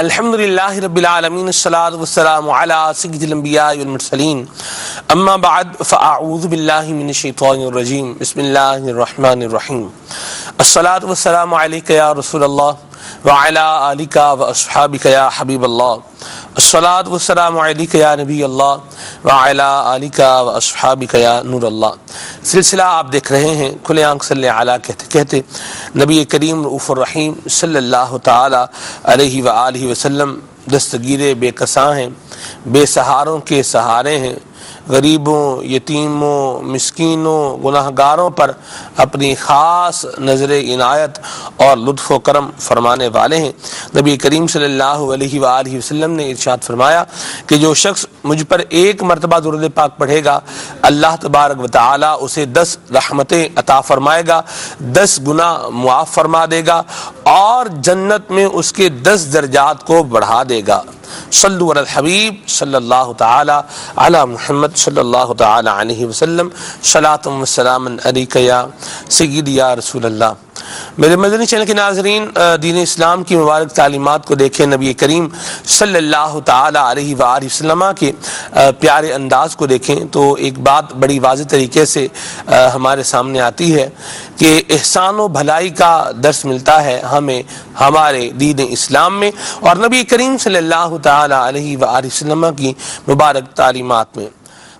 الحمدللہ رب العالمین الصلاة والسلام علی سید الانبیاء والمرسلین اما بعد فاعوذ باللہ من الشیطان الرجیم بسم اللہ الرحمن الرحیم الصلاة والسلام علیک یا رسول اللہ وعلی آلک واصحابک یا حبیب اللہ الصلاة والسلام علیک یا نبی اللہ وعلی آلک واصحابک یا نور اللہ۔ سلسلہ آپ دیکھ رہے ہیں کھلے آنکھ صلی علی کہتے نبی کریم رؤوف الرحیم صلی اللہ تعالی علیہ وآلہ وسلم دستگیر بے کساں ہیں، بے سہاروں کے سہارے ہیں، غریبوں، یتیموں، مسکینوں، گناہ گاروں پر اپنی خاص نظر عنایت اور لطف و کرم فرمانے والے ہیں۔ نبی کریم صلی اللہ علیہ وآلہ وسلم نے ارشاد فرمایا کہ جو شخص مجھ پر ایک مرتبہ درود پاک پڑھے گا، اللہ تبارک و تعالی اسے 10 رحمتیں عطا فرمائے گا، 10 گناہ معاف فرما دے گا اور جنت میں اس کے 10 درجات کو بڑھا دے گا۔ صلوا علی الحبیب صلی اللہ تعالی علی محمد صلی اللہ تعالی علیہ وسلم صلاۃ و سلام علیک یا سیدی یا رسول اللہ۔ میرے مدنی چینل کے ناظرین، دین اسلام کی مبارک تعلیمات کو دیکھیں، نبی کریم صلی اللہ تعالی علیہ وآلہ وسلم کے پیارے انداز کو دیکھیں تو ایک بات بڑی واضح طریقے سے ہمارے سامنے آتی ہے کہ احسان و بھلائی کا درس ملتا ہے ہمیں ہمارے دین اسلام میں اور نبی کریم صلی اللہ تعالی علیہ وآلہ وسلم کی مبارک تعلیمات میں۔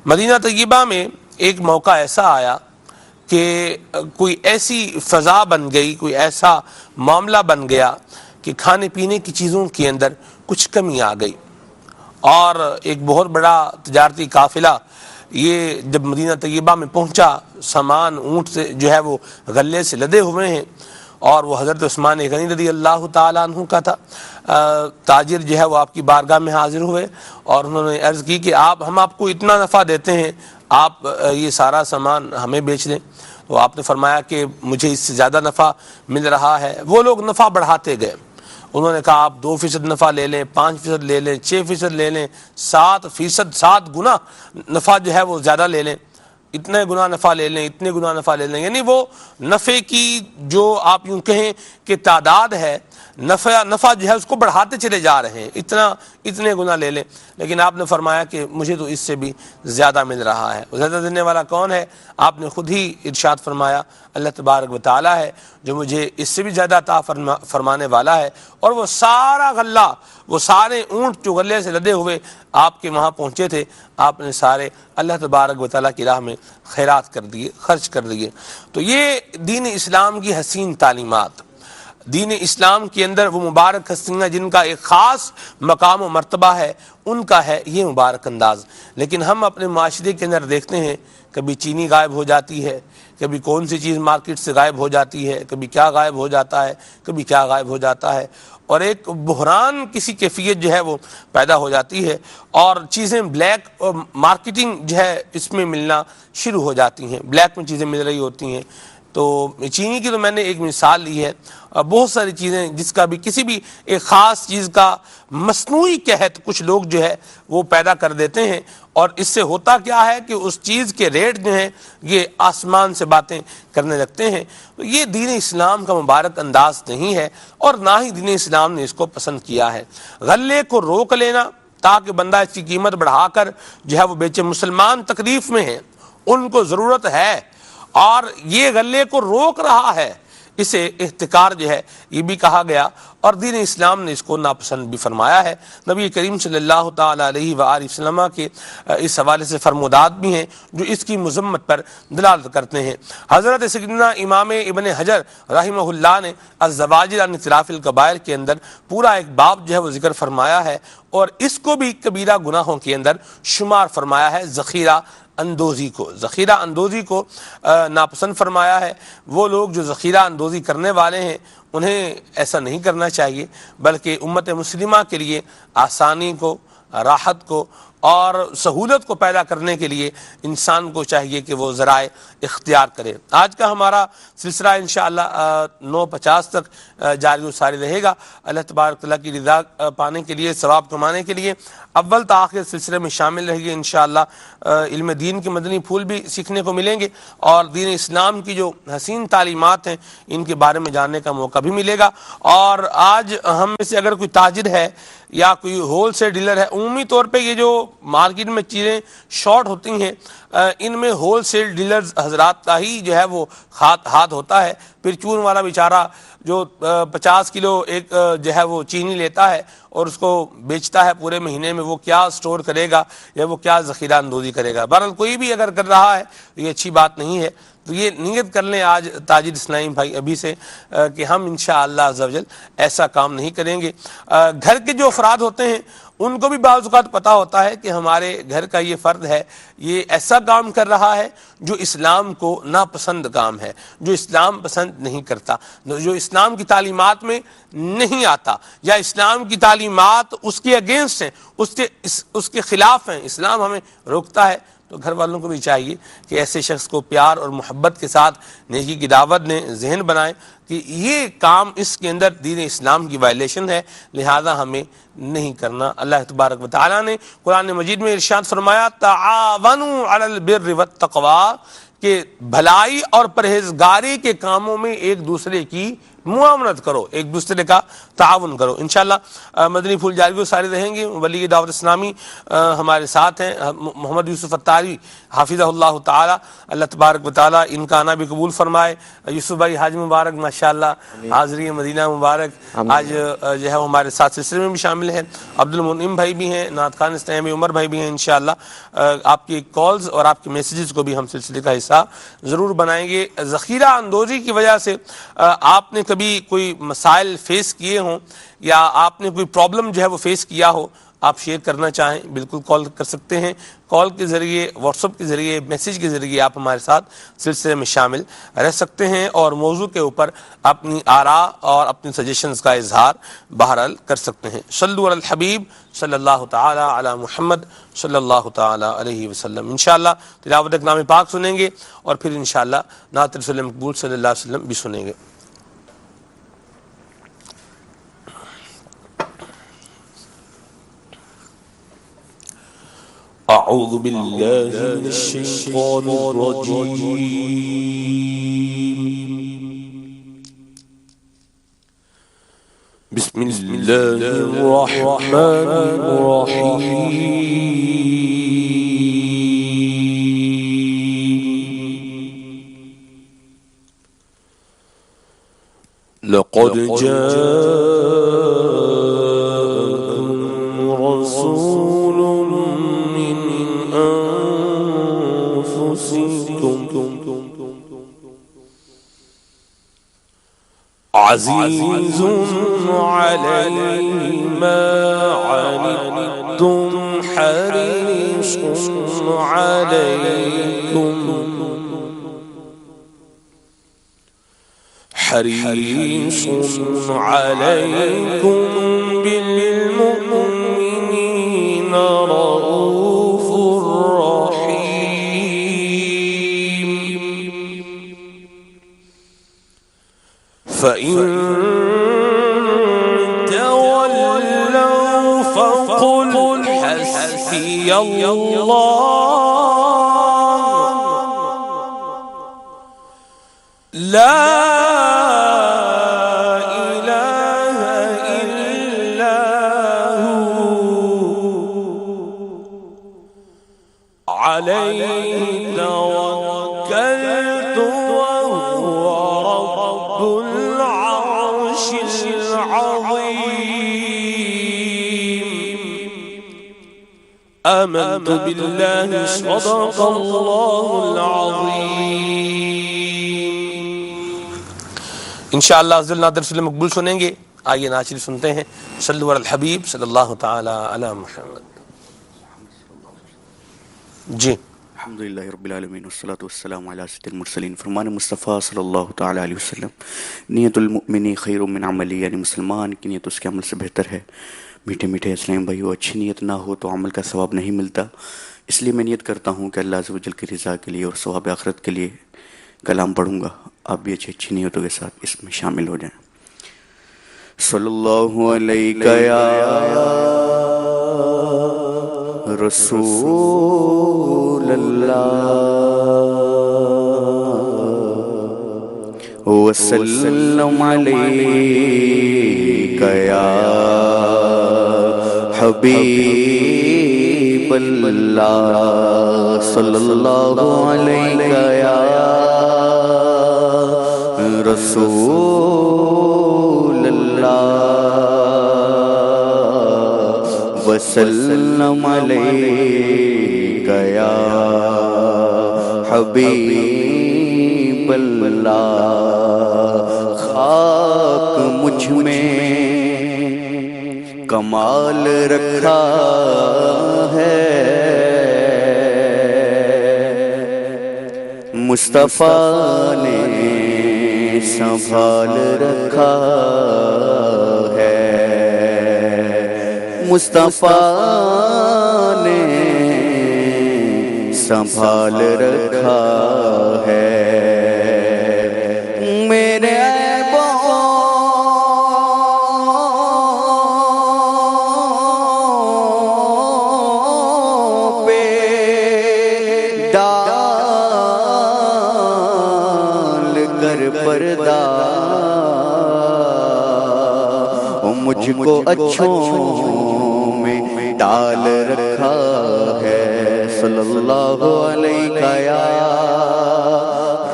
مدینہ طیبہ میں ایک موقع ایسا آیا کہ کوئی ایسی فضا بن گئی، کوئی ایسا معاملہ بن گیا کہ کھانے پینے کی چیزوں کے اندر کچھ کمی آ گئی، اور ایک بہت بڑا تجارتی قافلہ یہ جب مدینہ طیبہ میں پہنچا، سامان اونٹ سے جو ہے وہ غلے سے لدے ہوئے ہیں، اور وہ حضرت عثمان غنی رضی اللہ تعالیٰ عنہ کا تھا۔ تاجر جو ہے وہ آپ کی بارگاہ میں حاضر ہوئے اور انہوں نے عرض کی کہ ہم آپ کو اتنا نفع دیتے ہیں، آپ یہ سارا سامان ہمیں بیچ دیں۔ تو آپ نے فرمایا کہ مجھے اس سے زیادہ نفع مل رہا ہے۔ وہ لوگ نفع بڑھاتے گئے، انہوں نے کہا آپ 2% نفع لے لیں، 5% لے لیں، 6% لے لیں، 7%، 7 گنا نفع جو ہے وہ زیادہ لے لیں، اتنے گنا نفع لے لیں، اتنے گنا نفع لے لیں، یعنی وہ نفع کی جو آپ یوں کہیں کہ تعداد ہے، نفع جو ہے اس کو بڑھاتے چلے جا رہے ہیں، اتنے گنا لے لیں۔ لیکن آپ نے فرمایا کہ مجھے تو اس سے بھی زیادہ مل رہا ہے۔ زیادہ دینے والا کون ہے؟ آپ نے خود ہی ارشاد فرمایا اللہ تبارک و تعالی ہے جو مجھے اس سے بھی زیادہ عطا فرمانے والا ہے۔ اور وہ سارا غلہ، وہ سارے اونٹ جو غلے سے لدے ہوئے آپ کے وہاں پہنچے تھے، آپ نے سارے اللہ تبارک و تعالیٰ کی راہ میں خیرات کر دیے، خرچ کر دیے۔ تو یہ دین اسلام کی حسین تعلیمات، دین اسلام کے اندر وہ مبارک ہستیاں جن کا ایک خاص مقام و مرتبہ ہے، ان کا ہے یہ مبارک انداز۔ لیکن ہم اپنے معاشرے کے اندر دیکھتے ہیں کبھی چینی غائب ہو جاتی ہے، کبھی کون سی چیز مارکیٹ سے غائب ہو جاتی ہے، کبھی کیا غائب ہو جاتا ہے، کبھی کیا غائب ہو جاتا ہے، اور ایک بحران کسی کیفیت جو ہے وہ پیدا ہو جاتی ہے اور چیزیں بلیک اور مارکیٹنگ جو ہے اس میں ملنا شروع ہو جاتی ہیں، بلیک میں چیزیں مل رہی ہوتی ہیں۔ تو چینی کی تو میں نے ایک مثال لی ہے، اور بہت ساری چیزیں جس کا بھی کسی بھی ایک خاص چیز کا مصنوعی قحط کچھ لوگ جو ہے وہ پیدا کر دیتے ہیں، اور اس سے ہوتا کیا ہے کہ اس چیز کے ریٹ جو ہیں یہ آسمان سے باتیں کرنے لگتے ہیں۔ تو یہ دین اسلام کا مبارک انداز نہیں ہے، اور نہ ہی دین اسلام نے اس کو پسند کیا ہے۔ غلے کو روک لینا تاکہ بندہ اس کی قیمت بڑھا کر جو ہے وہ بیچے، مسلمان تکلیف میں ہیں، ان کو ضرورت ہے، اور یہ غلے کو روک رہا ہے، اسے احتکار جو ہے یہ بھی کہا گیا، اور دین اسلام نے اس کو ناپسند بھی فرمایا ہے۔ نبی کریم صلی اللہ تعالی علیہ وآلہ وسلم کے اس حوالے سے فرمودات بھی ہیں جو اس کی مذمت پر دلالت کرتے ہیں۔ حضرت سیدنا امام ابن حجر رحمہ اللہ نے الزواجر عن اطراف الکبائر کے اندر پورا ایک باب جو ہے وہ ذکر فرمایا ہے، اور اس کو بھی کبیرہ گناہوں کے اندر شمار فرمایا ہے۔ ذخیرہ اندوزی کو ناپسند فرمایا ہے۔ وہ لوگ جو ذخیرہ اندوزی کرنے والے ہیں انہیں ایسا نہیں کرنا چاہیے، بلکہ امت مسلمہ کے لیے آسانی کو، راحت کو اور سہولت کو پیدا کرنے کے لیے انسان کو چاہیے کہ وہ ذرائع اختیار کرے۔ آج کا ہمارا سلسلہ انشاءاللہ 9:50 تک جاری و ساری رہے گا۔ اللہ تبارک تعالیٰ کی رضا پانے کے لیے، ثواب کمانے کے لیے اول تا آخر سلسلے میں شامل رہیے انشاءاللہ۔ علم دین کے مدنی پھول بھی سیکھنے کو ملیں گے اور دین اسلام کی جو حسین تعلیمات ہیں ان کے بارے میں جاننے کا موقع بھی ملے گا۔ اور آج ہم میں سے اگر کوئی تاجر ہے یا کوئی ہول سیل ڈیلر ہے، عمومی طور پہ یہ جو مارکیٹ میں چیزیں شارٹ ہوتی ہیں ان میں ہول سیل ڈیلرز حضرات کا ہی جو ہے وہ ہاتھ ہوتا ہے۔ پھر چون والا بیچارہ جو 50 کلو ایک جو ہے وہ چینی لیتا ہے اور اس کو بیچتا ہے پورے مہینے میں، وہ کیا سٹور کرے گا یا وہ کیا ذخیرہ اندوزی کرے گا؟ بہرحال کوئی بھی اگر کر رہا ہے تو یہ اچھی بات نہیں ہے۔ تو یہ نیت کر لیں آج تاجر اسلامی بھائی ابھی سے کہ ہم انشاءاللہ عز و جل ایسا کام نہیں کریں گے۔ گھر کے جو افراد ہوتے ہیں ان کو بھی بعض اوقات پتہ ہوتا ہے کہ ہمارے گھر کا یہ فرد ہے، یہ ایسا کام کر رہا ہے جو اسلام کو ناپسند کام ہے، جو اسلام پسند نہیں کرتا، جو اسلام کی تعلیمات میں نہیں آتا، یا اسلام کی تعلیمات اس کے اگینسٹ ہیں، اس کے خلاف ہیں، اسلام ہمیں روکتا ہے۔ تو گھر والوں کو بھی چاہیے کہ ایسے شخص کو پیار اور محبت کے ساتھ نیکی کی دعوت دیں، ذہن بنائیں کہ یہ کام اس کے اندر دین اسلام کی وائلیشن ہے، لہذا ہمیں نہیں کرنا۔ اللہ تبارک و تعالیٰ نے قرآن مجید میں ارشاد فرمایا تعاونوا علی البر والتقوی، کہ بھلائی اور پرہیزگاری کے کاموں میں ایک دوسرے کی معاونت کرو، ایک دوسرے کا تعاون کرو۔ انشاءاللہ مدنی پھول جاری و ساری رہیں گے۔ ولی دعوت اسلامی ہمارے ساتھ ہیں محمد یوسف اتاری حافظہ اللہ تعالی، اللہ تبارک و تعالی ان کا آنا بھی قبول فرمائے۔ یوسف بھائی حاج مبارک ماشاءاللہ، حاضری مدینہ مبارک، آج جو ہے ہمارے ساتھ سلسلے میں بھی شامل ہیں۔ عبد المنعم بھائی بھی ہیں، نعت خان اسلامی عمر بھائی بھی ہیں۔ انشاءاللہ آپ کی کالز اور آپ کے میسیجز کو بھی ہم سلسلے کا حصہ ضرور بنائیں گے۔ ذخیرہ اندوزی کی وجہ سے آپ نے کبھی کوئی مسائل فیس کیے ہوں یا آپ نے کوئی پرابلم جو ہے وہ فیس کیا ہو، آپ شیئر کرنا چاہیں بالکل کال کر سکتے ہیں۔ کال کے ذریعے، واٹس ایپ کے ذریعے، میسیج کے ذریعے آپ ہمارے ساتھ سلسلے میں شامل رہ سکتے ہیں اور موضوع کے اوپر اپنی آراء اور اپنی سجیشنز کا اظہار بہرحال کر سکتے ہیں۔ صلوا علی الحبیب صلی اللہ تعالی علی محمد صلی اللہ تعالی علیہ وسلم۔ انشاءاللہ تلاوت کلام پاک سنیں گے اور پھر انشاءاللہ نعت رسول مقبول صلی اللہ علیہ وسلم بھی سنیں گے۔ اعوذ باللہ من الشیطان الرجیم، بسم اللہ الرحمن الرحیم، لقد جاءكم رسول عزیز علیہ ما عنتم حریص علیکم بالمؤمنین رؤوف رحیم، فإن تولوا فقل حسبي الله لا إله إلا هو عليه توكلت وهو رب العرش العظيم، آمنت بالله صدق الله العظيم۔ انشاءاللہ عز وجل نعت رسول مقبول سنیں گے۔ آئیے نعت شریف سنتے ہیں۔ صلوا علی الحبیب صلی اللہ تعالی علی محمد۔ جی الحمدللہ رب العالمین والصلوۃ والسلام علی سید المرسلین۔ فرمان مصطفیٰ صلی اللہ تعالی علیہ وسلم، نیت المؤمن خیر من عملی، یعنی مسلمان کی نیت اس کے عمل سے بہتر ہے۔ میٹھے میٹھے اسلام بھائیو، اچھی نیت نہ ہو تو عمل کا ثواب نہیں ملتا، اس لیے میں نیت کرتا ہوں کہ اللہ عز و جل کی رضا کے لیے اور ثواب آخرت کے لیے کلام پڑھوں گا، آپ بھی اچھی نیتوں کے ساتھ اس میں شامل ہو جائیں۔ صلی اللہ علیہ یا رسول اللہ، وسلم علیک یا حبیب اللہ، صلی اللہ علیہ یا رسول اللہ، وسلم علیک یا حبیب اللہ۔ خاک مجھ میں کمال رکھا ہے، مصطفیٰ نے سنبھال رکھا ہے، مصطفیٰ نے سنبھال رکھا ہے، میرے پردہ مجھ کو اچھوں میں ڈال رکھا ہے، صلی اللہ علیہ یا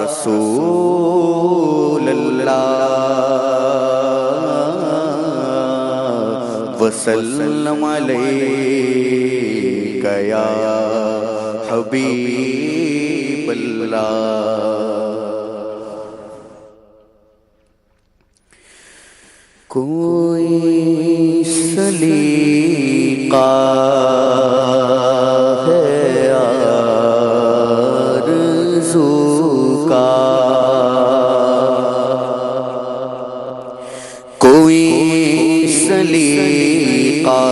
رسول اللہ، وسلم علیک یا حبیب اللہ۔ کوئی سلیقہ ہے آرزو کا، کوئی سلیقہ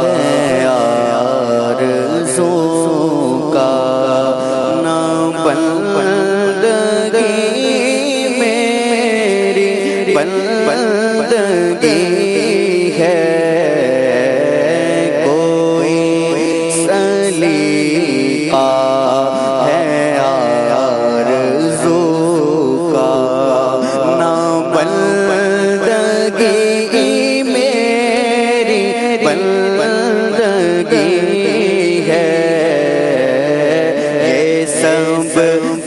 ہے آرزو کا، نہ بندگی میری بندگی ہے، کوئی سلیقہ ہے آرزو کا، نہ بندگی میری بندگی ہے، یہ سب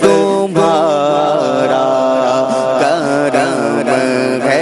تمہارا کرم ہے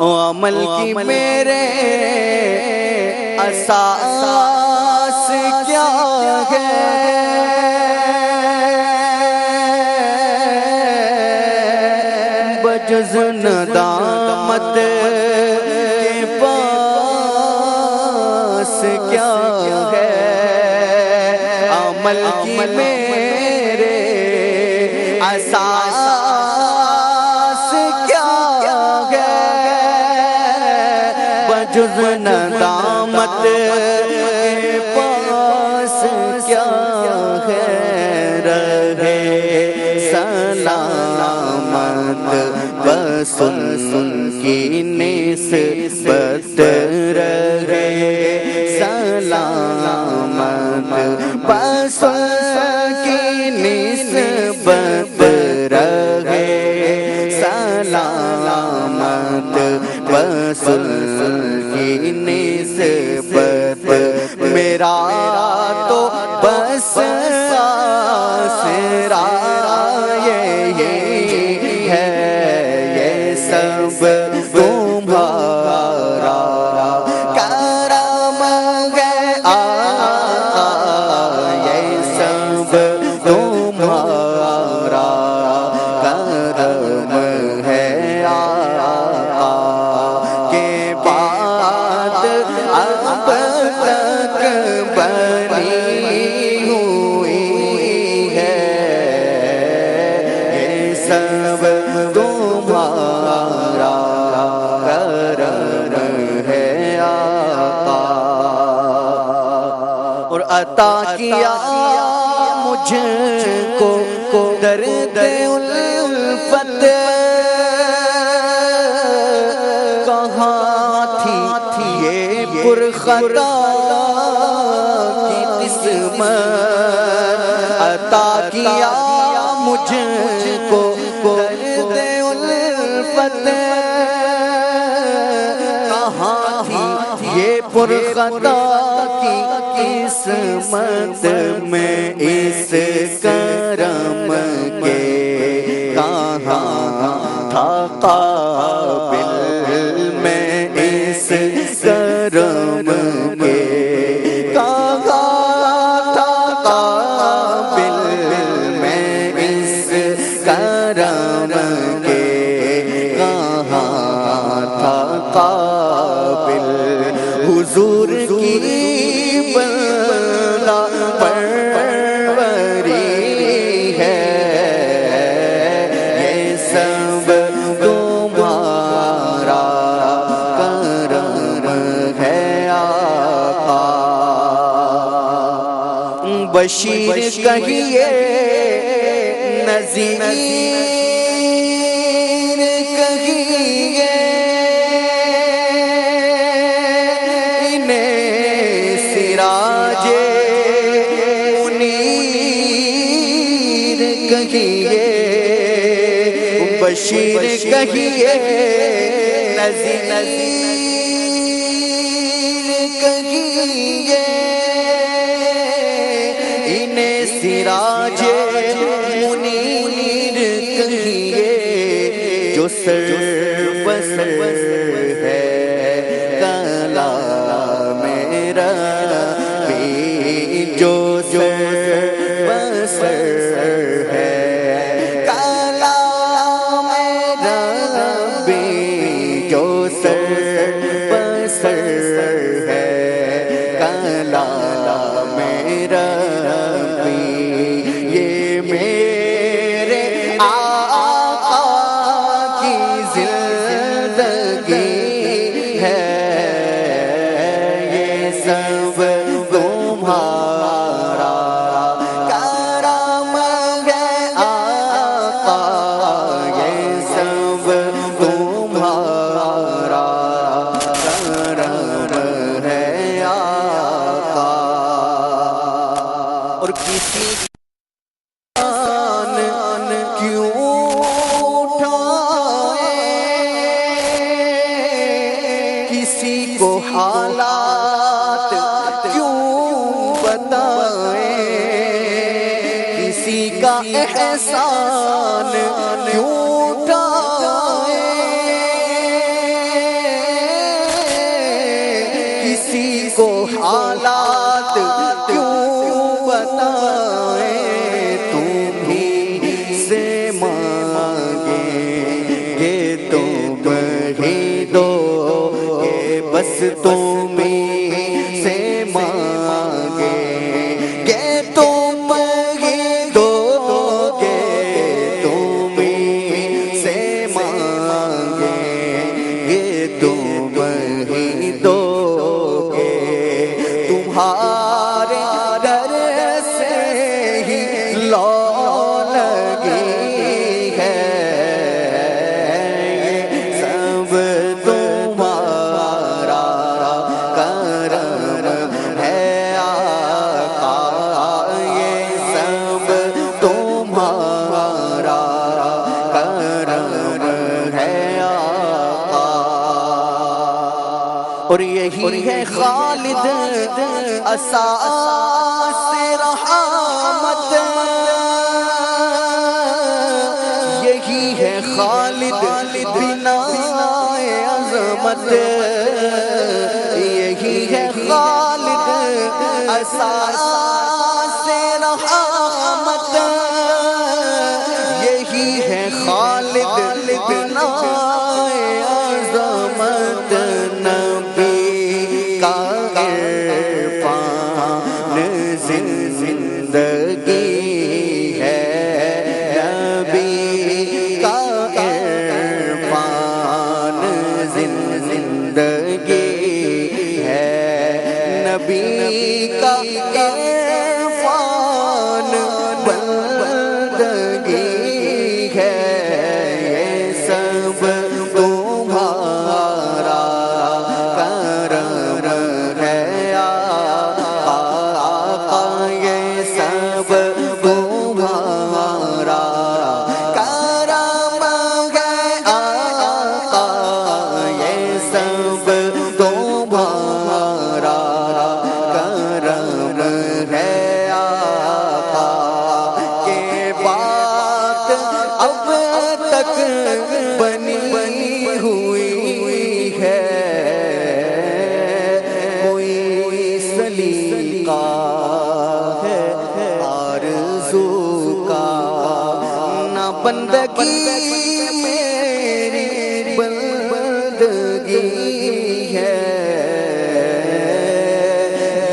عمل کی میرے اساس کیا ہے، بجز ندامت کے پاس کیا ہے، عمل کی میرے اساس جز ندامت کے پاس کیا ہے، رہے سلامت بس ان کی نسبت رہے سلامت بس کی نسبت رہے سلامت، بس کی نسبت، میرا تو بس آسرا یہی ہے، یہ سب تمہارا کرم ہے، یہ سب تمہارا کرم ہے، آقا کے بعد اب تک بنی ہوئی ہے، یہ سب تمہارا کرم ہے، آقا۔ اور عطا کیا مجھ کو درد الفت، کہاں تھی یہ پرخطا کی قسمت، عطا کیا مجھ کو درد الفت، کہاں تھی یہ پرخطا کی قسمت، میں اس کرم کے کہاں تھا قابل، میں اس کرم کے کہاں تھا قابل، میں اس کرم کے کہاں تھا قابل، حضور کی بندہ پروری ہے، یہ سب تمہارا کرم ہے، آقا۔ بشیر کہیے نذیر کہیے، بشیر کہیے نذیر کہیے، انہیں سراج منیر کہیے، جو سر بسر ہے کلام ربی، جو سر بسر ہے احسان کیوں اٹھائے، کسی کو حالات کیوں بتائیں، تم ہی سے مانگیں گے تم ہی دو گے، بس تم ہی سے مانگیں گے تم ہی دو گے، تم ہی سے مانگیں گے تم ہی دو گے، تمہارے در سے ہی لو لگی ہے، یہ سب تمہارا یہی ہے خالد اساس رحمت، یہی ہے خالد بنا عظمت، یہی ہے خالد اساس رحمت، یہی ہے خالد بنا عظمت، نبی کا عرفان زندگی ہے، نبی کا عرفان زندگی ہے، نبی کا عرفان بندگی ہے، یہ سب تمہارا کرم ہے آقا، یہ سب تمہارا کرم ہے آقا، یہ سب تمہارا کرم ہے آقا، کہ بات اب تک بنی ہوئی ہے، کوئی سلیقہ ہے آرزو کا، نہ بندگی میری بندگی ہے،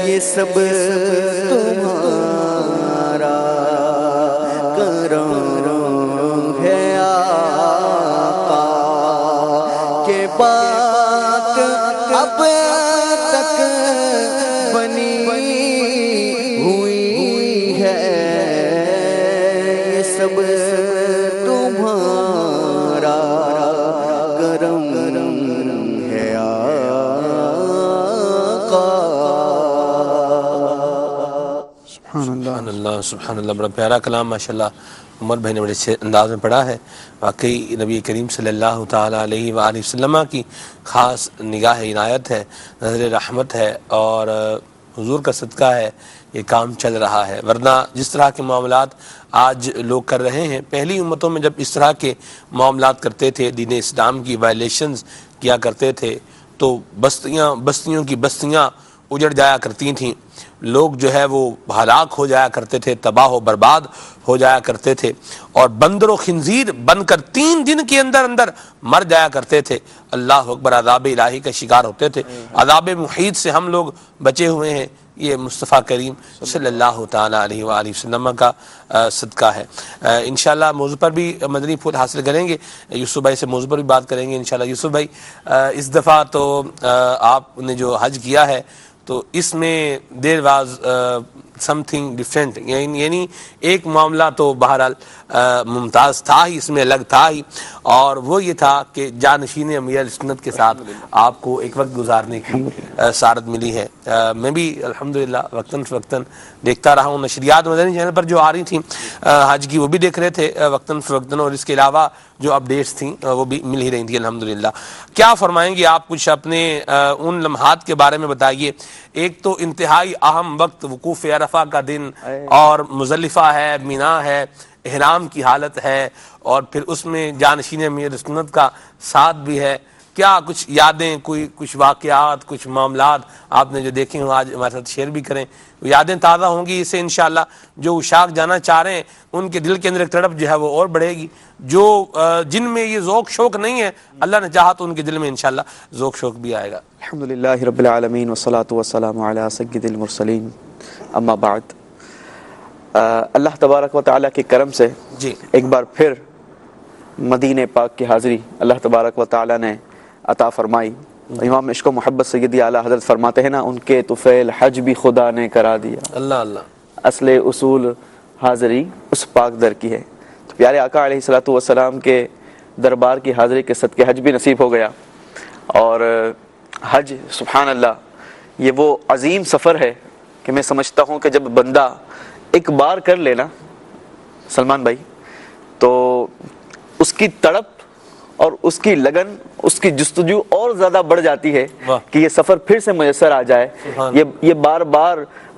یہ سب تمہارا کرم ہے آقا، کہ بات اب تک بنی ہوئی ہے، یہ سب تمہارا کرم ہے آقا۔ سبحان اللہ سبحان اللہ، بڑا پیارا کلام ماشاءاللہ عمر بھائی نے بڑے اچھے انداز میں پڑھا ہے۔ واقعی نبی کریم صلی اللہ تعال علیہ وآلہ وسلم کی خاص نگاہ عنایت ہے، نظر رحمت ہے، اور حضور کا صدقہ ہے یہ کام چل رہا ہے، ورنہ جس طرح کے معاملات آج لوگ کر رہے ہیں، پہلی امتوں میں جب اس طرح کے معاملات کرتے تھے، دین اسلام کی وائلیشنز کیا کرتے تھے، تو بستیوں کی بستیاں اجڑ جایا کرتی تھیں، لوگ جو ہے وہ ہلاک ہو جایا کرتے تھے، تباہ و برباد ہو جایا کرتے تھے، اور بندر و خنزیر بن کر 3 دن کے اندر اندر مر جایا کرتے تھے، اللہ اکبر، عذاب الہی کا شکار ہوتے تھے۔ عذاب محیط سے ہم لوگ بچے ہوئے ہیں، یہ مصطفیٰ کریم صلی اللہ تعالیٰ علیہ وآلہ وسلم کا صدقہ ہے۔ انشاءاللہ موضوع پر بھی مدنی پھول حاصل کریں گے، یوسف بھائی سے موضوع پر بھی بات کریں گے انشاءاللہ۔ یوسف بھائی، اس دفعہ تو آپ نے جو حج کیا ہے تو اس میں there was some thing different, یعنی ایک معاملہ تو بہرحال ممتاز تھا ہی، اس میں الگ تھا ہی، اور وہ یہ تھا کہ جانشین امیر سنت کے ساتھ آپ کو ایک وقت گزارنے کی سعادت ملی ہے۔ میں بھی الحمدللہ وقتاً فوقتاً دیکھتا رہا ہوں، نشریات مدنی چینل پر جو آ رہی تھیں حج کی وہ بھی دیکھ رہے تھے وقتاً فوقتاً، اور اس کے علاوہ جو اپڈیٹس تھیں وہ بھی مل ہی رہی تھیں الحمدللہ۔ کیا فرمائیں گے آپ؟ کچھ اپنے ان لمحات کے بارے میں بتائیے۔ ایک تو انتہائی اہم وقت وقوف عرفہ کا دن، اور مزدلفہ ہے، مینا ہے، احرام کی حالت ہے، اور پھر اس میں جانشین امیر سنت کا ساتھ بھی ہے۔ کیا کچھ یادیں، کچھ واقعات، کچھ معاملات آپ نے جو دیکھے ہوں آج ہمارے ساتھ شیئر بھی کریں، وہ یادیں تازہ ہوں گی، اسے انشاءاللہ جو اشاق جانا چاہ رہے ہیں ان کے دل کے اندر ایک تڑپ جو ہے وہ اور بڑھے گی، جو جن میں یہ ذوق شوق نہیں ہے، اللہ نے چاہا تو ان کے دل میں انشاءاللہ ذوق شوق بھی آئے گا۔ الحمدللہ رب العالمین والصلو والسلام علی سید المرسلین، اما بعد، اللہ تبارک و تعالیٰ کے کرم سے جی ایک بار پھر مدینہ پاک کی حاضری اللہ تبارک و تعالیٰ نے عطا فرمائی۔ امام عشق و محبت سیدی اعلیٰ حضرت فرماتے ہیں نا، ان کے طفیل حج بھی خدا نے کرا دیا، اللہ اللہ، اصل اصول حاضری اس پاک در کی ہے۔ تو پیارے آقا علیہ الصلوۃ والسلام کے دربار کی حاضری کے صدقے حج بھی نصیب ہو گیا، اور حج سبحان اللہ یہ وہ عظیم سفر ہے کہ میں سمجھتا ہوں کہ جب بندہ ایک بار کر لینا سلمان بھائی، تو اس کی تڑپ اور اس کی لگن، اس کی جستجو اور زیادہ بڑھ جاتی ہے کہ یہ سفر پھر سے میسر آ جائے، یہ بار بار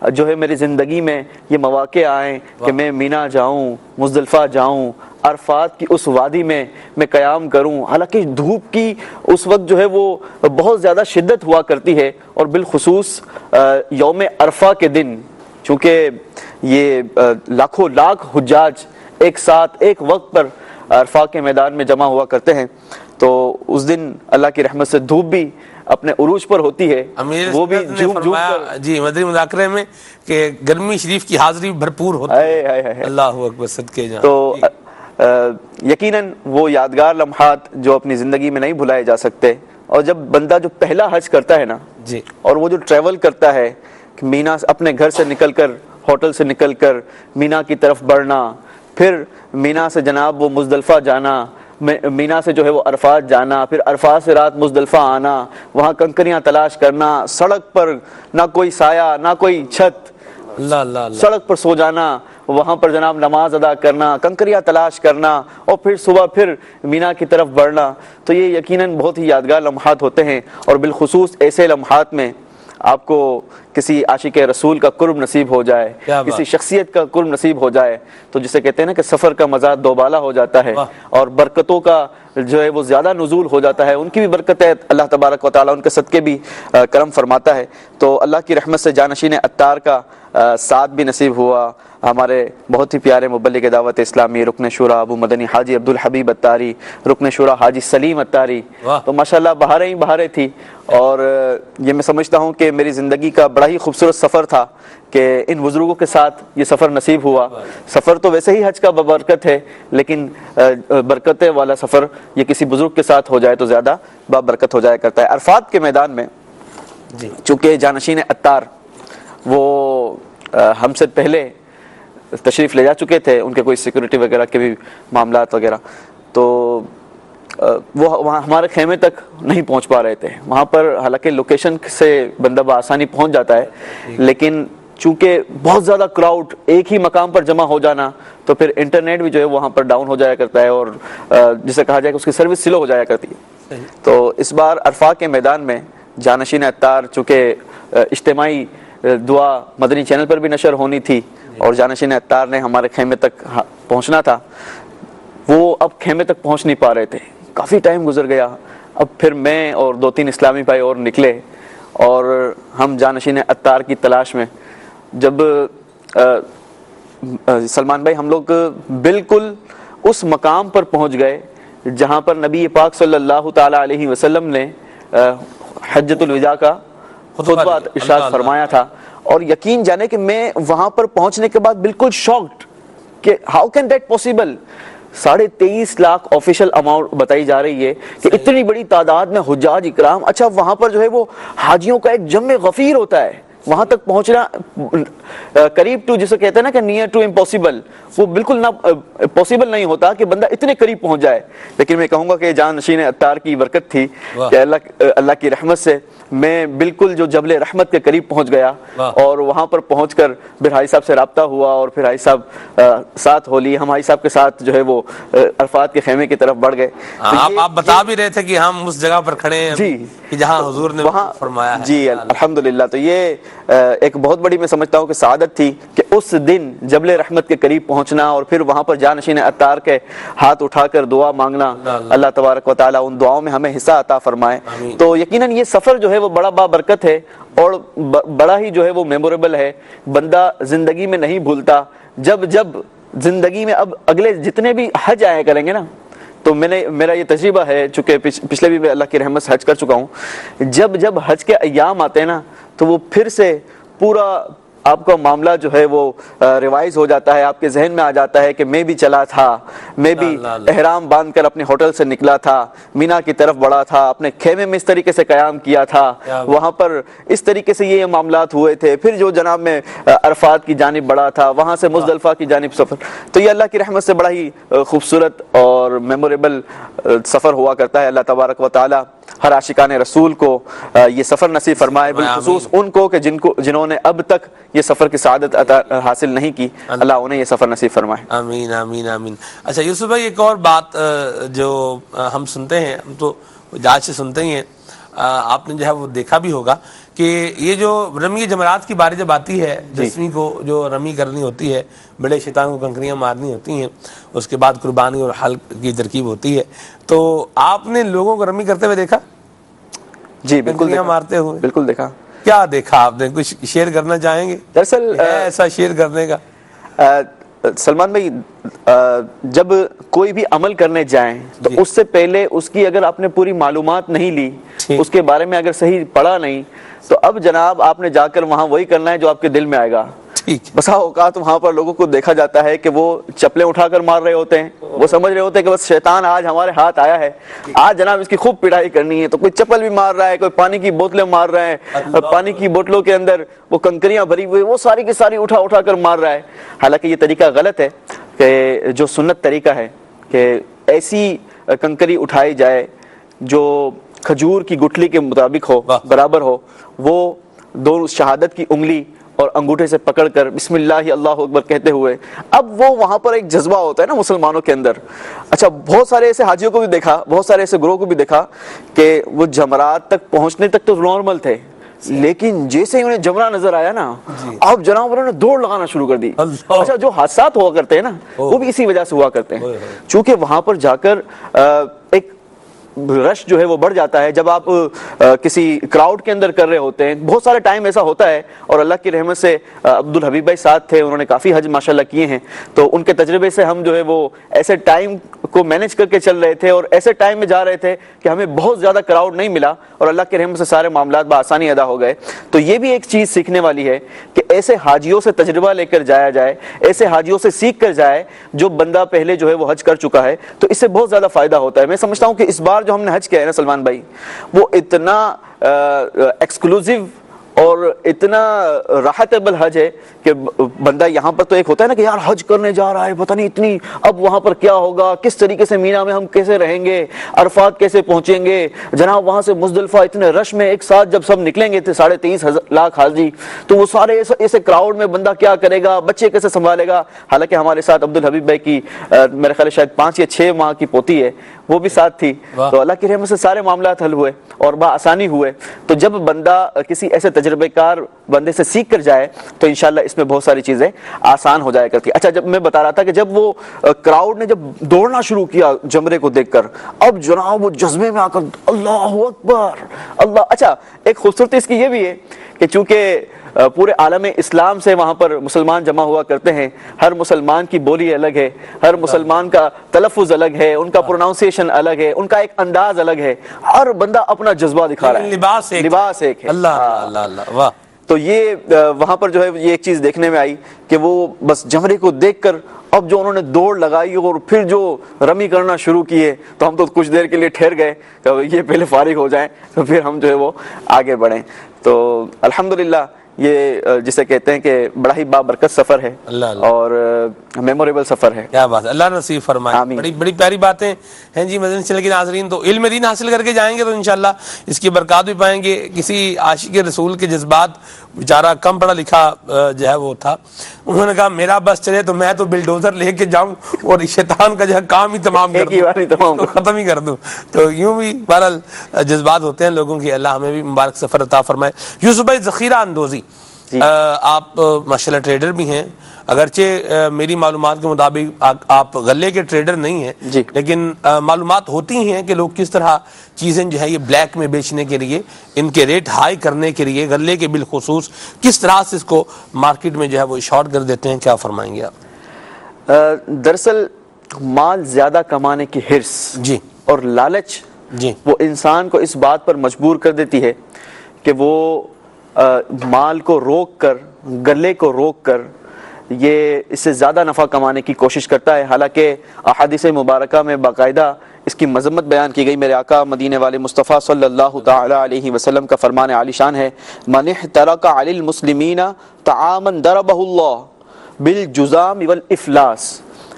جو ہے میری زندگی میں یہ مواقع آئیں کہ میں مینا جاؤں، مزدلفہ جاؤں، عرفات کی اس وادی میں قیام کروں. حالانکہ دھوپ کی اس وقت جو ہے وہ بہت زیادہ شدت ہوا کرتی ہے، اور بالخصوص یوم عرفہ کے دن، چونکہ یہ لاکھوں لاکھ حجاج ایک ساتھ ایک وقت پر عرفہ کے میدان میں جمع ہوا کرتے ہیں، تو اس دن اللہ کی رحمت سے دھوپ بھی اپنے عروج پر ہوتی ہے. وہ بھی جی مدنی مذاکرے میں کہ گرمی شریف کی حاضری بھرپور ہوتی ہے. اللہ اکبر، صدقے جان. تو یقیناً وہ یادگار لمحات جو اپنی زندگی میں نہیں بھلائے جا سکتے. اور جب بندہ جو پہلا حج کرتا ہے نا جی، اور وہ جو ٹریول کرتا ہے مینا، اپنے گھر سے نکل کر، ہوٹل سے نکل کر مینا کی طرف بڑھنا، پھر مینا سے جناب وہ مزدلفہ جانا، مینا سے جو ہے وہ عرفات جانا، پھر عرفات سے رات مزدلفہ آنا، وہاں کنکریاں تلاش کرنا، سڑک پر نہ کوئی سایہ نہ کوئی چھت، سڑک پر سو جانا، وہاں پر جناب نماز ادا کرنا، کنکریاں تلاش کرنا، اور پھر صبح پھر مینا کی طرف بڑھنا. تو یہ یقیناً بہت ہی یادگار لمحات ہوتے ہیں. اور بالخصوص ایسے لمحات میں آپ کو کسی عاشق رسول کا قرب نصیب ہو جائے، کسی شخصیت کا قرب نصیب ہو جائے، تو جسے کہتے ہیں نا کہ سفر کا مزہ دوبالا ہو جاتا ہے، اور برکتوں کا جو ہے وہ زیادہ نزول ہو جاتا ہے. ان کی بھی برکت ہے، اللہ تبارک و تعالیٰ ان کے صدقے بھی کرم فرماتا ہے. تو اللہ کی رحمت سے جانشین اتار کا ساتھ بھی نصیب ہوا. ہمارے بہت ہی پیارے مبلغ دعوت اسلامی رکن شورا ابو مدنی حاجی الحبیب اتاری، رکن شورا حاجی سلیم اتاری. تو ماشاءاللہ بہاریں ہی بہاریں تھی. اور یہ میں سمجھتا ہوں کہ میری زندگی کا بڑا ہی خوبصورت سفر تھا کہ ان بزرگوں کے ساتھ یہ سفر نصیب ہوا. سفر تو ویسے ہی حج کا ببرکت ہے، لیکن برکت والا سفر یہ کسی بزرگ کے ساتھ ہو جائے تو زیادہ بابرکت ہو جایا کرتا ہے. عرفات کے میدان میں چونکہ جانشین اتار وہ ہم سے پہلے تشریف لے جا چکے تھے، ان کے کوئی سیکورٹی وغیرہ کے بھی معاملات وغیرہ، تو وہ وہاں ہمارے خیمے تک نہیں پہنچ پا رہے تھے. وہاں پر حالانکہ لوکیشن سے بندہ بآسانی پہنچ جاتا ہے، لیکن چونکہ بہت زیادہ کراؤڈ ایک ہی مقام پر جمع ہو جانا، تو پھر انٹرنیٹ بھی جو ہے وہاں پر ڈاؤن ہو جایا کرتا ہے، اور جسے کہا جائے کہ اس کی سروس سلو ہو جایا کرتی ہے. تو اس بار عرفات کے میدان میں جانشین اتار، چونکہ اجتماعی دعا مدنی چینل پر بھی نشر ہونی تھی، اور جانشین اتار نے ہمارے خیمے تک پہنچنا تھا، وہ اب خیمے تک پہنچ نہیں پا رہے تھے. کافی ٹائم گزر گیا. اب پھر میں اور 2-3 اسلامی بھائی اور نکلے، اور ہم جانشین اتار کی تلاش میں. جب سلمان بھائی ہم لوگ بالکل اس مقام پر پہنچ گئے جہاں پر نبی پاک صلی اللہ تعالی علیہ وسلم نے حجۃ الوداع کا خطبہ ارشاد فرمایا تھا. اور یقین جانے کہ میں وہاں پر پہنچنے کے بعد بالکل شاکڈ کہ how can that possible. 23.5 lakh official amount بتائی جا رہی ہے کہ اتنی بڑی تعداد میں حجاج اکرام. اچھا وہاں پر جو ہے وہ حاجیوں کا ایک جمع غفیر ہوتا ہے. وہاں تک پہنچنا قریب ٹو جسے کہتے ہیں نا کہ نیئر ٹو امپاسبل، وہ بالکل نہ پاسبل نہیں ہوتا کہ بندہ اتنے قریب پہنچ جائے. لیکن میں کہوں گا کہ جانشین اتار کی برکت تھی کہ اللہ کی رحمت سے میں بالکل جو جبل رحمت کے قریب پہنچ گیا، اور وہاں پر پہنچ کر پھر حاجی صاحب سے رابطہ ہوا، اور پھر حاجی صاحب ساتھ ہو لی. ہم حاجی صاحب کے ساتھ جو ہے وہ عرفات کے خیمے کی طرف بڑھ گئے. آپ بتا بھی رہے تھے کہ ہم اس جگہ پر کھڑے ہیں جی جہاں حضور نے فرمایا ہے. جی الحمدللہ. تو یہ ایک بہت بڑی میں سمجھتا ہوں کہ سعادت تھی کہ اس دن جبل رحمت کے قریب پہنچنا، اور پھر وہاں پر جانشین اتار کے ہاتھ اٹھا کر دعا مانگنا. اللہ تبارک و تعالیٰ ان دعاؤں میں ہمیں حصہ عطا فرمائے. تو یقیناً یہ سفر جو ہے وہ بڑا بابرکت ہے، اور بڑا ہی جو ہے وہ میموریبل ہے. بندہ زندگی میں نہیں بھولتا. جب زندگی میں اب اگلے جتنے بھی حج آیا کریں گے نا، تو میرا یہ تجربہ ہے، چونکہ پچھلے بھی میں اللہ کی رحمت سے حج کر چکا ہوں. جب حج کے ایام آتے ہیں نا، تو وہ پھر سے پورا آپ کا معاملہ جو ہے وہ ریوائز ہو جاتا ہے. آپ کے ذہن میں آ جاتا ہے کہ میں بھی چلا تھا، میں بھی احرام باندھ کر اپنے ہوٹل سے نکلا تھا، مینا کی طرف بڑھا تھا، اپنے خیمے میں اس طریقے سے قیام کیا تھا، وہاں پر اس طریقے سے یہ معاملات ہوئے تھے. پھر جو جناب میں عرفات کی جانب بڑھا تھا، وہاں سے مزدلفہ کی جانب سفر. تو یہ اللہ کی رحمت سے بڑا ہی خوبصورت اور میموریبل سفر ہوا کرتا ہے. اللہ تبارک و تعالی ہر عاشقان رسول کو یہ سفر نصیب فرمائے، بالخصوص ان کو کہ جنہوں نے اب تک یہ سفر کی سعادت حاصل نہیں کی، اللہ انہیں یہ سفر نصیب فرمائے۔ آمین آمین آمین۔ اچھا یوسف بھائی، ایک اور بات جو ہم سنتے ہیں، ہم تو جاج سے سنتے ہی ہیں، آپ نے جو ہے وہ دیکھا بھی ہوگا کہ یہ جو رمی جمرات کی باری جب آتی ہے، جسمی کو جو رمی کرنی ہوتی ہے، بڑے شیطان کو کنکریاں مارنی ہوتی ہیں، اس کے بعد قربانی اور حلق کی ترکیب ہوتی ہے، تو آپ نے لوگوں کو رمی کرتے ہوئے دیکھا؟ جی بالکل دیکھا، مارتے ہوئے بالکل دیکھا۔ کیا دیکھا آپ نے؟ کچھ شیئر کرنا چاہیں گے؟ دراصل ایسا شیئر کرنے کا سلمان بھائی، جب کوئی بھی عمل کرنے جائیں تو اس سے پہلے اس کی اگر آپ نے پوری معلومات نہیں لی، اس کے بارے میں اگر صحیح پڑھا نہیں، تو اب جناب آپ نے جا کر وہاں وہی کرنا ہے جو آپ کے دل میں آئے گا۔ بسا اوقات وہاں پر لوگوں کو دیکھا جاتا ہے کہ وہ چپلیں اٹھا کر مار رہے ہوتے ہیں، وہ سمجھ رہے ہوتے ہیں کہ بس شیطان آج ہمارے ہاتھ آیا ہے، آج جناب اس کی خوب پڑھائی کرنی ہے، تو کوئی چپل بھی مار رہا ہے، کوئی پانی کی بوتلیں مار رہا ہے، پانی کی بوتلوں کے اندر وہ کنکریاں بھری ہوئی وہ ساری کی ساری اٹھا اٹھا کر مار رہا ہے۔ حالانکہ یہ طریقہ غلط ہے، کہ جو سنت طریقہ ہے کہ ایسی کنکری اٹھائی جائے جو کھجور کی گٹھلی کے مطابق ہو، برابر ہو، وہ دونوں شہادت کی انگلی اور انگوٹھے سے پکڑ کر بسم اللہ اللہ اکبر کہتے ہوئے، اب وہ وہاں پر ایک جذبہ ہوتا ہے نا مسلمانوں کے اندر۔ اچھا، بہت سارے ایسے حاجیوں کو بھی دیکھا، بہت سارے ایسے گروہ کو بھی دیکھا کہ وہ جمرات تک پہنچنے تک تو نارمل تھے، لیکن جیسے ہی انہیں جمرہ نظر آیا نا، اب جناب انہوں نے دوڑ لگانا شروع کر دی۔ اچھا، جو حادثات ہوا کرتے ہیں نا وہ بھی اسی وجہ سے ہوا کرتے ہیں، چونکہ وہاں پر جا کر ایک رش جو ہے وہ بڑھ جاتا ہے۔ جب آپ کسی کراؤڈ کے اندر کر رہے ہوتے ہیں، بہت سارے ٹائم ایسا ہوتا ہے، اور اللہ کی رحمت سے الحبیب بھائی ساتھ تھے، انہوں نے کافی حج ماشاءاللہ کیے ہیں، تو ان کے تجربے سے ہم جو ہے وہ ایسے ٹائم کو مینیج کر کے چل رہے تھے، اور ایسے ٹائم میں جا رہے تھے کہ ہمیں بہت زیادہ کراؤڈ نہیں ملا، اور اللہ کی رحمت سے سارے معاملات بآسانی ادا ہو گئے۔ تو یہ بھی ایک چیز سیکھنے والی ہے کہ ایسے حاجیوں سے تجربہ لے کر جایا جائے، ایسے حاجیوں سے سیکھ کر جائے جو بندہ پہلے جو ہے وہ حج کر چکا ہے، تو اس سے بہت زیادہ فائدہ ہوتا ہے۔ میں سمجھتا ہوں کہ اس بار جو ہم نے حج کیا ہے نا سلمان بھائی، وہ اتنا ایکسکلوزیو اور اتنا راحتable حج ہے کہ بندہ یہاں پر تو ایک ہوتا ہے نا کہ یار حج کرنے جا رہا ہے، پتہ نہیں اتنی اب وہاں پر کیا ہوگا، کس طریقے سے مینا میں ہم کیسے رہیں گے، عرفات کیسے پہنچیں گے، جناب وہاں سے مزدلفہ اتنے رش میں ایک ساتھ جب سب نکلیں گے تھے 23.5 لاکھ حاجی، تو وہ سارے ایسے کراؤڈ میں بندہ کیا کرے گا، بچے کیسے سنبھالے گا۔ حالانکہ ہمارے ساتھ عبدالحبیب بھائی کی میرے خیال شاید 5 یا 6 ماہ کی پوتی ہے، وہ بھی ساتھ تھی، تو اللہ کی رحمت سے سارے معاملات حل ہوئے اور بآسانی ہوئے۔ تو جب بندہ کسی ایسے تجربے کار بندے سے سیکھ کر جائے تو انشاءاللہ اس میں بہت ساری چیزیں آسان ہو جایا کرتی۔ اچھا، جب میں بتا رہا تھا کہ جب وہ کراؤڈ نے جب دوڑنا شروع کیا جمرے کو دیکھ کر، اب جناب وہ جذبے میں آ کر اللہ اکبر اللہ۔ اچھا، ایک خوبصورتی اس کی یہ بھی ہے کہ چونکہ پورے عالم اسلام سے وہاں پر مسلمان جمع ہوا کرتے ہیں، ہر مسلمان کی بولی الگ ہے، ہر مسلمان کا تلفظ الگ ہے، ان کا پروناؤنسیشن الگ ہے، ان کا ایک انداز الگ ہے، ہر بندہ اپنا جذبہ دکھا رہا ہے، لباس ایک ہے۔ اللہ اللہ اللہ، واہ۔ تو یہ وہاں پر جو ہے یہ ایک چیز دیکھنے میں آئی کہ وہ بس جمرے کو دیکھ کر اب جو انہوں نے دوڑ لگائی اور پھر جو رمی کرنا شروع کیے، تو ہم تو کچھ دیر کے لیے ٹھہر گئے کہ یہ پہلے فارغ ہو جائیں تو پھر ہم جو ہے وہ آگے بڑھیں۔ تو الحمدللہ یہ جسے کہتے ہیں کہ بڑا ہی بابرکت سفر ہے اور میموریبل سفر ہے۔ کیا بات ہے، اللہ نصیب فرمائے۔ بڑی بڑی پیاری باتیں ہیں جی مدنی چینل کے ناظرین۔ تو علم دین حاصل کر کے جائیں گے تو انشاءاللہ اس کی برکات بھی پائیں گے۔ کسی عاشق رسول کے جذبات، بیچارہ کم پڑھا لکھا جو ہے وہ تھا، انہوں نے کہا میرا بس چلے تو میں تو بلڈوزر لے کے جاؤں اور شیطان کا جو ہے کام ہی تمام کر دوں، ختم ہی کر دوں۔ تو یوں بھی بہرحال جذبات ہوتے ہیں لوگوں کی، اللہ ہمیں بھی مبارک سفر عطا فرمائے۔ یوسف بھائی، ذخیرہ اندوزی، آپ ماشاءاللہ ٹریڈر بھی ہیں، اگرچہ میری معلومات کے مطابق آپ غلے کے ٹریڈر نہیں ہیں، لیکن معلومات ہوتی ہیں کہ لوگ کس طرح چیزیں جو ہے یہ بلیک میں بیچنے کے لیے، ان کے ریٹ ہائی کرنے کے لیے، غلے کے بالخصوص کس طرح سے اس کو مارکیٹ میں جو ہے وہ شارٹ کر دیتے ہیں، کیا فرمائیں گے آپ؟ دراصل مال زیادہ کمانے کی حرص اور لالچ وہ انسان کو اس بات پر مجبور کر دیتی ہے کہ وہ مال کو روک کر، گلے کو روک کر یہ اس سے زیادہ نفع کمانے کی کوشش کرتا ہے۔ حالانکہ احادیث مبارکہ میں باقاعدہ اس کی مذمت بیان کی گئی۔ میرے آقا مدینے والے مصطفیٰ صلی اللہ تعالی علیہ وسلم کا فرمان عالی شان ہے، من احترق علی المسلمین طعاما ضربہ اللہ بالجزام والافلاس،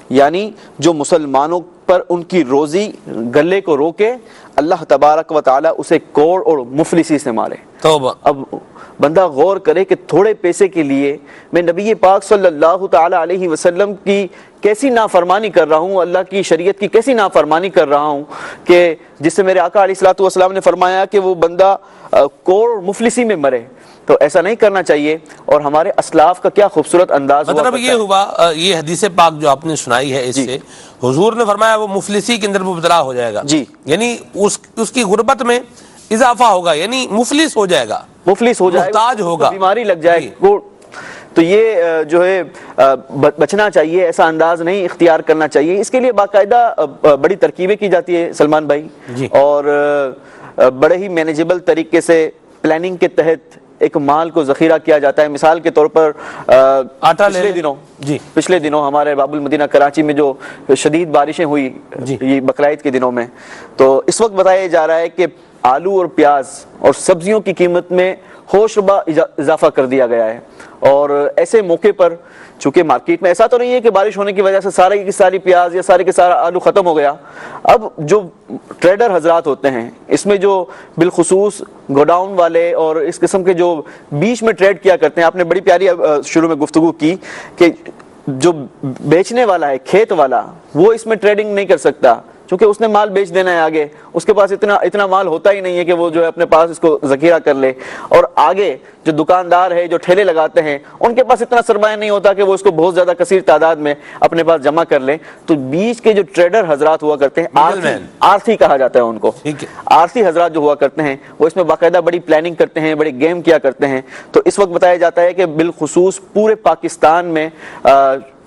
یعنی جو مسلمانوں پر ان کی روزی گلے کو روکے اللہ تبارک و تعالی اسے کوڑ اور مفلسی سے مارے۔ توبہ۔ اب بندہ غور کرے کہ تھوڑے پیسے کے لیے میں نبی پاک صلی اللہ تعالی علیہ وسلم کی کیسی نافرمانی کر رہا ہوں، اللہ کی شریعت کی کیسی نافرمانی کر رہا ہوں کہ جس سے میرے آقا علیہ الصلوۃ والسلام نے فرمایا کہ وہ بندہ کوڑ اور مفلسی میں مرے۔ تو ایسا نہیں کرنا چاہیے۔ اور ہمارے اسلاف کا کیا خوبصورت انداز ہوا، مطلب یہ ہوا، یہ حدیث پاک جو آپ نے سنائی ہے اس سے حضور نے فرمایا وہ مفلسی کے اندر مبتلا ہو جائے گا، جی، یعنی اس کی غربت میں اضافہ ہوگا، یعنی مفلس ہو جائے گا، مفلس ہو جائے گا، محتاج ہوگا، بیماری لگ جائے گا۔ تو یہ جو ہے بچنا چاہیے، ایسا انداز نہیں اختیار کرنا چاہیے۔ اس کے لیے باقاعدہ بڑی ترکیبیں کی جاتی ہے سلمان بھائی، اور بڑے ہی مینیجبل طریقے سے پلاننگ کے تحت ایک مال کو ذخیرہ کیا جاتا ہے۔ مثال کے طور پر پچھلے دنوں ہمارے باب المدینہ کراچی میں جو شدید بارشیں ہوئی یہ بقرعید کے دنوں میں، تو اس وقت بتایا جا رہا ہے کہ آلو اور پیاز اور سبزیوں کی قیمت میں ہوش ربا اضافہ کر دیا گیا ہے۔ اور ایسے موقع پر چونکہ مارکیٹ میں ایسا تو نہیں ہے کہ بارش ہونے کی وجہ سے ساری کی ساری پیاز یا سارے کے سارا آلو ختم ہو گیا، اب جو ٹریڈر حضرات ہوتے ہیں اس میں جو بالخصوص گوڈاؤن والے اور اس قسم کے جو بیچ میں ٹریڈ کیا کرتے ہیں، آپ نے بڑی پیاری شروع میں گفتگو کی کہ جو بیچنے والا ہے کھیت والا وہ اس میں ٹریڈنگ نہیں کر سکتا چونکہ اس نے مال بیچ دینا ہے آگے، اس کے پاس اتنا مال ہوتا ہی نہیں ہے کہ وہ جو ہے اپنے پاس اس کو ذخیرہ کر لے، اور آگے جو دکاندار ہے جو ٹھیلے لگاتے ہیں ان کے پاس اتنا سرمایہ نہیں ہوتا کہ وہ اس کو بہت زیادہ کثیر تعداد میں اپنے پاس جمع کر لے۔ تو بیچ کے جو ٹریڈر حضرات ہوا کرتے ہیں، آرسی کہا جاتا ہے ان کو، آرسی حضرات جو ہوا کرتے ہیں وہ اس میں باقاعدہ بڑی پلاننگ کرتے ہیں، بڑے گیم کیا کرتے ہیں۔ تو اس وقت بتایا جاتا ہے کہ بالخصوص پورے پاکستان میں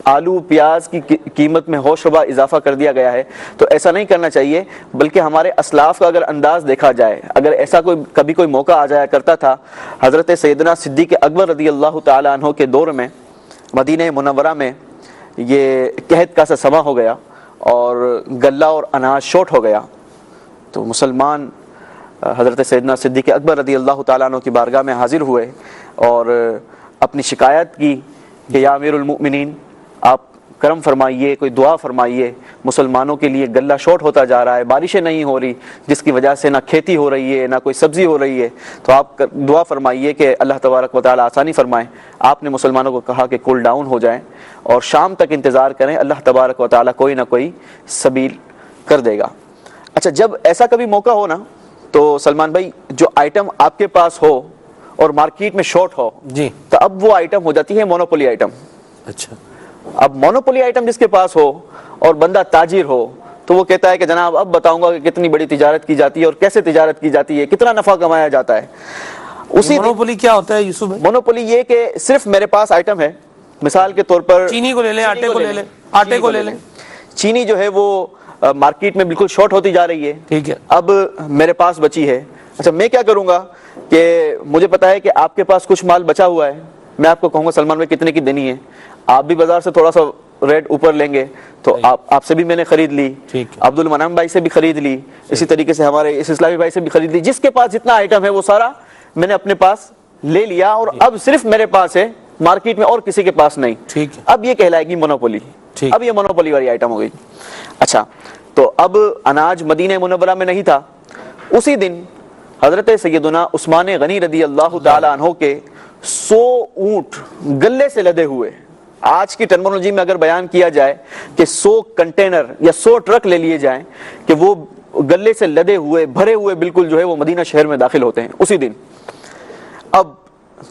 آلو پیاز کی قیمت میں ہوش ربا اضافہ کر دیا گیا ہے۔ تو ایسا نہیں کرنا چاہیے، بلکہ ہمارے اسلاف کا اگر انداز دیکھا جائے، اگر ایسا کبھی کوئی موقع آ جایا کرتا تھا، حضرت سیدنا صدیق اکبر رضی اللہ تعالی عنہ کے دور میں مدینہ منورہ میں یہ قحط کا سا سما ہو گیا اور غلہ اور اناج شارٹ ہو گیا، تو مسلمان حضرت سیدنا صدیق اکبر رضی اللہ تعالی عنہ کی بارگاہ میں حاضر ہوئے اور اپنی شکایت کی کہ یا امیر المؤمنین آپ کرم فرمائیے، کوئی دعا فرمائیے، مسلمانوں کے لیے غلہ شارٹ ہوتا جا رہا ہے، بارشیں نہیں ہو رہی جس کی وجہ سے نہ کھیتی ہو رہی ہے نہ کوئی سبزی ہو رہی ہے، تو آپ دعا فرمائیے کہ اللہ تبارک و تعالی آسانی فرمائیں۔ آپ نے مسلمانوں کو کہا کہ کول ڈاؤن ہو جائیں اور شام تک انتظار کریں، اللہ تبارک و تعالی کوئی نہ کوئی سبیل کر دے گا۔ اچھا، جب ایسا کبھی موقع ہو نا تو سلمان بھائی جو آئٹم آپ کے پاس ہو اور مارکیٹ میں شارٹ ہو تو اب وہ آئٹم ہو جاتی ہے مونوپولی آئٹم۔ اچھا، اب مونوپولی آئٹم جس کے پاس ہو اور بندہ تاجر ہو تو وہ کہتا ہے کہ جناب اب بتاؤں گا کہ کتنی بڑی تجارت کی جاتی ہے اور کیسے تجارت کی جاتی ہے، کتنا نفع کمایا جاتا ہے۔ مونوپولی کیا ہوتا ہے یوسف بھائی؟ مونوپولی یہ کہ صرف میرے پاس آئٹم ہے، مثال کے طور پر چینی کو لے لیں، آٹے کو لے لیں، آٹے کو لے لیں، چینی جو ہے وہ مارکیٹ میں بالکل شارٹ ہوتی جا رہی ہے، ٹھیک ہے، اب میرے پاس بچی ہے۔ اچھا، میں کیا کروں گا کہ مجھے پتا ہے کہ آپ کے پاس کچھ مال بچا ہوا ہے، میں آپ کو کہوں گا سلمان بھائی کتنے کی دینی ہے، آپ بھی بازار سے تھوڑا سا ریٹ اوپر لیں گے تو آپ سے بھی میں نے خرید لی، عبد المنعم بھائی سے بھی خرید لی، اسی طریقے سے ہمارے اس اسلامی بھائی سے بھی خرید لی، جس کے پاس جتنا آئٹم ہے وہ سارا میں نے اپنے پاس لے لیا اور اب صرف میرے پاس ہے، مارکیٹ میں اور کسی کے پاس نہیں۔ اب یہ کہلائے گی مونوپولی، اب یہ مونوپولی والی آئٹم ہو گئی۔ اچھا، تو اب اناج مدینہ منورہ میں نہیں تھا، اسی دن حضرت سیدنا عثمان غنی رضی اللہ تعالی عنہ کے 100 اونٹ گلے سے لدے ہوئے، آج کی ٹرمینالوجی میں اگر بیان کیا جائے کہ 100 کنٹینر یا 100 ٹرک لے لیے جائیں کہ وہ گلے سے لدے ہوئے بھرے ہوئے بالکل جو ہے وہ مدینہ شہر میں داخل ہوتے ہیں اسی دن۔ اب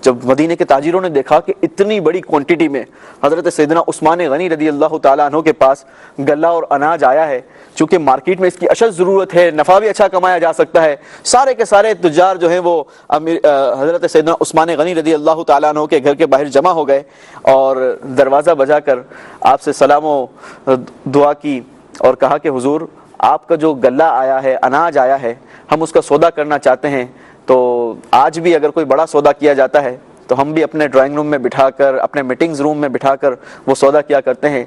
جب مدینہ کے تاجروں نے دیکھا کہ اتنی بڑی کوانٹٹی میں حضرت سیدنا عثمان غنی رضی اللہ تعالیٰ عنہ کے پاس غلہ اور اناج آیا ہے، چونکہ مارکیٹ میں اس کی اشد ضرورت ہے، نفع بھی اچھا کمایا جا سکتا ہے، سارے کے سارے تجار جو ہیں وہ حضرت سیدنا عثمان غنی رضی اللہ تعالیٰ عنہ کے گھر کے باہر جمع ہو گئے اور دروازہ بجا کر آپ سے سلام و دعا کی اور کہا کہ حضور آپ کا جو غلہ آیا ہے، اناج آیا ہے، ہم اس کا سودا کرنا چاہتے ہیں۔ تو آج بھی اگر کوئی بڑا سودا کیا جاتا ہے تو ہم بھی اپنے ڈرائنگ روم میں بٹھا کر، اپنے میٹنگز روم میں بٹھا کر وہ سودا کیا کرتے ہیں۔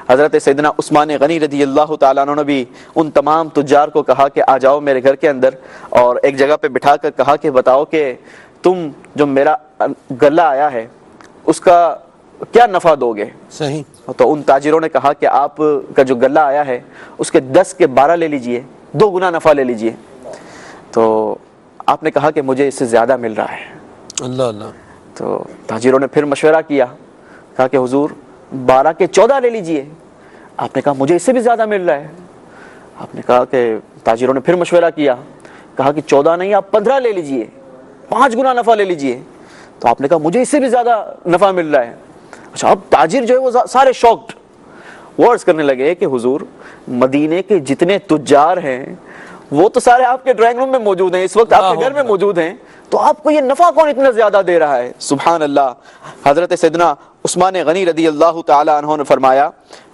حضرت سیدنا عثمان غنی رضی اللہ تعالیٰ عنہ نے بھی ان تمام تجار کو کہا کہ آ جاؤ میرے گھر کے اندر، اور ایک جگہ پہ بٹھا کر کہا کہ بتاؤ کہ تم جو میرا غلہ آیا ہے اس کا کیا نفع دو گے؟ صحیح. تو ان تاجروں نے کہا کہ آپ کا جو غلہ آیا ہے اس کے 10 کے 12 لے لیجئے، 2 گنا نفع لے لیجئے. تو آپ نے کہا کہ مجھے اس سے زیادہ مل رہا ہے. اللہ اللہ. تو تاجروں نے پھر مشورہ کیا، کہا کہ حضور 12 کے 14 لے لیجئے. آپ نے کہا مجھے اس سے بھی زیادہ مل رہا ہے. آپ نے کہا کہ تاجروں نے پھر مشورہ کیا، کہا کہ 14 نہیں آپ 15 لے لیجئے، 5 گنا نفع لے لیجئے. تو آپ نے کہا مجھے اس سے بھی زیادہ نفع مل رہا ہے. اچھا اب تاجر جو ہے وہ سارے شاکڈ، وہ عرض کرنے لگے کہ حضور مدینے کے جتنے تجار ہیں وہ تو سارے آپ کے ڈرائنگ روم میں موجود ہیں، اس وقت آپ کے گھر میں موجود ہیں، تو آپ کو یہ نفع کون اتنا زیادہ دے رہا ہے؟ سبحان اللہ. حضرت سیدنا عثمان غنی رضی اللہ تعالی عنہ نے فرمایا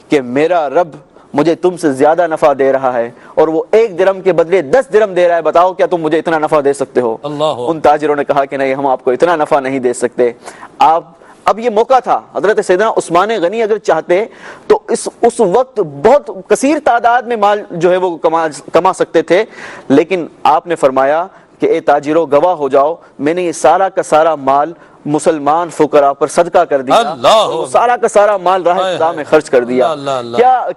کہ میرا رب مجھے تم سے زیادہ نفع دے رہا ہے اور وہ 1 درہم کے بدلے 10 درہم دے رہا ہے، بتاؤ کیا تم مجھے اتنا نفع دے سکتے ہو؟ ان تاجروں نے کہا کہ نہیں، ہم آپ کو اتنا نفع نہیں دے سکتے. اب یہ موقع تھا، حضرت سیدنا عثمان غنی اگر چاہتے تو اس وقت بہت کثیر تعداد میں مال جو ہے وہ کما سکتے تھے، لیکن آپ نے فرمایا کہ اے تاجروں گواہ ہو جاؤ، میں نے یہ سارا کا سارا مال مسلمان فقراء پر صدقہ کر دیا، سارا کا سارا مال راہ خدا میں خرچ کر دیا.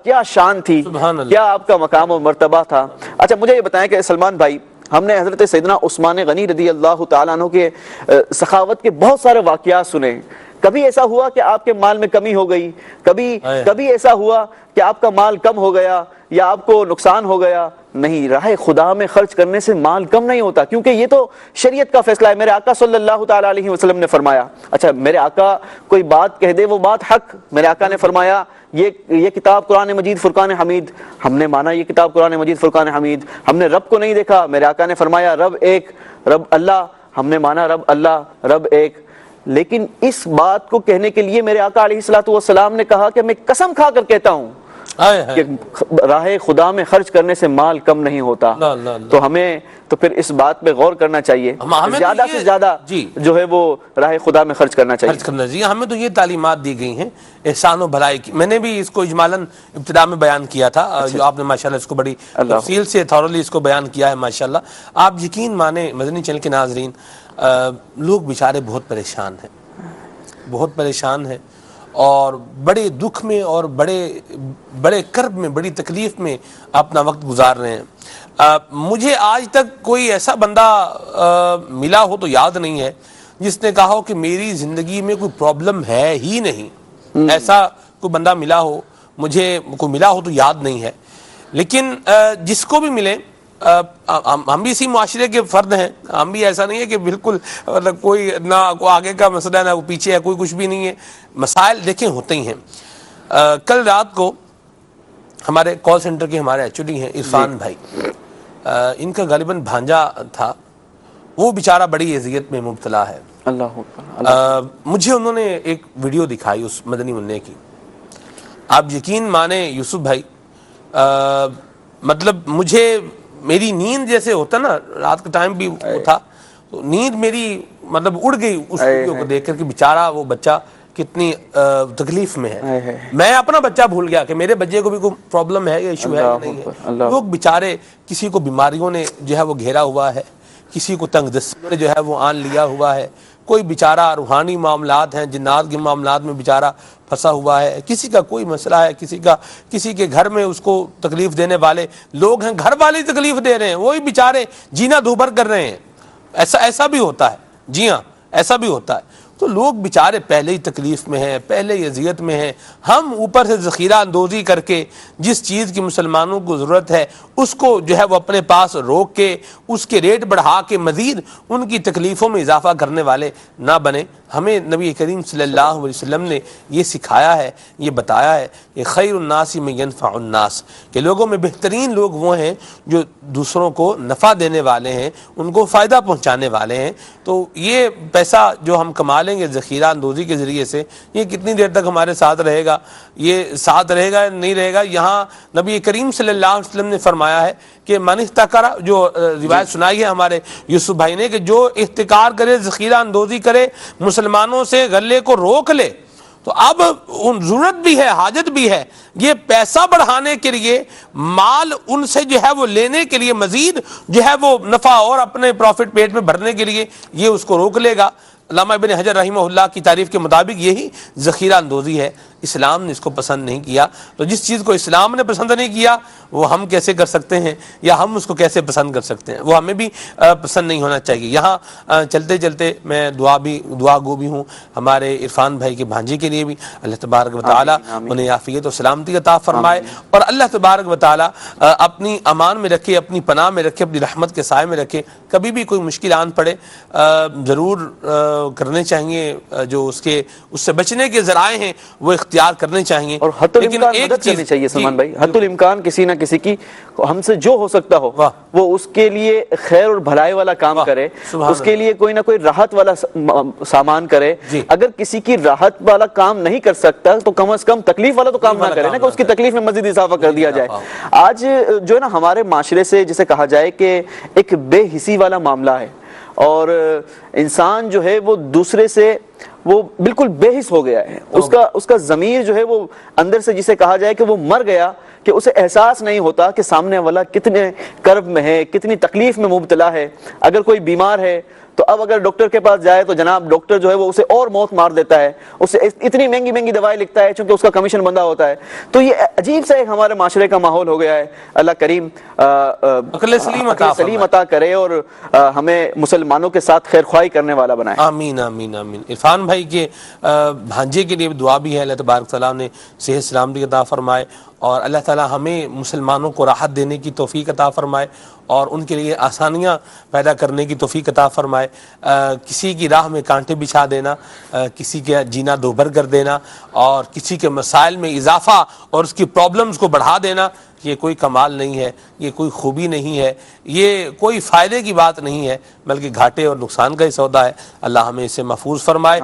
کیا شان تھی، کیا آپ کا مقام و مرتبہ تھا. اچھا مجھے یہ بتائیں کہ سلمان بھائی، ہم نے حضرت سیدنا عثمان غنی رضی اللہ تعالیٰ عنہ کے سخاوت کے بہت سارے واقعات سنے. کبھی ایسا ہوا کہ آپ کے مال میں کمی ہو گئی، کبھی ایسا ہوا کہ آپ کا مال کم ہو گیا یا آپ کو نقصان ہو گیا؟ نہیں، راہ خدا میں خرچ کرنے سے مال کم نہیں ہوتا، کیونکہ یہ تو شریعت کا فیصلہ ہے. میرے آقا صلی اللہ تعالی علیہ وسلم نے فرمایا، اچھا میرے آقا کوئی بات کہہ دے وہ بات حق، میرے آقا نے فرمایا یہ کتاب قرآن مجید فرقان حمید، ہم نے مانا یہ کتاب قرآن مجید فرقان حمید. ہم نے رب کو نہیں دیکھا، میرے آقا نے فرمایا رب ایک، رب اللہ، ہم نے مانا رب اللہ، رب ایک. لیکن اس بات کو کہنے کے لیے میرے آقا علیہ الصلوۃ والسلام نے کہا کہ میں قسم کھا کر کہتا ہوں کہ راہ خدا میں خرچ کرنے سے مال کم نہیں ہوتا. تو ہمیں تو پھر اس بات پہ غور کرنا چاہیے، زیادہ سے زیادہ جو ہے وہ راہ خدا میں خرچ کرنا چاہیے. ہمیں تو یہ تعلیمات دی گئی ہیں احسان و بھلائی کی. میں نے بھی اس کو اجمالاً ابتدا میں بیان کیا تھا، جو آپ نے ماشاءاللہ اس کو بڑی تفصیل سے تھورلی اس کو بیان کیا ہے ماشاءاللہ. آپ یقین مانیں مدنی چینل کے ناظرین، لوگ بیچارے بہت پریشان ہیں، بہت پریشان ہیں اور بڑے دکھ میں اور بڑے کرب میں، بڑی تکلیف میں اپنا وقت گزار رہے ہیں. مجھے آج تک کوئی ایسا بندہ ملا ہو تو یاد نہیں ہے جس نے کہا ہو کہ میری زندگی میں کوئی پرابلم ہے ہی نہیں. ایسا کوئی بندہ ملا ہو، مجھے کوئی ملا ہو تو یاد نہیں ہے. لیکن جس کو بھی ملے، ہم بھی اسی معاشرے کے فرد ہیں، ہم بھی ایسا نہیں ہے کہ بالکل مطلب کوئی نہ آگے کا مسئلہ نہ پیچھے ہے، کوئی کچھ بھی نہیں ہے. مسائل دیکھیں ہوتے ہی ہیں. کل رات کو ہمارے کال سینٹر کے ہمارے ایکچولی ہیں عرفان بھائی، ان کا غالباً بھانجا تھا، وہ بیچارہ بڑی اذیت میں مبتلا ہے. مجھے انہوں نے ایک ویڈیو دکھائی اس مدنی منع کی. آپ یقین مانیں یوسف بھائی، مطلب مجھے میری نیند جیسے ہوتا نا، رات کا ٹائم بھی وہ تھا، نیند میری مطلب اڑ گئی اس ویڈیو کو دیکھ کر کہ بیچارہ وہ بچہ کتنی تکلیف میں ہے. میں اپنا بچہ بھول گیا کہ میرے بچے کو بھی کوئی پرابلم ہے یا ایشو ہے یا نہیں ہے. لوگ بیچارے، کسی کو بیماریوں نے جو ہے وہ گھیرا ہوا ہے، کسی کو تنگ دستی نے جو ہے وہ آن لیا ہوا ہے، کوئی بیچارہ روحانی معاملات ہیں، جنات کے معاملات میں بیچارہ پھنسا ہوا ہے، کسی کا کوئی مسئلہ ہے، کسی کے گھر میں اس کو تکلیف دینے والے لوگ ہیں، گھر والے تکلیف دے رہے ہیں، وہی بیچارے جینا دوبھر کر رہے ہیں. ایسا بھی ہوتا ہے، جی ہاں ایسا بھی ہوتا ہے. تو لوگ بیچارے پہلے ہی تکلیف میں ہیں، پہلے ہی اذیت میں ہیں. ہم اوپر سے ذخیرہ اندوزی کر کے جس چیز کی مسلمانوں کو ضرورت ہے اس کو جو ہے وہ اپنے پاس روک کے اس کے ریٹ بڑھا کے مزید ان کی تکلیفوں میں اضافہ کرنے والے نہ بنے. ہمیں نبی کریم صلی اللہ علیہ وسلم نے یہ سکھایا ہے، یہ بتایا ہے کہ خیر الناس من ینفع الناس، کہ لوگوں میں بہترین لوگ وہ ہیں جو دوسروں کو نفع دینے والے ہیں، ان کو فائدہ پہنچانے والے ہیں. تو یہ پیسہ جو ہم کما لیں گے ذخیرہ اندوزی کے ذریعے سے، یہ کتنی دیر تک ہمارے ساتھ رہے گا، یہ ساتھ رہے گا نہیں رہے گا. یہاں نبی کریم صلی اللہ علیہ وسلم نے فرمایا ہے کہ من احتکر، جو روایت سنائی ہے ہمارے یوسف بھائی نے، کہ جو احتکار کرے، ذخیرہ اندوزی کرے، مسلمانوں سے غلے کو روک لے، تو اب ضرورت بھی ہے، حاجت بھی ہے، یہ پیسہ بڑھانے کے لیے، مال ان سے جو ہے وہ لینے کے لیے، مزید جو ہے وہ نفع اور اپنے پروفٹ پیٹ میں بھرنے کے لیے یہ اس کو روک لے گا. علامہ ابن حجر رحمہ اللہ کی تعریف کے مطابق یہی ذخیرہ اندوزی ہے. اسلام نے اس کو پسند نہیں کیا, تو جس چیز کو اسلام نے پسند نہیں کیا وہ ہم کیسے کر سکتے ہیں, یا ہم اس کو کیسے پسند کر سکتے ہیں؟ وہ ہمیں بھی پسند نہیں ہونا چاہیے. یہاں چلتے چلتے میں دعا گو بھی ہوں ہمارے عرفان بھائی کے بھانجے کے لیے بھی. اللہ تبارک و تعالی انہیں عافیت و سلامتی عطا فرمائے, اور اللہ تبارک و تعالی اپنی امان میں رکھے, اپنی پناہ میں رکھے, اپنی رحمت کے سائے میں رکھے. کبھی بھی کوئی مشکل آن پڑے ضرور کرنے چاہیے, جو اس سے بچنے کے ذرائع ہیں وہ اختیار کرنے چاہیے, اور حتی الامکان مدد کرنی چاہیے. سلمان بھائی, حتی الامکان کسی نہ کسی کی ہم سے جو ہو سکتا ہو وہ اس کے لیے خیر اور بھلائی والا کام کرے, اس کے لیے کوئی نہ کوئی راحت والا سامان کرے. اگر کسی کی راحت والا کام نہیں کر سکتا تو کم از کم تکلیف والا تو کام نہ کرے نا, کہ اس کی تکلیف میں مزید اضافہ کر دیا جائے. آج جو ہے نا ہمارے معاشرے سے جسے کہا جائے کہ ایک بے حسی والا معاملہ ہے, اور انسان جو ہے وہ دوسرے سے وہ بالکل بے حس ہو گیا ہے. اس کا ضمیر جو ہے وہ اندر سے جسے کہا جائے کہ وہ مر گیا, کہ اسے احساس نہیں ہوتا کہ سامنے والا کتنے کرب میں ہے, کتنی تکلیف میں مبتلا ہے. اگر کوئی بیمار ہے تو اب اگر ڈاکٹر کے پاس جائے تو جناب ڈاکٹر جو ہے وہ اسے اور موت مار دیتا ہے, اسے اتنی مہنگی مہنگی دوائیں لکھتا ہے چونکہ اس کا کمیشن بندہ ہوتا ہے. تو یہ عجیب سا ایک ہمارے معاشرے کا ماحول ہو گیا ہے. اللہ کریم عقل سلیم عطا کرے اور ہمیں مسلمانوں کے ساتھ خیر خواہی کرنے والا بنائے. آمین آمین آمین. عرفان بھائی کے بھانجے کے لیے دعا بھی ہے, اللہ تبارک تعالیٰ نے صحت سلامتی عطا فرمائے, اور اللہ تعالیٰ ہمیں مسلمانوں کو راحت دینے کی توفیق عطا فرمائے, اور ان کے لیے آسانیاں پیدا کرنے کی توفیق عطا فرمائے. کسی کی راہ میں کانٹے بچھا دینا, کسی کا جینا دوبھر کر دینا, اور کسی کے مسائل میں اضافہ اور اس کی پرابلمز کو بڑھا دینا, یہ کوئی کمال نہیں ہے, یہ کوئی خوبی نہیں ہے, یہ کوئی فائدے کی بات نہیں ہے, بلکہ گھاٹے اور نقصان کا ہی سودا ہے. اللہ ہمیں اسے محفوظ فرمائے.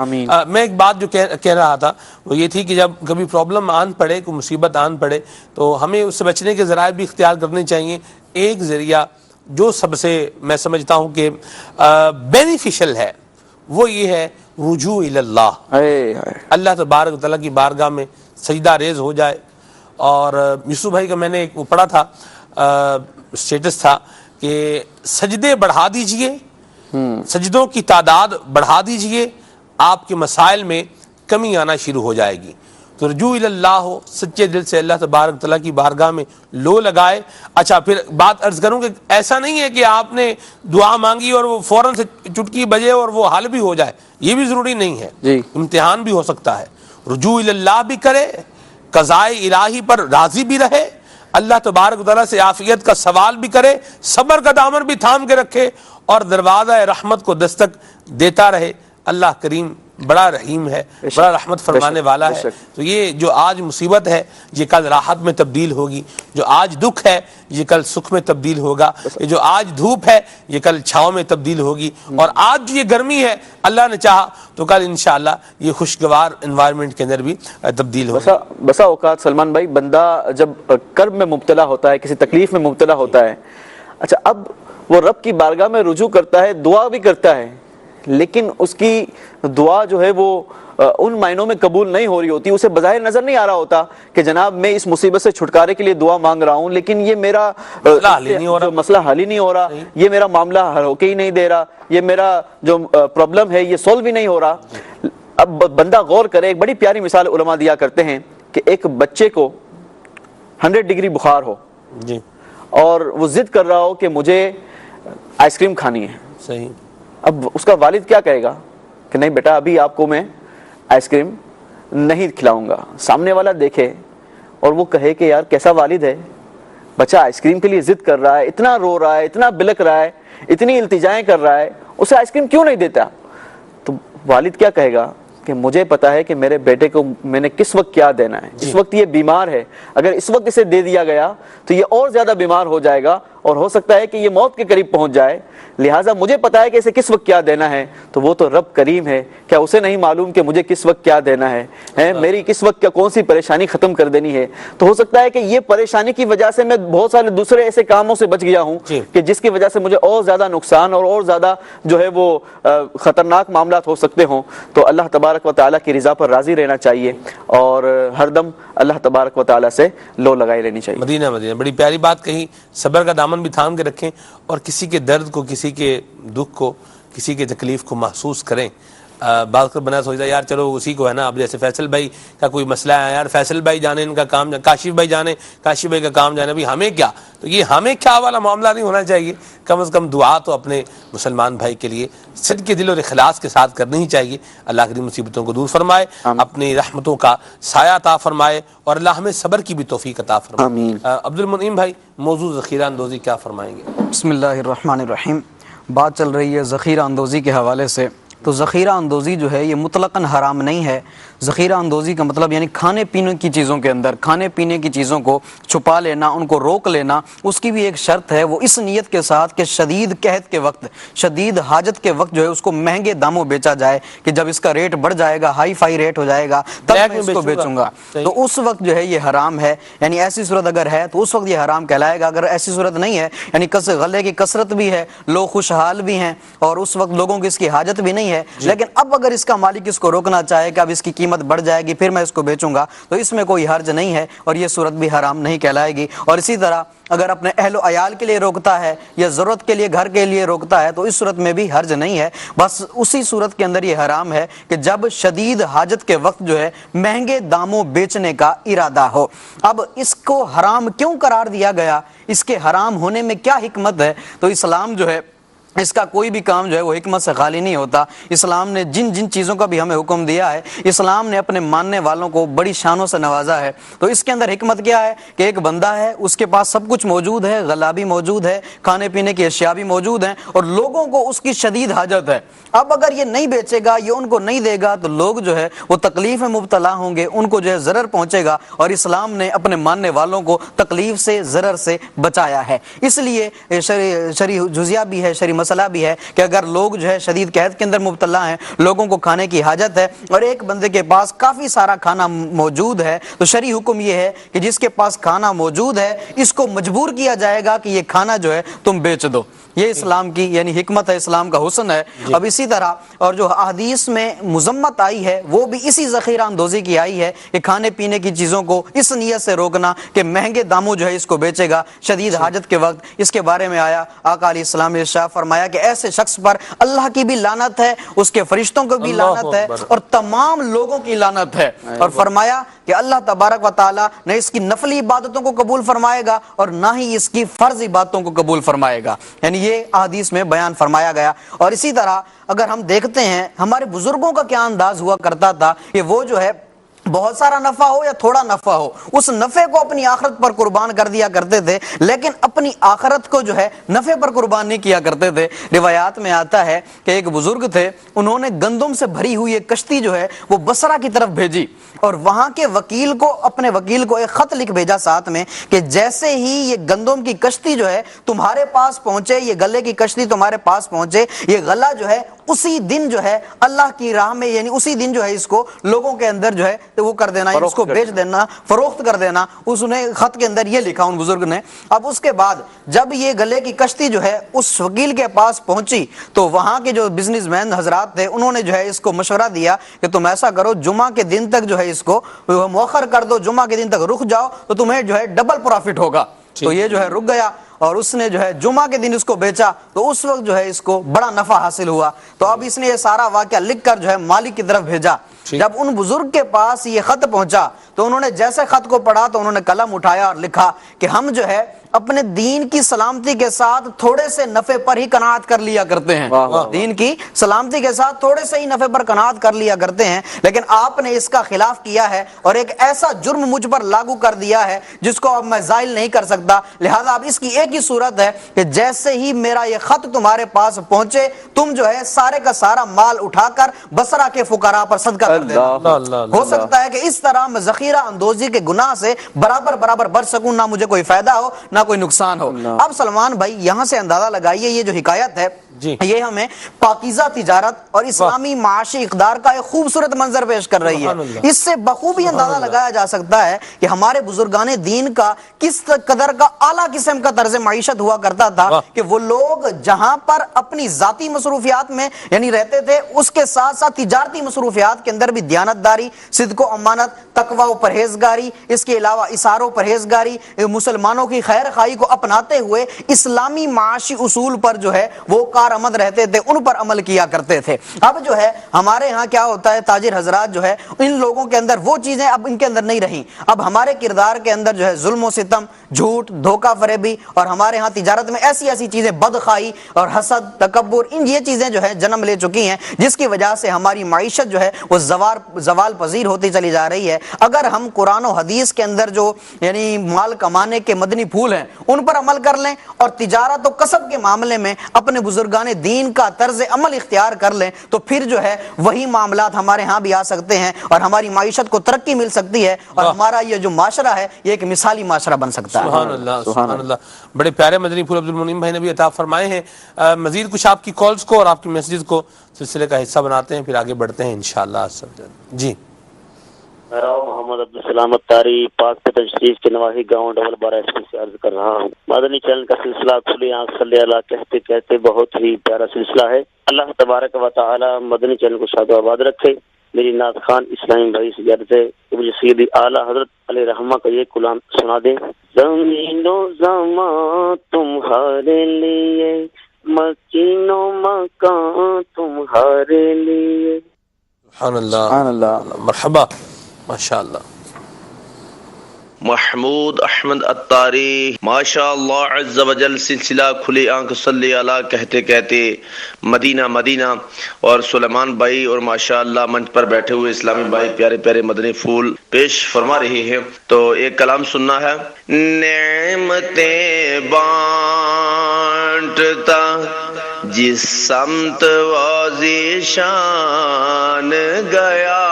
میں ایک بات جو کہہ رہا تھا وہ یہ تھی کہ جب کبھی پرابلم آن پڑے, کوئی مصیبت آن پڑے, تو ہمیں اس سے بچنے کے ذرائع بھی اختیار کرنے چاہیے. ایک ذریعہ جو سب سے میں سمجھتا ہوں کہ بینیفیشل ہے وہ یہ ہے رجوع اللہ. اللہ تبارک و تعالیٰ کی بارگاہ میں سجدہ ریز ہو جائے. اور یوسف بھائی کا میں نے ایک وہ پڑھا تھا, اسٹیٹس تھا کہ سجدے بڑھا دیجئے, سجدوں کی تعداد بڑھا دیجئے, آپ کے مسائل میں کمی آنا شروع ہو جائے گی. تو رجوع اللہ ہو, سچے دل سے اللہ تبارک تعالیٰ کی بارگاہ میں لو لگائے. اچھا پھر بات عرض کروں کہ ایسا نہیں ہے کہ آپ نے دعا مانگی اور وہ فوراً سے چٹکی بجے اور وہ حل بھی ہو جائے, یہ بھی ضروری نہیں ہے, امتحان بھی ہو سکتا ہے. رجوع اللہ بھی کرے, قضاء الہی پر راضی بھی رہے, اللہ تبارک تعالیٰ سے عافیت کا سوال بھی کرے, صبر کا دامن بھی تھام کے رکھے, اور دروازہ رحمت کو دستک دیتا رہے. اللہ کریم بڑا رحیم ہے, بڑا رحمت فرمانے والا ہے. تو یہ جو آج مصیبت ہے یہ کل راحت میں تبدیل ہوگی, جو آج دکھ ہے یہ کل سکھ میں تبدیل ہوگا, یہ جو آج دھوپ ہے یہ کل چھاؤں میں تبدیل ہوگی, اور آج جو یہ گرمی ہے اللہ نے چاہا تو کل انشاءاللہ یہ خوشگوار انوائرمنٹ کے اندر بھی تبدیل ہوگا. بسا اوقات سلمان بھائی بندہ جب کرب میں مبتلا ہوتا ہے, کسی تکلیف میں مبتلا ہوتا ہے, اچھا اب وہ رب کی بارگاہ میں رجوع کرتا ہے, دعا بھی کرتا ہے, لیکن اس کی دعا جو ہے وہ ان معنوں میں قبول نہیں ہو رہی ہوتی. اسے بظاہر نظر نہیں آ رہا ہوتا کہ جناب میں اس مصیبت سے چھٹکارے کے لیے دعا مانگ رہا ہوں, لیکن یہ میرا مسئلہ حل ہی نہیں ہو رہا, یہ میرا معاملہ حل ہو کے ہی نہیں دے رہا, یہ میرا جو پرابلم ہے یہ سولو ہی نہیں ہو رہا. اب بندہ غور کرے, ایک بڑی پیاری مثال علماء دیا کرتے ہیں کہ ایک بچے کو 100 ڈگری بخار ہو اور وہ ضد کر رہا ہو کہ مجھے آئس کریم کھانی ہے. صحیح. اب اس کا والد کیا کہے گا کہ نہیں بیٹا ابھی آپ کو میں آئس کریم نہیں کھلاؤں گا. سامنے والا دیکھے اور وہ کہے کہ یار کیسا والد ہے, بچہ آئس کریم کے لیے ضد کر رہا ہے, اتنا رو رہا ہے, اتنا بلک رہا ہے, اتنی التجائیں کر رہا ہے, اسے آئس کریم کیوں نہیں دیتا؟ تو والد کیا کہے گا کہ مجھے پتا ہے کہ میرے بیٹے کو میں نے کس وقت کیا دینا ہے. اس وقت یہ بیمار ہے, اگر اس وقت اسے دے دیا گیا تو یہ اور زیادہ بیمار ہو جائے گا اور ہو سکتا ہے کہ یہ موت کے قریب پہنچ جائے. لہٰذا مجھے پتا ہے کہ اسے کس وقت کیا دینا ہے. تو وہ تو رب کریم ہے, کیا اسے نہیں معلوم کہ مجھے کس وقت کیا دینا ہے, میری کس وقت کیا کون سی پریشانی ختم کر دینی ہے. تو ہو سکتا ہے کہ یہ پریشانی کی وجہ سے میں بہت سارے دوسرے ایسے کاموں سے بچ گیا ہوں کہ جس کی وجہ سے مجھے اور زیادہ نقصان اور زیادہ جو ہے وہ خطرناک معاملات ہو سکتے ہوں. تو اللہ تبارک و تعالیٰ کی رضا پر راضی رہنا چاہیے اور ہر دم اللہ تبارک و تعالیٰ سے لو لگائی رہنی چاہیے. مدینہ بڑی پیاری بات کہی, صبر کا دامن بھی تھام کے رکھیں اور کسی کے درد کو, کسی کے دکھ کو, کسی کے تکلیف کو محسوس کریں. بات کر بنا سوچتا یار چلو اسی کو ہے نا. اب جیسے فیصل بھائی کا کوئی مسئلہ ہے یار فیصل بھائی جانے ان کا کام, کاشف بھائی جانے کاشف بھائی کا کام جانے, ابھی ہمیں کیا. تو یہ ہمیں کیا والا معاملہ نہیں ہونا چاہیے. کم از کم دعا تو اپنے مسلمان بھائی کے لیے صدق کے دل اور اخلاص کے ساتھ کرنی ہی چاہیے. اللہ کی مصیبتوں کو دور فرمائے, اپنی رحمتوں کا سایہ عطا فرمائے, اور اللہ ہمیں صبر کی بھی توفیق عطا فرمائے. عبد المنعم بھائی موضوع ذخیرہ اندوزی کیا فرمائیں گے؟ بسم اللہ الرحمن الرحیم. بات چل رہی ہے ذخیرہ اندوزی کے حوالے سے. تو ذخیرہ اندوزی جو ہے یہ مطلقاً حرام نہیں ہے. ذخیرہ اندوزی کا مطلب یعنی کھانے پینے کی چیزوں کے اندر کھانے پینے کی چیزوں کو چھپا لینا, ان کو روک لینا. اس کی بھی ایک شرط ہے, وہ اس نیت کے ساتھ کہ شدید قحط کے وقت, شدید حاجت کے وقت جو ہے اس کو مہنگے داموں بیچا جائے, کہ جب اس کا ریٹ بڑھ جائے گا, ہائی فائی ریٹ ہو جائے گا, تب میں اس کو بیچوں گا. تو اس وقت جو ہے یہ حرام ہے. یعنی ایسی صورت اگر ہے تو اس وقت یہ حرام کہلائے گا. اگر ایسی صورت نہیں ہے, یعنی غلے کی کثرت بھی ہے, لوگ خوشحال بھی ہیں, اور اس وقت لوگوں کی اس کی حاجت بھی نہیں ہے, لیکن اب اگر اس کا مالک اس کو روکنا چاہے کہ اب اس کی قیمت بڑھ جائے گی پھر میں اس کو بیچوں گا, تو اس میں کوئی حرج نہیں ہے, اور یہ صورت بھی حرام نہیں کہلائے گی. اور اسی طرح اگر اپنے اہل و عیال کے لیے روکتا ہے یا ضرورت کے لیے گھر کے لیے روکتا ہے تو اس صورت میں بھی حرج نہیں ہے. بس اسی صورت کے اندر یہ حرام ہے کہ جب شدید حاجت کے وقت جو ہے مہنگے داموں بیچنے کا ارادہ ہو. اب اس کو حرام کیوں قرار دیا گیا, اس کے حرام ہونے میں کیا حکمت ہے؟ تو اسلام جو ہے اس کا کوئی بھی کام جو ہے وہ حکمت سے خالی نہیں ہوتا. اسلام نے جن جن چیزوں کا بھی ہمیں حکم دیا ہے, اسلام نے اپنے ماننے والوں کو بڑی شانوں سے نوازا ہے. تو اس کے اندر حکمت کیا ہے کہ ایک بندہ ہے, اس کے پاس سب کچھ موجود ہے, غلہ بھی موجود ہے, کھانے پینے کی اشیاء بھی موجود ہیں, اور لوگوں کو اس کی شدید حاجت ہے. اب اگر یہ نہیں بیچے گا, یہ ان کو نہیں دے گا, تو لوگ جو ہے وہ تکلیف میں مبتلا ہوں گے, ان کو جو ہے ضرر پہنچے گا. اور اسلام نے اپنے ماننے والوں کو تکلیف سے, ضرر سے بچایا ہے. اس لیے شرعی جزیہ بھی ہے, شرعی مسئلہ بھی ہے کہ اگر لوگ جو ہے شدید قحط کے اندر مبتلا ہیں, لوگوں کو کھانے کی حاجت ہے, اور ایک بندے کے پاس کافی سارا کھانا موجود ہے, تو شرعی حکم یہ ہے کہ جس کے پاس کھانا موجود ہے اس کو مجبور کیا جائے گا کہ یہ کھانا جو ہے تم بیچ دو. یہ اسلام کی یعنی حکمت ہے, اسلام کا حسن ہے. اب اسی طرح اور جو احادیث میں مذمت آئی ہے وہ بھی اسی ذخیرہ اندوزی کی آئی ہے کہ کھانے پینے کی چیزوں کو اس نیت سے روکنا کہ مہنگے داموں جو ہے اس کو بیچے گا شدید حاجت کے وقت. اس کے بارے میں آیا آقا علیہ السلام نے ارشاد فرمایا کہ ایسے شخص پر اللہ کی بھی لعنت ہے, اس کے فرشتوں کو بھی لعنت ہے, اور تمام لوگوں کی لعنت ہے. اور فرمایا کہ اللہ تبارک و تعالی نہ اس کی نفلی عبادتوں کو قبول فرمائے گا اور نہ ہی اس کی فرض عبادتوں کو قبول فرمائے گا. یعنی یہ احادیث میں بیان فرمایا گیا. اور اسی طرح اگر ہم دیکھتے ہیں ہمارے بزرگوں کا کیا انداز ہوا کرتا تھا کہ وہ جو ہے بہت سارا نفع ہو یا تھوڑا نفع ہو, اس نفع کو اپنی آخرت پر قربان کر دیا کرتے تھے, لیکن اپنی آخرت کو جو ہے نفع پر قربان نہیں کیا کرتے تھے. روایات میں آتا ہے کہ ایک بزرگ تھے, انہوں نے گندم سے بھری ہوئی ایک کشتی جو ہے وہ بصرہ کی طرف بھیجی, اور وہاں کے وکیل کو, اپنے وکیل کو ایک خط لکھ بھیجا ساتھ میں کہ جیسے ہی یہ گندم کی کشتی جو ہے تمہارے پاس پہنچے, یہ غلے کی کشتی تمہارے پاس پہنچے, یہ غلہ جو ہے اسی دن جو ہے اللہ کی راہ میں, یعنی اسی دن جو ہے اس کو لوگوں کے اندر جو ہے وہ کر دینا, اس کو بیچ دینا, فروخت کر دینا. اس نے خط کے اندر یہ لکھا ان بزرگ نے. اب اس کے بعد جب یہ گلے کی کشتی جو ہے اس وکیل کے پاس پہنچی تو وہاں کے جو بزنس مین حضرات تھے انہوں نے جو ہے اس کو مشورہ دیا کہ تم ایسا کرو, جمعہ کے دن تک جو ہے اس کو مؤخر کر دو, جمعہ کے دن تک رک جاؤ تو تمہیں جو ہے ڈبل پروفٹ ہوگا. تو یہ جو ہے رک گیا, اور اس نے جو ہے جمعہ کے دن اس کو بیچا, تو اس وقت جو ہے اس کو بڑا نفع حاصل ہوا. تو اب اس نے یہ سارا واقعہ لکھ کر جو ہے مالک کی طرف بھیجا. جب ان بزرگ کے پاس یہ خط پہنچا تو انہوں نے جیسے خط کو پڑھا تو انہوں نے قلم اٹھایا اور لکھا کہ ہم جو ہے اپنے دین کی سلامتی کے ساتھ تھوڑے سے نفع پر ہی قناعت کر لیا کرتے ہیں, دین کی سلامتی کے ساتھ تھوڑے سے ہی نفع پر قناعت کر لیا کرتے ہیں, لیکن آپ نے اس کا خلاف کیا ہے اور ایک ایسا جرم مجھ پر لاگو کر دیا ہے جس کو اب میں زائل نہیں کر سکتا. لہذا اب اس کی ایک ہی صورت ہے کہ جیسے ہی میرا یہ خط تمہارے پاس پہنچے تم جو ہے سارے کا سارا مال اٹھا کر بصرہ کے فقراء پر صدقہ کر دینا. ہو سکتا ہے کہ اس طرح میں ذخیرہ اندوزی کے گناہ سے برابر بچ سکوں, نہ مجھے کوئی فائدہ ہو نہ کوئی نقصان ہو. اب سلمان بھائی یہاں سے اندازہ لگائیے یہ جو حکایت ہے یہ ہمیں پاکیزہ تجارت اور اسلامی معاشی اقدار کا ایک خوبصورت منظر پیش کر رہی ہے. اس سے بخوبی اندازہ لگایا جا سکتا ہے کہ ہمارے بزرگان دین کا کس قدر کا اعلیٰ قسم کا طرز معیشت ہوا کرتا تھا کہ وہ لوگ جہاں پر اپنی ذاتی مصروفیات میں یعنی رہتے تھے اس کے ساتھ ساتھ تجارتی مصروفیات کے اندر بھی دیانت داری, صدق و امانت, تقوی و پرہیزگاری, اس کے علاوہ اثار و پرہیزگاری, مسلمانوں کی خیر بدخائی کو اپناتے ہوئے اسلامی معاشی اصول پر جو ہے وہ کارآمد رہتے تھے، ان پر عمل کیا کرتے تھے۔ اب جو ہے ہمارے ہاں کیا ہوتا ہے، تاجر حضرات جو ہے ان لوگوں کے اندر وہ چیزیں اب ان کے اندر نہیں رہیں، اب ہمارے کردار کے اندر جو ہے ظلم و ستم، جھوٹ، دھوکہ فریبی، اور ہمارے ہاں تجارت میں ایسی ایسی چیزیں، بدخائی اور حسد، تکبر، یہ چیزیں جو ہے جنم لے چکی ہیں، جس کی وجہ سے ہماری معیشت جو ہے وہ زوال پذیر ہوتی چلی جا رہی ہے۔ اگر ہم قرآن و حدیث کے اندر جو یعنی مال کمانے کے مدنی پھول ہیں ان پر عمل کر لیں، اور تجارت و کسب کے معاملے میں اپنے بزرگان دین کا طرز عمل اختیار کر لیں، تو پھر جو ہے وہی معاملات ہمارے ہاں بھی آ سکتے ہیں اور ہماری معیشت کو ترقی مل سکتی ہے، اور ہمارا یہ جو معاشرہ ہے یہ ایک مثالی معاشرہ بن سکتا ہے۔ سبحان اللہ، سبحان اللہ، بڑے پیارے مدنی پھول عبد المنعم بھائی نے بھی عطا فرمائے ہیں۔ مزید کچھ آپ کی کالز کو اور آپ کی میسیجز کو سلسلے کا حصہ بناتے ہیں، پھر آگے بڑھتے ہیں انشاءاللہ۔ جی محمد عبدالسلام اتاری پاک سے تشریف کے نواحی گاؤں ڈبل 12 SP سے عرض کر رہا ہوں۔ مدنی چینل کا سلسلہ کھلی آنکھ صلی اللہ کہتے کہتے بہت ہی پیارا سلسلہ ہے۔ اللہ تبارک و تعالی مدنی چینل کو شاد و آباد رکھے۔ میری نعت خان اسلامی بھائی سے عرض ہے کہ مجھے سیدی اعلیٰ حضرت الرحم کا یہ کلام سنا دیں۔ زمین و زمان تمہارے لیے، مکین و مکان تمہارے لیے۔ سبحان اللہ، سبحان اللہ، مرحبا، ماشاءاللہ۔ محمود احمد اتاری، ماشاء اللہ عز و جل، سلسلہ کھلی آنکھ صلی اللہ کہتے کہتے مدینہ مدینہ، اور سلیمان بھائی اور ماشاء اللہ منچ پر بیٹھے ہوئے اسلامی بھائی پیارے پیارے مدنی پھول پیش فرما رہے ہیں۔ تو ایک کلام سننا ہے۔ نعمتیں بانٹتا جس سمت واضح شان گیا،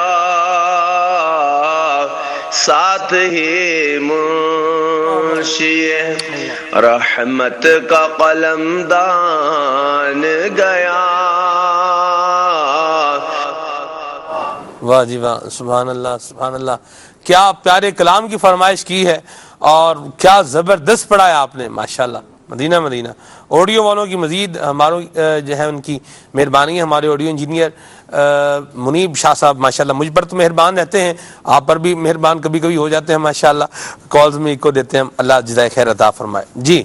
ساتھ ہی منشی رحمت کا قلم دان گیا۔ واہ جی واہ، سبحان اللہ، سبحان اللہ، کیا پیارے کلام کی فرمائش کی ہے اور کیا زبردست پڑھایا آپ نے، ماشاءاللہ۔ مدینہ مدینہ آڈیو والوں کی مزید ہماروں جو ہے ان کی مہربانی ہے، ہمارے آڈیو انجینئر منیب شاہ صاحب ماشاءاللہ مجھ پر تو مہربان رہتے ہیں، آپ پر بھی مہربان کبھی کبھی ہو جاتے ہیں ماشاءاللہ، کالز میں کو دیتے ہیں، اللہ جزائے خیر عطا فرمائے۔ جی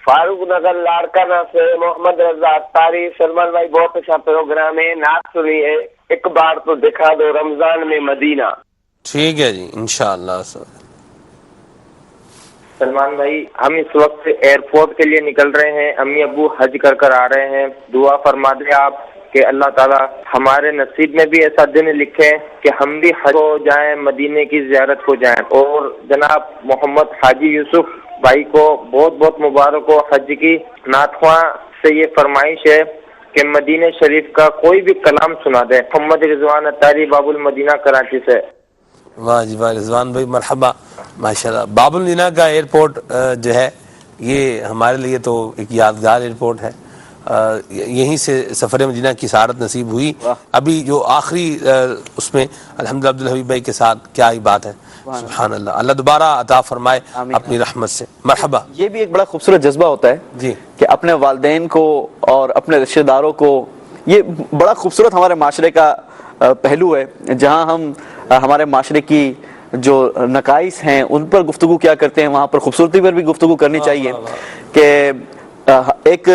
فاروق نگر لاڑکانہ سے محمد رضا اتاری۔ سلمان بھائی بہت اچھا پروگرام ہے، نعت سنی ہے، ایک بار تو دکھا دو رمضان میں مدینہ۔ ٹھیک ہے جی، انشاءاللہ۔ سلمان بھائی ہم اس وقت ایئرپورٹ کے لیے نکل رہے ہیں، امی ابو حج کر کر آ رہے ہیں، دعا فرما دیں آپ کہ اللہ تعالیٰ ہمارے نصیب میں بھی ایسا دن لکھے کہ ہم بھی حج کو جائیں، مدینے کی زیارت کو جائیں۔ اور جناب محمد حاجی یوسف بھائی کو بہت بہت مبارک ہو حج کی۔ نعت خواں سے یہ فرمائش ہے کہ مدینہ شریف کا کوئی بھی کلام سنا دے۔ محمد رضوان اتاری باب المدینہ کراچی سے۔ واہ جی واہ، رضوان بھائی مرحبا، ماشاءاللہ۔ باب المدینہ کا ایئرپورٹ جو ہے یہ ہمارے لیے تو ایک یادگار ایئرپورٹ ہے، یہیں سے سفر مدینہ کی سعادت نصیب ہوئی۔ ابھی جو آخری اس میں الحمدللہ عبد الحبیب بھائی کے ساتھ، کیا ہی بات ہے، سبحان اللہ، اللہ دوبارہ عطا فرمائے اپنی رحمت سے۔ مرحبا۔ یہ بھی ایک بڑا خوبصورت جذبہ ہوتا ہے جی کہ اپنے والدین کو اور اپنے رشتہ داروں کو، یہ بڑا خوبصورت ہمارے معاشرے کا پہلو ہے، جہاں ہم ہمارے معاشرے کی جو نقائص ہیں ان پر گفتگو کیا کرتے ہیں، وہاں پر خوبصورتی پر بھی گفتگو کرنی چاہیے کہ ایک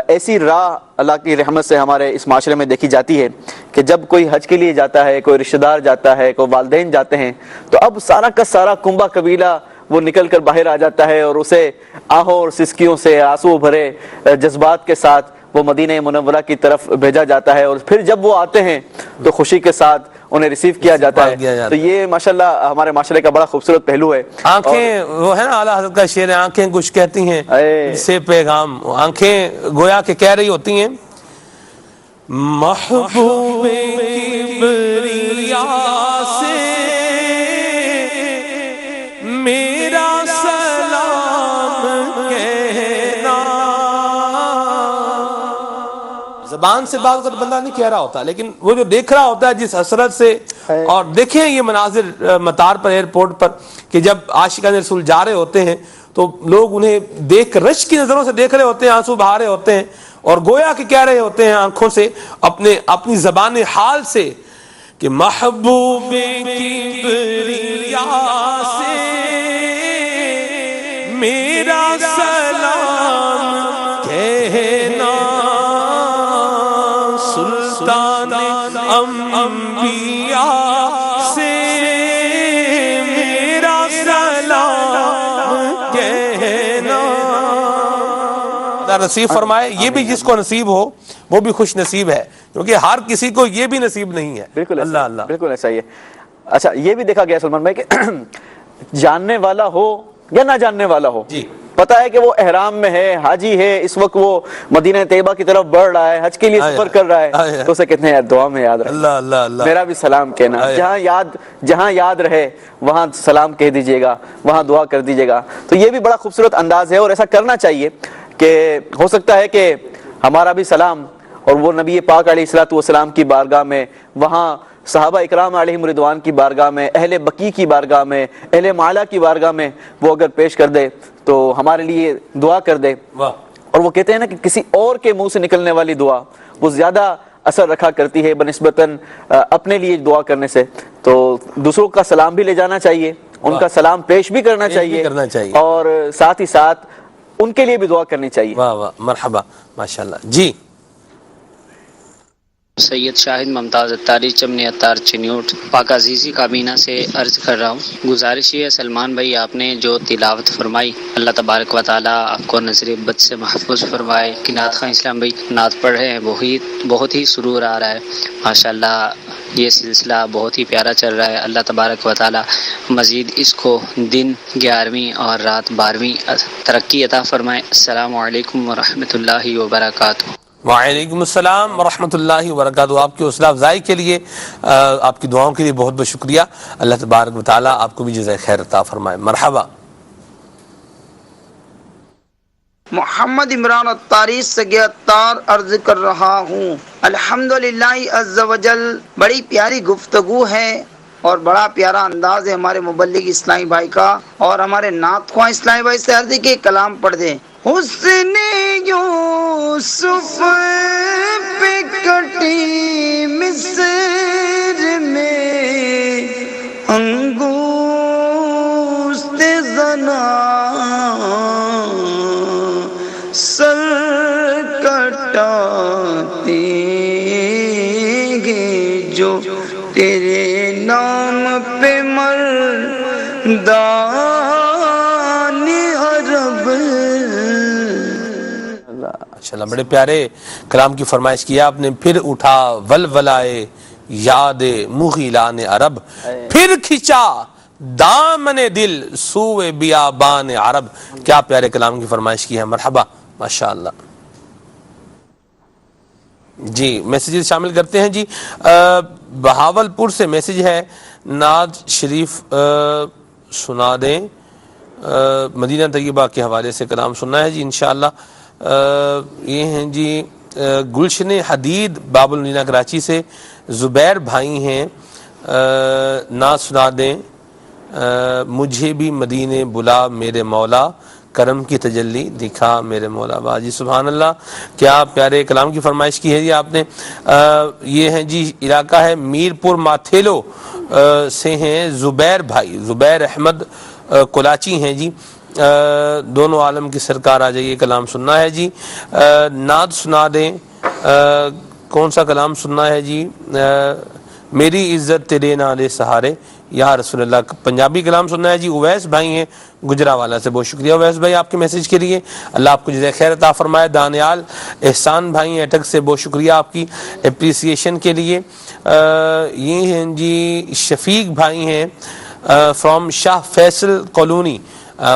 ایسی راہ اللہ کی رحمت سے ہمارے اس معاشرے میں دیکھی جاتی ہے کہ جب کوئی حج کے لیے جاتا ہے، کوئی رشتہ دار جاتا ہے، کوئی والدین جاتے ہیں، تو اب سارا کا سارا کنبہ قبیلہ وہ نکل کر باہر آ جاتا ہے اور اسے آہوں اور سسکیوں سے آنسو بھرے جذبات کے ساتھ وہ مدینہ منورہ کی طرف بھیجا جاتا ہے، اور پھر جب وہ آتے ہیں تو خوشی کے ساتھ انہیں ریسیو کیا جاتا ہے۔ تو یہ ماشاءاللہ ہمارے معاشرے کا بڑا خوبصورت پہلو ہے۔ آنکھیں وہ ہے نا اعلیٰ حضرت کا شعر ہے، آنکھیں کچھ کہتی ہیں سے پیغام، آنکھیں گویا کہ کہہ رہی ہوتی ہیں محبوب کبریا سے میرا سلام کہنا۔ زبان سے بات کر بندہ نہیں کہہ رہا ہوتا، لیکن وہ جو دیکھ رہا ہوتا ہے جس حسرت سے، اور دیکھیں یہ مناظر مطار پر، ایئرپورٹ پر، کہ جب عاشقان رسول جا رہے ہوتے ہیں تو لوگ انہیں دیکھ کر رشک کی نظروں سے دیکھ رہے ہوتے ہیں، آنسو بہا رہے ہوتے ہیں، اور گویا کہ کہہ رہے ہوتے ہیں آنکھوں سے، اپنی زبان حال سے کہ محبوب کبریا سے تعالیٰ نصیب فرمائے. یہ بھی جس کو نصیب ہو وہ بھی خوش نصیب ہے، کیونکہ ہر کسی کو یہ بھی نصیب نہیں ہے. بالکل اللہ اللہ. بالکل ایسا ہی ہے. اچھا یہ بھی دیکھا گیا سلمان بھائی کہ جاننے والا ہو یا نہ جاننے والا ہو، جی پتا ہے کہ وہ احرام میں ہے، حاجی ہے، اس وقت وہ مدینہ طیبہ کی طرف بڑھ رہا ہے، حج کے لیے سفر کر رہا ہے، تو اسے کتنے دعا میں یاد رہے. اللہ اللہ اللہ. میرا بھی سلام کہنا، جہاں یاد رہے وہاں سلام کہہ دیجیے گا، وہاں دعا کر دیجیے گا. تو یہ بھی بڑا خوبصورت انداز ہے اور ایسا کرنا چاہیے کہ ہو سکتا ہے کہ ہمارا بھی سلام اور وہ نبی پاک علیہ الصلوۃ والسلام کی بارگاہ میں، وہاں صحابہ اکرام علیہم رضوان کی بارگاہ میں، اہل بقیع کی بارگاہ میں، اہل معلا کی بارگاہ میں وہ اگر پیش کر دے تو ہمارے لیے دعا کر دے. اور وہ کہتے ہیں نا کہ کسی اور کے منہ سے نکلنے والی دعا وہ زیادہ اثر رکھا کرتی ہے بنسبتاً اپنے لیے دعا کرنے سے. تو دوسروں کا سلام بھی لے جانا چاہیے، ان کا سلام پیش بھی کرنا چاہیے اور ساتھ ہی ساتھ ان کے لیے بھی دعا کرنی چاہیے. واہ واہ مرحبا ماشاءاللہ. جی سید شاہد ممتاز اتاری چمنی اتار چنیوٹ پاک عزیزی کابینہ سے عرض کر رہا ہوں. گزارش ہے سلمان بھائی، آپ نے جو تلاوت فرمائی اللہ تبارک و تعالیٰ آپ کو نظر بد سے محفوظ فرمائے. کہ نعت خواہ اسلام بھائی نعت پڑھ رہے ہیں، بہت ہی سرور آ رہا ہے ماشاءاللہ. یہ سلسلہ بہت ہی پیارا چل رہا ہے. اللہ تبارک و تعالیٰ مزید اس کو دن 11ویں اور رات 12ویں ترقی عطا فرمائے. السلام علیکم ورحمۃ اللہ وبرکاتہ. وعلیکم السلام ورحمۃ اللہ وبرکاتہ. آپ کی حوصلہ افزائی کے لیے، آپ کی دعاؤں کے لیے بہت بہت شکریہ. اللہ تبارک و تعالیٰ آپ کو بھی جزائے خیر عطا فرمائے. مرحبا. محمد عمران اتاری سے اتار عرض کر رہا ہوں. الحمدللہ عز و جل. بڑی پیاری گفتگو ہے اور بڑا پیارا انداز ہے ہمارے مبلغ اسلامی بھائی کا. اور ہمارے نعت خواہ اسلامی بھائی سے عرض کے کلام پڑھ دیں. حسن یوسف پہ کٹی مصر میں انگوشت زنا سر کٹاتے گے جو تیرے نام پہ مردان عرب. ماشاءاللہ بڑے پیارے کلام کی فرمائش کیا آپ نے. پھر اٹھا ولولائے یاد مغیلان عرب، پھر کھچا دامن دل سوئے بیابان عرب. کیا پیارے کلام کی فرمائش کی ہے. مرحبا ماشاءاللہ. جی میسیجز شامل کرتے ہیں. جی بہاولپور سے میسیج ہے، نعت شریف سنا دیں. مدینہ طیبہ کے حوالے سے کلام سننا ہے جی انشاءاللہ. یہ ہیں جی گلشن حدید باب المدینہ کراچی سے زبیر بھائی ہیں. نعت سنا دیں. مجھے بھی مدینے بلا میرے مولا، کرم کی تجلی دکھا میرے مولا. باجی سبحان اللہ، کیا پیارے کلام کی فرمائش کی ہے جی آپ نے. یہ ہیں جی علاقہ ہے میرپور ماتھیلو سے ہیں زبیر بھائی، زبیر احمد کلاچی ہیں جی. دونوں عالم کی سرکار آ جائیے، کلام سننا ہے جی. نعت سنا دیں. کون سا کلام سننا ہے جی. میری عزت تیرے نالے سہارے یا رسول اللہ. پنجابی کلام سننا ہے جی. اویس بھائی ہیں گجراوالا سے. بہت شکریہ اویس بھائی آپ کے میسیج کے لیے. اللہ آپ کو جزائے خیر عطا فرمائے. دانیال احسان بھائی ہیں اٹک سے. بہت شکریہ آپ کی اپریسیشن کے لیے. یہ ہیں جی شفیق بھائی ہیں فرام شاہ فیصل کالونی.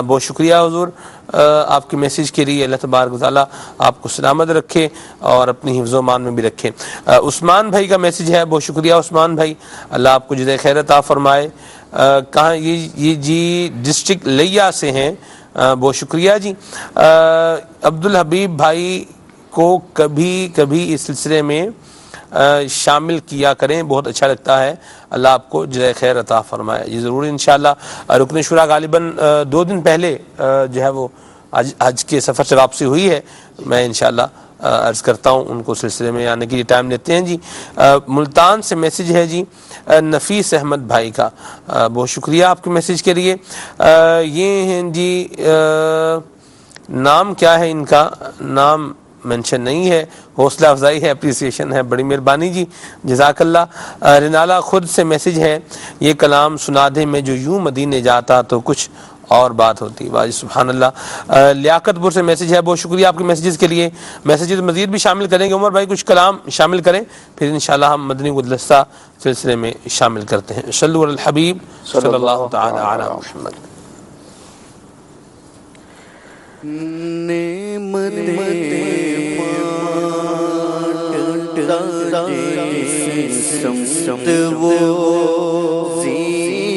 بہت شکریہ حضور آپ کے میسیج کے لیے. اللہ تبارک و تعالیٰ آپ کو سلامت رکھے اور اپنی حفظ و امان میں بھی رکھے. عثمان بھائی کا میسیج ہے. بہت شکریہ عثمان بھائی، اللہ آپ کو جزائے خیر عطا فرمائے. کہاں یہ جی ڈسٹرکٹ لیا سے ہیں. بہت شکریہ جی. عبد الحبیب بھائی کو کبھی اس سلسلے میں شامل کیا کریں، بہت اچھا لگتا ہے. اللہ آپ کو جزائے خیر عطا فرمائے. یہ ضرور انشاءاللہ. رکن شورا غالباً 2 دن پہلے جو ہے وہ حج کے سفر سے واپسی ہوئی ہے. میں انشاءاللہ عرض کرتا ہوں ان کو سلسلے میں آنے کے لیے ٹائم لیتے ہیں جی. ملتان سے میسیج ہے جی نفیس احمد بھائی کا. بہت شکریہ آپ کے میسیج کے لیے. یہ ہیں جی نام کیا ہے ان کا، نام مینشن نہیں ہے، حوصلہ افزائی ہے، اپریسیشن ہے، بڑی مہربانی جی، جزاک اللہ۔ رنالا خود سے میسج ہے، یہ کلام سنا دے میں جو یوں مدینے جاتا تو کچھ اور بات ہوتی۔ واہ سبحان اللہ۔ لیاقت پور سے میسج ہے، بہت شکریہ آپ کے میسیجز کے لیے، میسیجز مزید بھی شامل کریں گے۔ عمر بھائی کچھ کلام شامل کریں، پھر انشاءاللہ ہم مدنی گلدستہ سلسلے میں شامل کرتے ہیں۔ صلوا علی الحبیب صلی اللہ تعالی علی محمد۔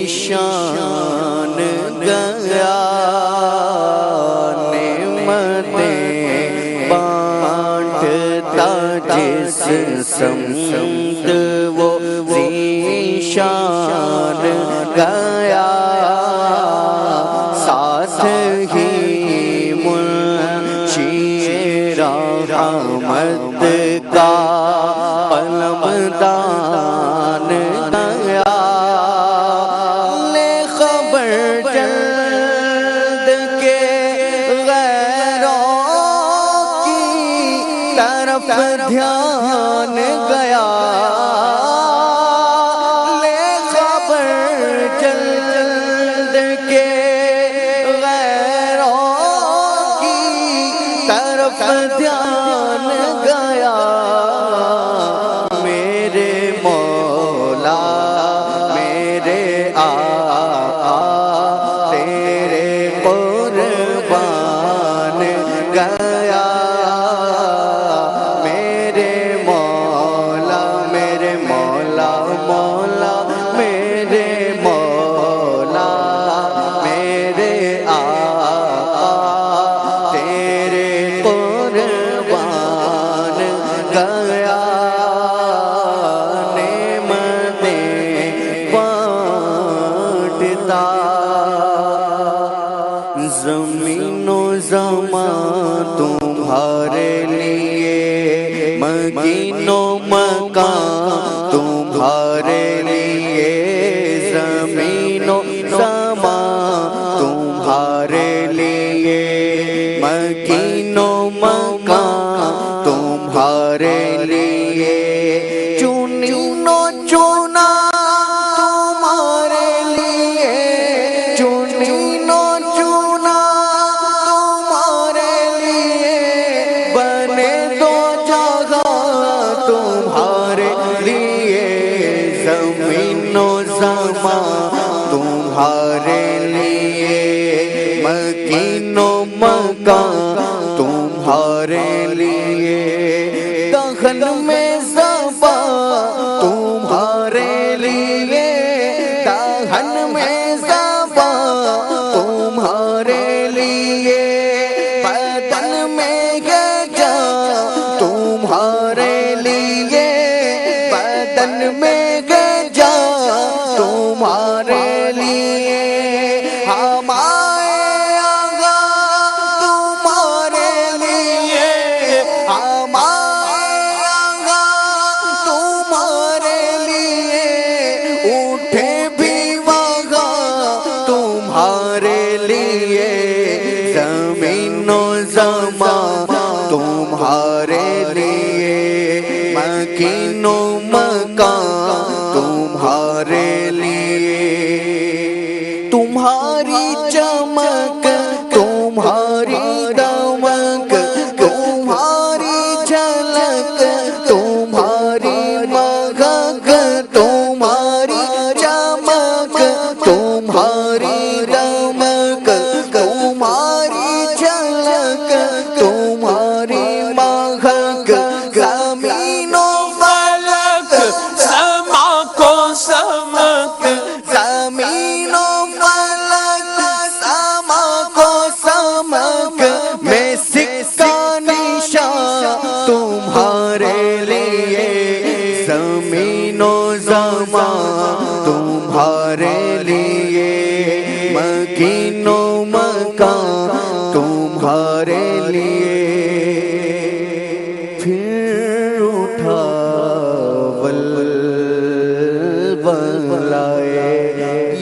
شان گیا نعمتیں بانٹتا جس سمت وہ ذیشان گیا، ساتھ ہی منشی رحمت کا علمدان گیا، دھیان گیا، لے خبر جلد کے غیروں کی طرف دھیان گیا، میرے مولا میرے آقا تیرے قربان گیا، زمین و زمان تمہارے لیے، مکین و مکان تمہارے لیے، زمین و زمان تمہارے لیے، مکین و مکان تمہارے لیے، چنین و چنا تمہارے لیے، چنین و چنا تمہارے لیے، بنے دو جگہ تمہارے لیے، زمین و زمان تمہارے لیے، مکین و مکان تمہارے لیے، دہن میں زبان تمہارے لیے، دہن میں زبان تمہارے لیے، بدن میں جان تمہارے لیے، بدن میں جان تمہارے لیے، ہمارے آقا تمہارے لیے، ہمارے آقا تمہارے لیے، اٹھے بھی وہاں تمہارے لیے، زمین و زمان تمہارے لیے، مکین و مکان تمہارے لیے، تمہاری چمک تمہاری دمک تمہاری جھلک تمہاری مہک تمہاری چمک تمہاری دمک تمہاری جھلک تمہاری مہک، زمین و فلک سما کو سمک، زمین و فلک سما کو سمک، میں سکہ نشان تمہارے لیے، زمین و زمان تمہارے لیے، مکین و مکان تمہارے لیے، پھر اٹھا ولائے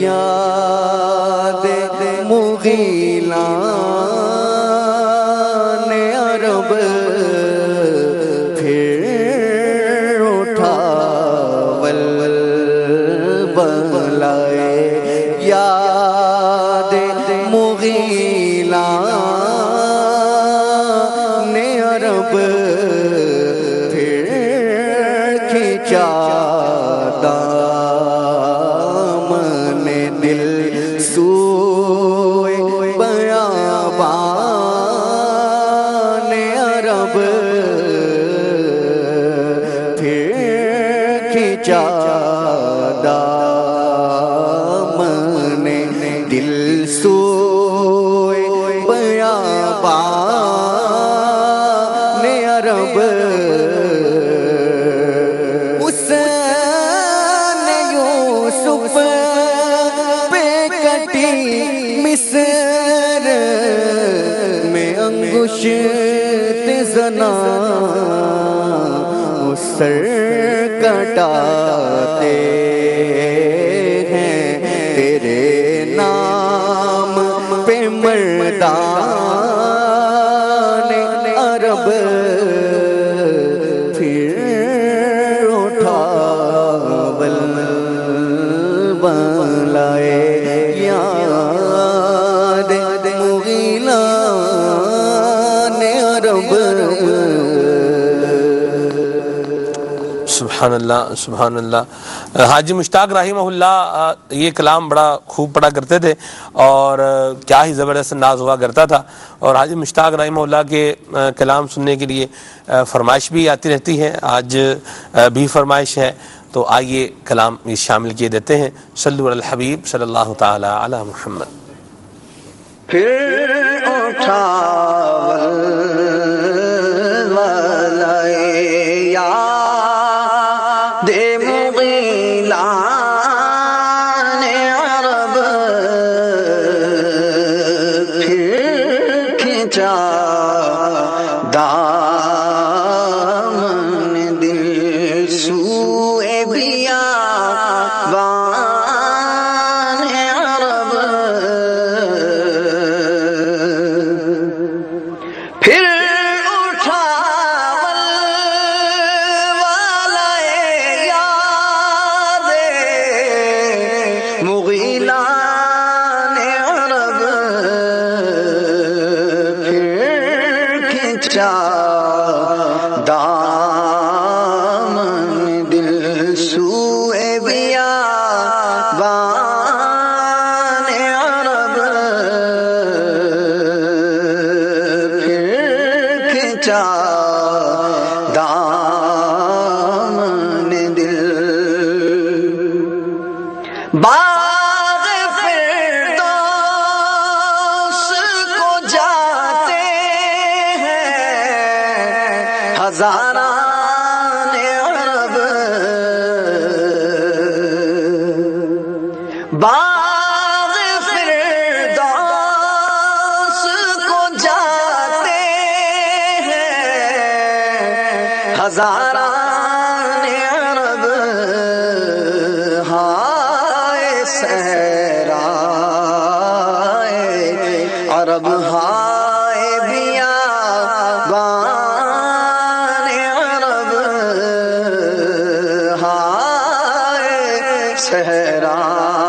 یاد مغیلان عرب کھینچا دامن دل سوئے بیابان عرب، پھر کھینچا دامن دل سوئے بیابان عرب، اس نے یوسف پہ کٹی مصر میں انگشت زنا، اس سر کٹاتے ہیں تیرے نام پہ مردان عرب، پھر اٹھا بلائے یاد مغیلان عرب۔ سبحان اللہ سبحان اللہ۔ حاجی مشتاق رحمہ اللہ یہ کلام بڑا خوب پڑھا کرتے تھے اور کیا ہی زبردست انداز ہوا کرتا تھا، اور حاجی مشتاق رحمہ اللہ کے کلام سننے کے لیے فرمائش بھی آتی رہتی ہے، آج بھی فرمائش ہے، تو آئیے کلام یہ شامل کیے دیتے ہیں۔ صلوا علی الحبیب صلی اللہ تعالی علی محمد۔ پھر اٹھا والائے یاد مغیلان عرب، پھر کھینچا دامن دل سوئے بیابان عرب، پھر اٹھا والائے یاد مغیلان عرب، پھر کھینچا دامن دل سوئے بیابان عرب، پھر کھینچا دامن دل باغ فردوس کو جاتے ہیں ہزاران عرب، باغ فردوس کو جاتے ہیں ہزاران عرب، ہائے صحرائے عرب، ہائے بیابان عرب، ہائے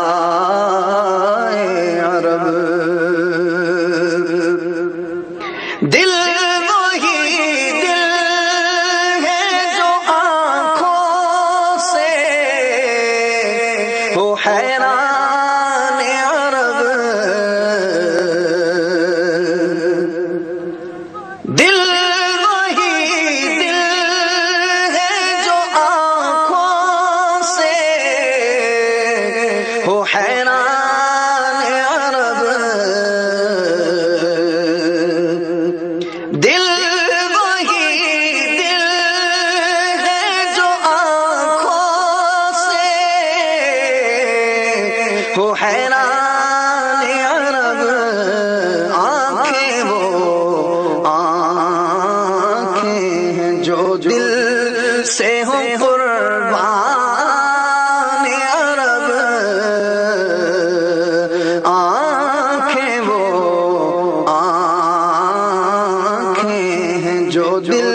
صحرائے عرب، دل وہی دل ہے جو آنکھوں سے ہو حیران عرب، دل وہی دل ہے جو آنکھوں سے ہو حیران عرب، دل وہی دل ہے جو آنکھوں سے ہو حیران عرب، آنکھیں وہ آنکھیں ہیں جو دل سے ہو قربان عرب، آنکھیں وہ آنکھیں ہیں جو دل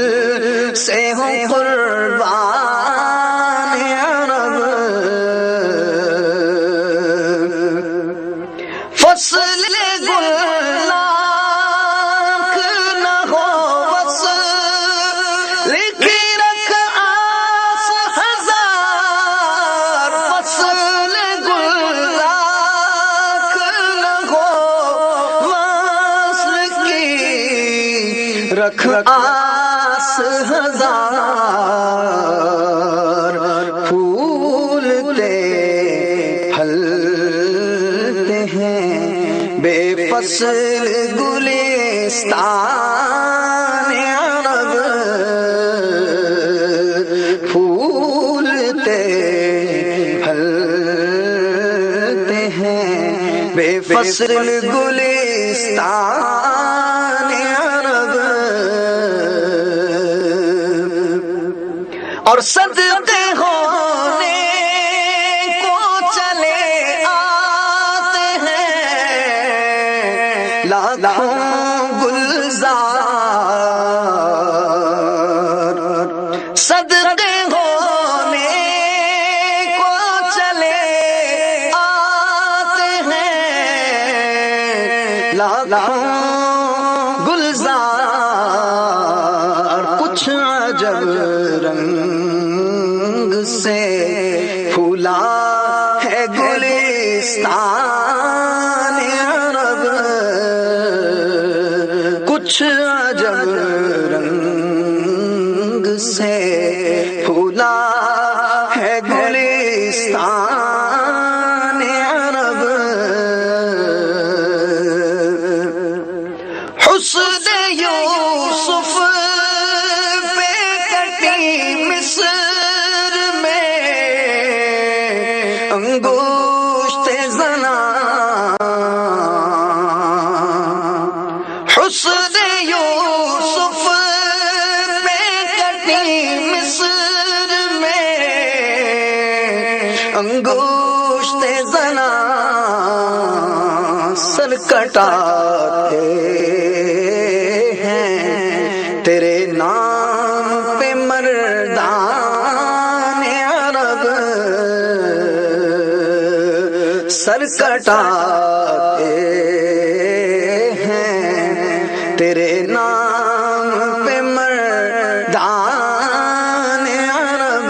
سے ہو قربان عرب، فصل گلناک نہ ہو وصل کی رکھ آس ہزار رکھ آس ہزار پھولتے پھلتے ہیں بے فصل گلستان عرب پھولتے پھلتے ہیں بے فصل گلستان عرب اور صدقے ہونے کو چلے آتے ہیں لاکھوں گلزار صدقے ہونے کو چلے آتے ہیں لاکھوں گلزار کچھ عجب رنگ سے پھولا ہے گلستان عرب کچھ عجب رنگ سے پھولا ہے گلستان عرب حسن یوسف پہ کٹی مصر میں انگشت زنا حسن یوسف پہ کٹی مصر میں انگشت زنا سر کٹاتے ہیں تیرے نام پہ مردان عرب سر کٹاتے ہیں تیرے نام پہ مردان عرب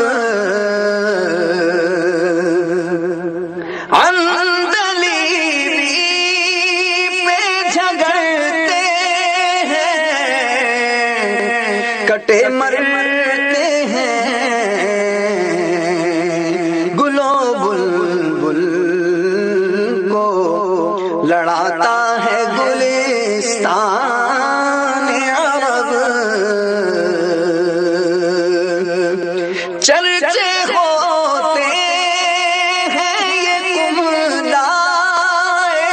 عندلیبی پہ جھگڑتے ہیں کٹے مرتے ہیں گلو بلبل کو لڑاتا ہے گلستان عرب چرچے ہوتے ہیں یہ کملائے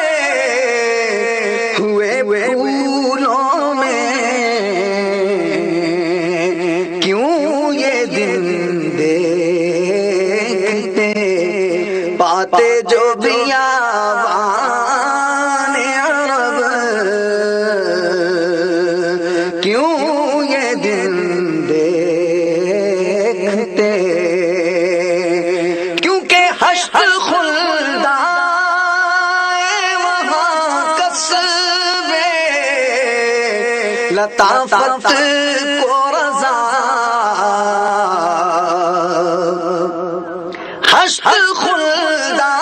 ہوئے پھولوں میں کیوں یہ دن دیکھتے پاتے جو بیابان عرب کیوں یہ دن دیکھتے کیونکہ حشر خلدائے وہاں قصبے لطافت کو رضا حشر خلدائے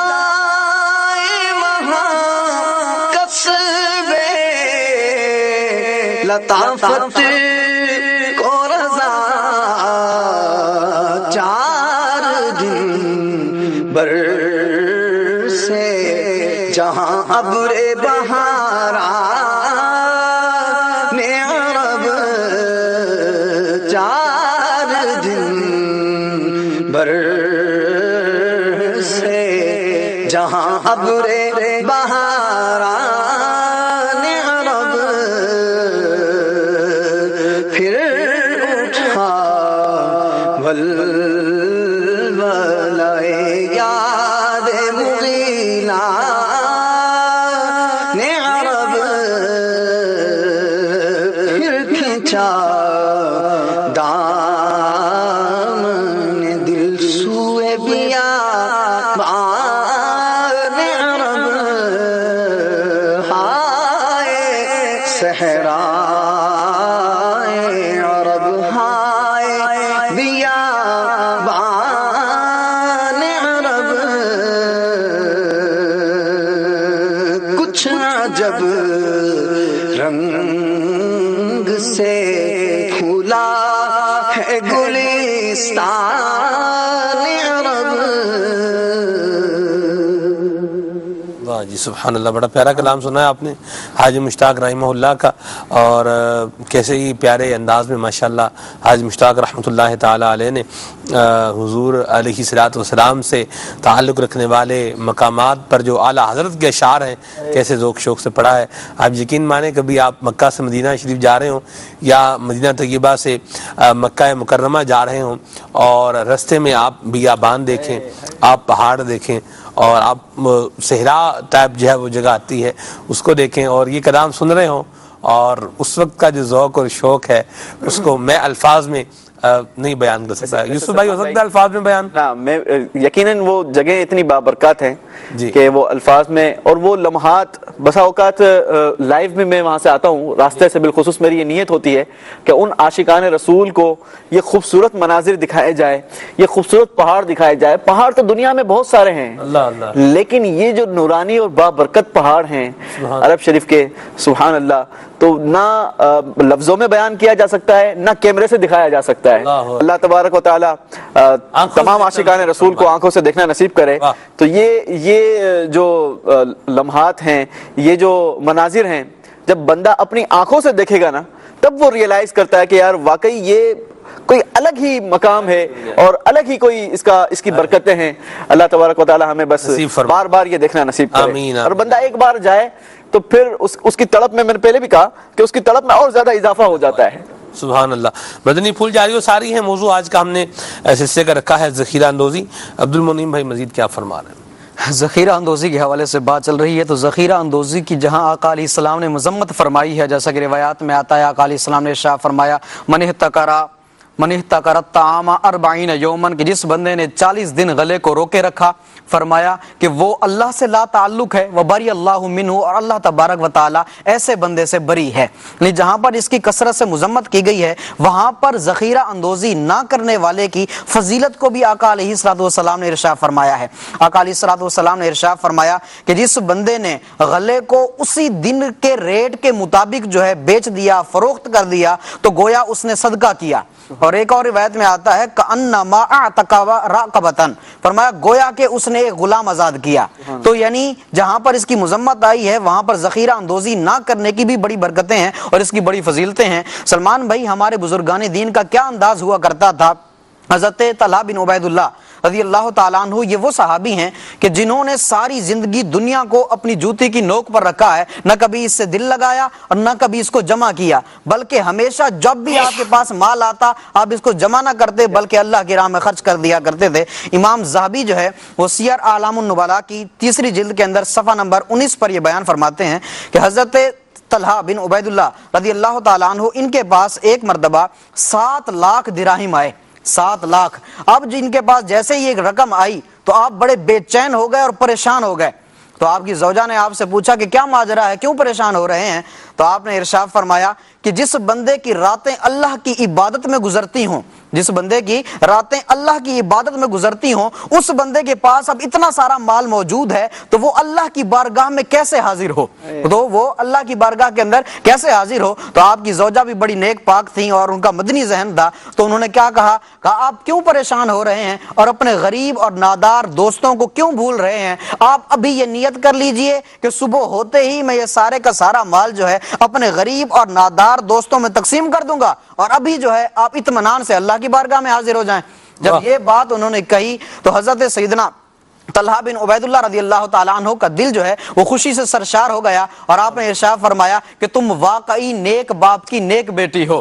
وہاں قصبے لطافت کو رضا چار دن بر سے جہاں ابر بہاران عرب چار دن بر سے جہاں ابر بہاران عرب پھر اٹھا ولولائے یاد مغیلان عرب پھر کھینچا دامن دل سوئے بیابان عرب ہائے صحرائے عرب ہائے بیابان عرب کچھ عجب رنگ سے پھولا ہے گلستان عرب. واہ جی سبحان اللہ، بڑا پیارا کلام سنا ہے آپ نے حاجی مشتاق رحمہ اللہ کا، اور کیسے ہی پیارے انداز میں ماشاءاللہ حاجی مشتاق رحمۃ اللہ تعالی علیہ نے حضور علیہ السلام سے تعلق رکھنے والے مقامات پر جو اعلیٰ حضرت کے اشعار ہیں کیسے ذوق شوق سے پڑھا ہے. آپ یقین مانیں کبھی آپ مکہ سے مدینہ شریف جا رہے ہوں یا مدینہ طیبہ سے مکہ مکرمہ جا رہے ہوں اور رستے میں آپ بیابان دیکھیں، آپ پہاڑ دیکھیں اور آپ صحرا ٹائپ جو ہے وہ جگہ آتی ہے اس کو دیکھیں اور یہ کلام سن رہے ہوں، اور اس وقت کا جو ذوق اور شوق ہے اس کو میں الفاظ میں نہیں بیان کر سکتا. یوسف بھائی ہو سکتا ہے الفاظ میں بیان؟ ہاں، میں یقیناً وہ جگہیں اتنی بابرکات ہیں جی کہ وہ الفاظ میں، اور وہ لمحات بسا اوقات لائیو میں وہاں سے آتا ہوں راستے سے، بالخصوص میری یہ نیت ہوتی ہے کہ ان عاشقان رسول کو یہ خوبصورت مناظر دکھائے جائے، یہ خوبصورت پہاڑ دکھائے جائے. پہاڑ تو دنیا میں بہت سارے ہیں اللہ اللہ، لیکن یہ جو نورانی اور بابرکت پہاڑ ہیں عرب شریف کے، سبحان اللہ، تو نہ لفظوں میں بیان کیا جا سکتا ہے نہ کیمرے سے دکھایا جا سکتا ہے. اللہ تبارک و تعالی تمام عاشقان رسول کو آنکھوں سے دیکھنا نصیب کرے. تو یہ جو لمحات ہیں، یہ جو مناظر ہیں، جب بندہ اپنی آنکھوں سے دیکھے گا نا تب وہ ریئلائز کرتا ہے کہ یار واقعی یہ کوئی الگ ہی مقام ہے اور الگ ہی کوئی اس کی برکتیں ہیں. اللہ تبارک و تعالی ہمیں بس بار بار یہ دیکھنا نصیب کرے، اور بندہ ایک بار جائے تو پھر اس کی تڑپ میں نے پہلے بھی کہا کہ اس کی تڑپ میں اور زیادہ اضافہ ہو جاتا ہے. سبحان اللہ. مدنی پھول جاری و ساری ہے موضوع آج کا ہم نے سلسلے کا رکھا ہے ذخیرہ اندوزی. عبد المنیم بھائی مزید کیا فرما رہے ہیں؟ ذخیرہ اندوزی کے حوالے سے بات چل رہی ہے، تو ذخیرہ اندوزی کی جہاں آقا علیہ السلام نے مذمت فرمائی ہے، جیسا کہ روایات میں آتا ہے آقا علیہ السلام نے ارشاد فرمایا من احتکر الطعام 40 یوما، کہ جس بندے نے 40 دن گلے کو روکے رکھا، فرمایا کہ وہ اللہ سے لا تعلق ہے، وبری اللہ منہ، اور اللہ تبارک و تعالی ایسے بندے سے بری ہے. یعنی جہاں پر اس کی کثرت سے مذمت کی گئی ہے وہاں پر ذخیرہ اندوزی نہ کرنے والے کی فضیلت کو بھی آقا علیہ السلام نے ارشاد فرمایا ہے. آقا علیہ السلام نے ارشاد فرمایا کہ جس بندے نے غلے کو اسی دن کے ریٹ کے مطابق جو ہے بیچ دیا، فروخت کر دیا، تو گویا اس نے صدقہ کیا. اور ایک اور روایت میں آتا ہے کأنما اعتق رقبۃ، فرمایا گویا کہ اس نے ایک غلام آزاد کیا. تو یعنی جہاں پر اس کی مذمت آئی ہے وہاں پر ذخیرہ اندوزی نہ کرنے کی بھی بڑی برکتیں ہیں اور اس کی بڑی فضیلتیں ہیں. سلمان بھائی، ہمارے بزرگان دین کا کیا انداز ہوا کرتا تھا. حضرت طلحہ بن عبید اللہ رضی اللہ تعالیٰ عنہ یہ وہ صحابی ہیں کہ جنہوں نے ساری زندگی دنیا کو اپنی جوتی کی نوک پر رکھا ہے، نہ کبھی اس سے دل لگایا اور نہ کبھی اس کو جمع کیا، بلکہ ہمیشہ جب بھی آپ کے پاس مال آتا آپ اس کو جمع نہ کرتے بلکہ اللہ کی راہ میں خرچ کر دیا کرتے تھے. امام ذہبی جو ہے وہ سیر اعلام النبلاء کی 3 جلد کے اندر صفحہ نمبر 19 پر یہ بیان فرماتے ہیں کہ حضرت طلحہ بن عبید اللہ رضی اللہ تعالیٰ عنہ ان کے پاس ایک مرتبہ 7 لاکھ دراہم آئے. 7 لاکھ. اب جن کے پاس جیسے ہی ایک رقم آئی تو آپ بڑے بے چین ہو گئے اور پریشان ہو گئے. تو آپ کی زوجہ نے آپ سے پوچھا کہ کیا ماجرا ہے، کیوں پریشان ہو رہے ہیں؟ تو آپ نے ارشاد فرمایا کہ جس بندے کی راتیں اللہ کی عبادت میں گزرتی ہوں، جس بندے کی راتیں اللہ کی عبادت میں گزرتی ہوں، اس بندے کے پاس اب اتنا سارا مال موجود ہے تو وہ اللہ کی بارگاہ میں کیسے حاضر ہو، تو وہ اللہ کی بارگاہ کے اندر کیسے حاضر ہو. تو آپ کی زوجہ بھی بڑی نیک پاک تھیں اور ان کا مدنی ذہن تھا، تو انہوں نے کیا کہا آپ کیوں پریشان ہو رہے ہیں اور اپنے غریب اور نادار دوستوں کو کیوں بھول رہے ہیں؟ آپ ابھی یہ نیت کر لیجئے کہ صبح ہوتے ہی میں یہ سارے کا سارا مال جو ہے اپنے غریب اور نادار دوستوں میں تقسیم کر دوں گا، اور ابھی جو ہے آپ اطمینان سے اللہ کی بارگاہ میں حاضر ہو جائیں. جب یہ بات انہوں نے کہی تو حضرت سیدنا طلحہ بن عبید اللہ رضی اللہ تعالیٰ عنہ کا دل جو ہے وہ خوشی سے سرشار ہو گیا، اور آپ نے ارشاد فرمایا کہ تم واقعی نیک باپ کی نیک بیٹی ہو.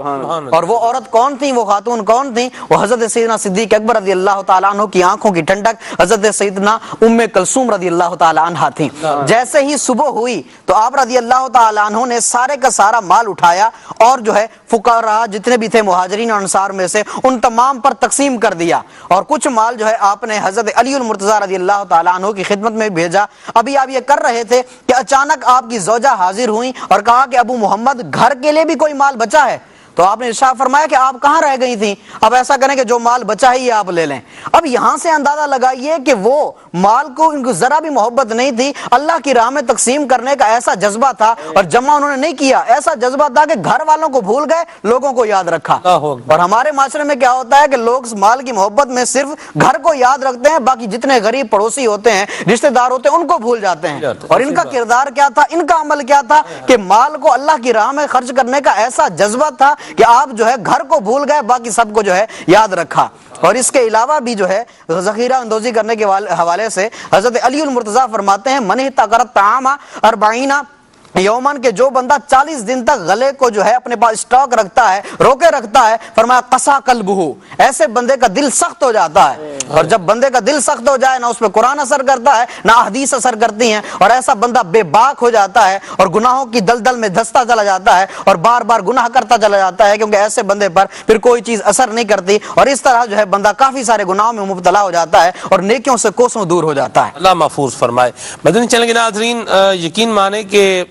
اور وہ عورت کون تھی، وہ خاتون کون تھی؟ وہ حضرت سیدنا صدیق اکبر رضی اللہ تعالیٰ عنہ کی آنکھوں کی ٹھنڈک حضرت سیدنا ام کلثوم رضی اللہ تعالیٰ عنہ تھی. جیسے ہی صبح ہوئی تو آپ رضی اللہ تعالیٰ عنہ نے سارے کا سارا مال اٹھایا اور جو ہے فقراء جتنے بھی تھے مہاجرین اور انصار میں سے ان تمام پر تقسیم کر دیا، اور کچھ مال جو ہے آپ نے حضرت علی المرتضیٰ رضی اللہ تعالیٰ عنہ کی خدمت میں بھیجا. ابھی آپ یہ کر رہے تھے کہ اچانک آپ کی زوجہ حاضر ہوئیں اور کہا کہ ابو محمد گھر کے لیے بھی کوئی مال بچا ہے؟ تو آپ نے ارشاد فرمایا کہ آپ کہاں رہ گئی تھیں، اب ایسا کریں کہ جو مال بچا ہے یہ آپ لے لیں۔ اب یہاں سے اندازہ لگائیے کہ وہ مال کو ان کو ذرا بھی محبت نہیں تھی، اللہ کی راہ میں تقسیم کرنے کا ایسا جذبہ تھا، اور جمع انہوں نے نہیں کیا، ایسا جذبہ تھا کہ گھر والوں کو بھول گئے، لوگوں کو یاد رکھا۔ اور ہمارے معاشرے میں کیا ہوتا ہے کہ لوگ مال کی محبت میں صرف گھر کو یاد رکھتے ہیں، باقی جتنے غریب پڑوسی ہوتے ہیں، رشتہ دار ہوتے ہیں، ان کو بھول جاتے ہیں۔ اور ان کا کردار کیا تھا، ان کا عمل کیا تھا کہ مال کو اللہ کی راہ میں خرچ کرنے کا ایسا جذبہ تھا کہ آپ جو ہے گھر کو بھول گئے، باقی سب کو جو ہے یاد رکھا۔ اور اس کے علاوہ بھی جو ہے ذخیرہ اندوزی کرنے کے حوالے سے حضرت علی المرتضیٰ فرماتے ہیں من احتقر الطعام 40 یومن، کہ جو بندہ 40 دن تک غلے کو جو ہے اپنے پاس اسٹاک رکھتا ہے، روکے رکھتا ہے، فرمایا قسا قلبہ، ایسے بندے کا دل سخت ہو جاتا ہے۔ اور جب بندے کا دل سخت ہو جائے، نہ اس پہ قرآن اثر کرتا ہے نہ حدیث اثر کرتی ہیں، اور ایسا بندہ بے باک ہو جاتا ہے اور گناہوں کی دلدل میں دھستا چلا جاتا ہے اور بار بار گناہ کرتا چلا جاتا ہے، کیونکہ ایسے بندے پر پھر کوئی چیز اثر نہیں کرتی، اور اس طرح جو ہے بندہ کافی سارے گناہوں میں مبتلا ہو جاتا ہے اور نیکیوں سے کوسوں دور ہو جاتا ہے۔ اللہ محفوظ فرمائے۔ مدنی چینل کے ناظرین، یقین مانیں کہ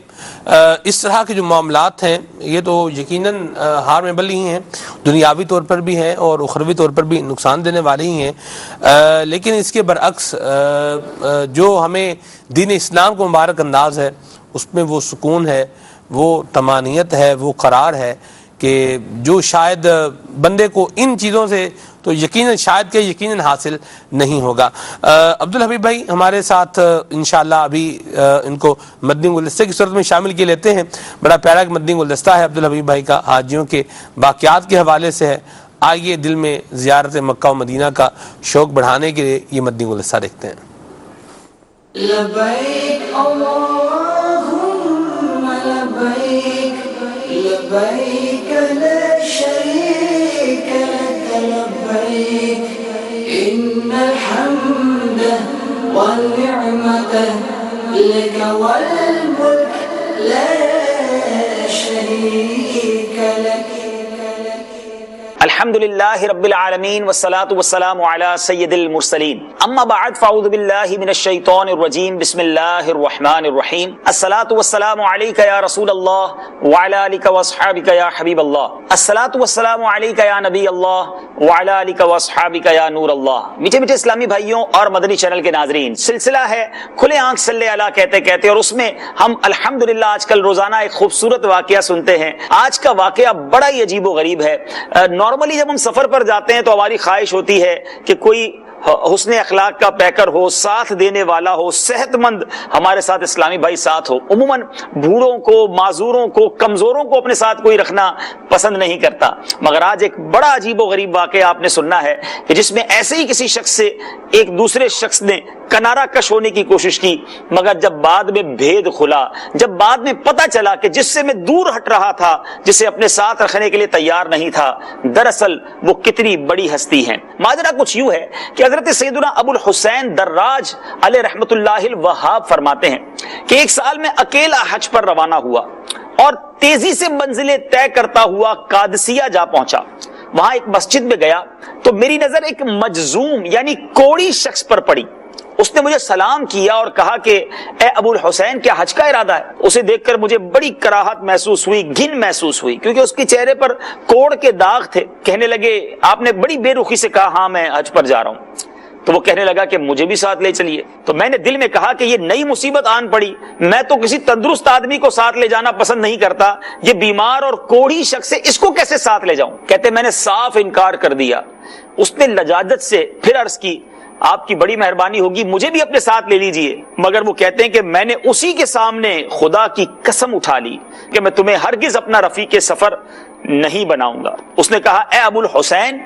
اس طرح کے جو معاملات ہیں یہ تو یقیناً ہار میں بل ہی ہیں، دنیاوی طور پر بھی ہیں اور اخروی طور پر بھی نقصان دینے والے ہی ہیں، لیکن اس کے برعکس جو ہمیں دین اسلام کو مبارک انداز ہے اس میں وہ سکون ہے، وہ طمانینت ہے، وہ قرار ہے کہ جو شاید بندے کو ان چیزوں سے تو یقیناً شاید کہ یقیناً حاصل نہیں ہوگا۔ عبد الحبیب بھائی ہمارے ساتھ انشاءاللہ ابھی ان کو مدنی گلدستے کی صورت میں شامل کیے لیتے ہیں۔ بڑا پیارا مدنی گلدستہ ہے عبد الحبیب بھائی کا، حاجیوں کے واقعات کے حوالے سے ہے۔ آئیے دل میں زیارت مکہ و مدینہ کا شوق بڑھانے کے لیے یہ مدنی گلدستہ دیکھتے ہیں۔ لبیک اللہم لبیک لبیک لا شریک لک لبیک ان الحمد والنعمت لک والملک لا شریک لک۔ الحمدللہ رب العالمین والصلاة والسلام علی سید المرسلین، اما بعد فاعوذ باللہ من الشیطان الرجیم، بسم اللہ الرحمن الرحیم، الصلاة والسلام علیک یا رسول اللہ وعلی آلک واصحابک یا حبیب اللہ، الصلاة والسلام علیک یا نبی اللہ وعلی آلک واصحابک یا نور اللہ۔ میٹھے میٹھے اسلامی بھائیوں اور مدنی چینل کے ناظرین، سلسلہ ہے کھلے آنکھ صلی اللہ کہتے کہتے، اور اس میں ہم الحمدللہ آج کل روزانہ ایک خوبصورت واقعہ سنتے ہیں۔ آج کا واقعہ بڑا ہی عجیب و غریب ہے۔ نارملی جب ہم سفر پر جاتے ہیں تو ہماری خواہش ہوتی ہے کہ کوئی حسن اخلاق کا پیکر ہو، ساتھ دینے والا ہو، صحت مند ہمارے ساتھ اسلامی بھائی ساتھ ہو۔ عموماً بوڑھوں کو، معذوروں کو، کمزوروں کو اپنے ساتھ کوئی رکھنا پسند نہیں کرتا، مگر آج ایک بڑا عجیب و غریب واقعہ آپ نے سننا ہے کہ جس میں ایسے ہی کسی شخص سے ایک دوسرے شخص نے کنارہ کش ہونے کی کوشش کی، مگر جب بعد میں بھید کھلا، جب بعد میں پتہ چلا کہ جس سے میں دور ہٹ رہا تھا، جسے اپنے ساتھ رکھنے کے لیے تیار نہیں تھا، دراصل وہ کتنی بڑی ہستی ہے۔ ماجرا کچھ یوں ہے کہ حضرت سیدنا ابو الحسین دراج علیہ رحمۃ اللہ الوہاب فرماتے ہیں کہ ایک سال میں اکیلا حج پر روانہ ہوا اور تیزی سے منزلیں طے کرتا ہوا قادسیہ جا پہنچا۔ وہاں ایک مسجد میں گیا تو میری نظر ایک مجزوم یعنی کوڑی شخص پر پڑی۔ اس نے مجھے سلام کیا اور کہا کہ اے ابو الحسین کیا حج کا ارادہ ہے؟ اسے دیکھ کر مجھے بڑی کراہت محسوس ہوئی، گھن محسوس ہوئی، کیونکہ اس کے چہرے پر کوڑ کے داغ تھے۔ کہنے لگے آپ نے بڑی بے رخی سے کہا ہاں میں حج پر جا رہا ہوں۔ تو وہ کہنے لگا کہ مجھے بھی ساتھ لے چلیے۔ تو میں نے دل میں کہا کہ یہ نئی مصیبت آن پڑی، میں تو کسی تندرست آدمی کو ساتھ لے جانا پسند نہیں کرتا، یہ بیمار اور کوڑی شخص ہے، اس کو کیسے ساتھ لے جاؤں؟ کہتے میں نے صاف انکار کر دیا۔ اس نے لجاجت سے پھر عرض کی آپ کی بڑی مہربانی ہوگی مجھے بھی اپنے ساتھ لے لیجئے، مگر وہ کہتے ہیں کہ میں نے اسی کے سامنے خدا کی قسم اٹھا لی کہ میں تمہیں ہرگز اپنا رفیق سفر نہیں بناؤں گا۔ اس نے کہا اے ابو الحسین،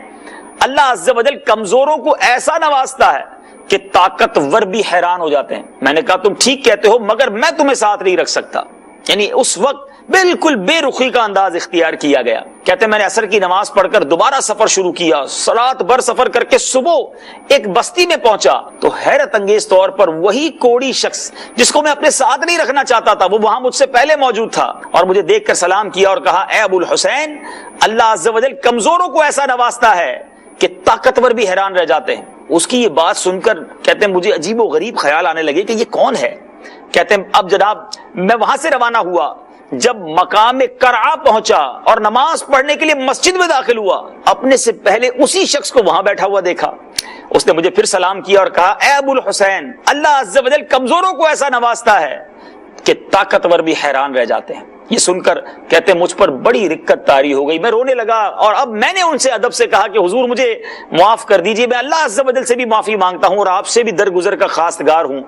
اللہ عز و جل کمزوروں کو ایسا نوازتا ہے کہ طاقتور بھی حیران ہو جاتے ہیں۔ میں نے کہا تم ٹھیک کہتے ہو، مگر میں تمہیں ساتھ نہیں رکھ سکتا۔ یعنی اس وقت بالکل بے رخی کا انداز اختیار کیا گیا۔ کہتے میں نے عصر کی نماز پڑھ کر دوبارہ سفر شروع کیا، رات بھر سفر کر کے صبح ایک بستی میں پہنچا تو حیرت انگیز طور پر وہی کوڑی شخص جس کو میں اپنے ساتھ نہیں رکھنا چاہتا تھا وہ وہاں مجھ سے پہلے موجود تھا، اور مجھے دیکھ کر سلام کیا اور کہا اے ابو الحسین، اللہ عز و جل کمزوروں کو ایسا نوازتا ہے کہ طاقتور بھی حیران رہ جاتے ہیں۔ اس کی یہ بات سن کر کہتے ہیں مجھے عجیب و غریب خیال آنے لگے کہ یہ کون ہے۔ کہتے ہیں اب جناب میں وہاں سے روانہ ہوا جب مقام کرعا پہنچا اور نماز پڑھنے کے لیے مسجد میں داخل ہوا، اپنے سے پہلے اسی شخص کو وہاں بیٹھا ہوا دیکھا. اس نے مجھے پھر سلام کیا اور کہا اے ابو الحسین، اللہ عز و جل کمزوروں کو ایسا نوازتا ہے کہ طاقتور بھی حیران رہ جاتے ہیں. یہ سن کر کہتے مجھ پر بڑی رکت طاری ہو گئی، میں رونے لگا اور اب میں نے ان سے ادب سے کہا کہ حضور مجھے معاف کر دیجئے، میں اللہ عز و جل سے بھی معافی مانگتا ہوں اور آپ سے بھی درگزر کا خواستگار ہوں،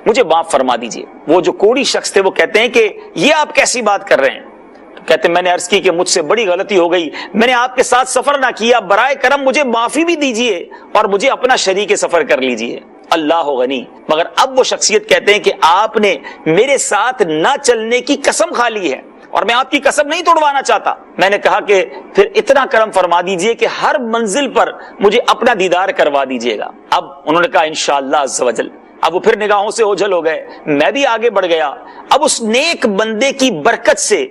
مجھے معاف فرما دیجئے. وہ جو کوڑی شخص تھے وہ کہتے ہیں کہ یہ آپ کیسی بات کر رہے ہیں؟ کہتے میں نے عرض کی کہ مجھ سے بڑی غلطی ہو گئی، میں نے آپ کے ساتھ سفر نہ کیا، برائے کرم مجھے معافی بھی دیجئے اور مجھے اپنا شریک سفر کر لیجئے. اللہ غنی. مگر اب وہ شخصیت کہتے ہیں کہ آپ نے میرے ساتھ نہ چلنے کی قسم کھا لی ہے اور میں آپ کی قسم نہیں توڑوانا چاہتا. میں نے کہا کہ پھر اتنا کرم فرما دیجئے کہ ہر منزل پر مجھے اپنا دیدار کروا دیجئے گا. اب انہوں نے کہا انشاءاللہ عز و جل. اب وہ پھر نگاہوں سے اوجھل ہو گئے، میں بھی آگے بڑھ گیا. اب اس نیک بندے کی برکت سے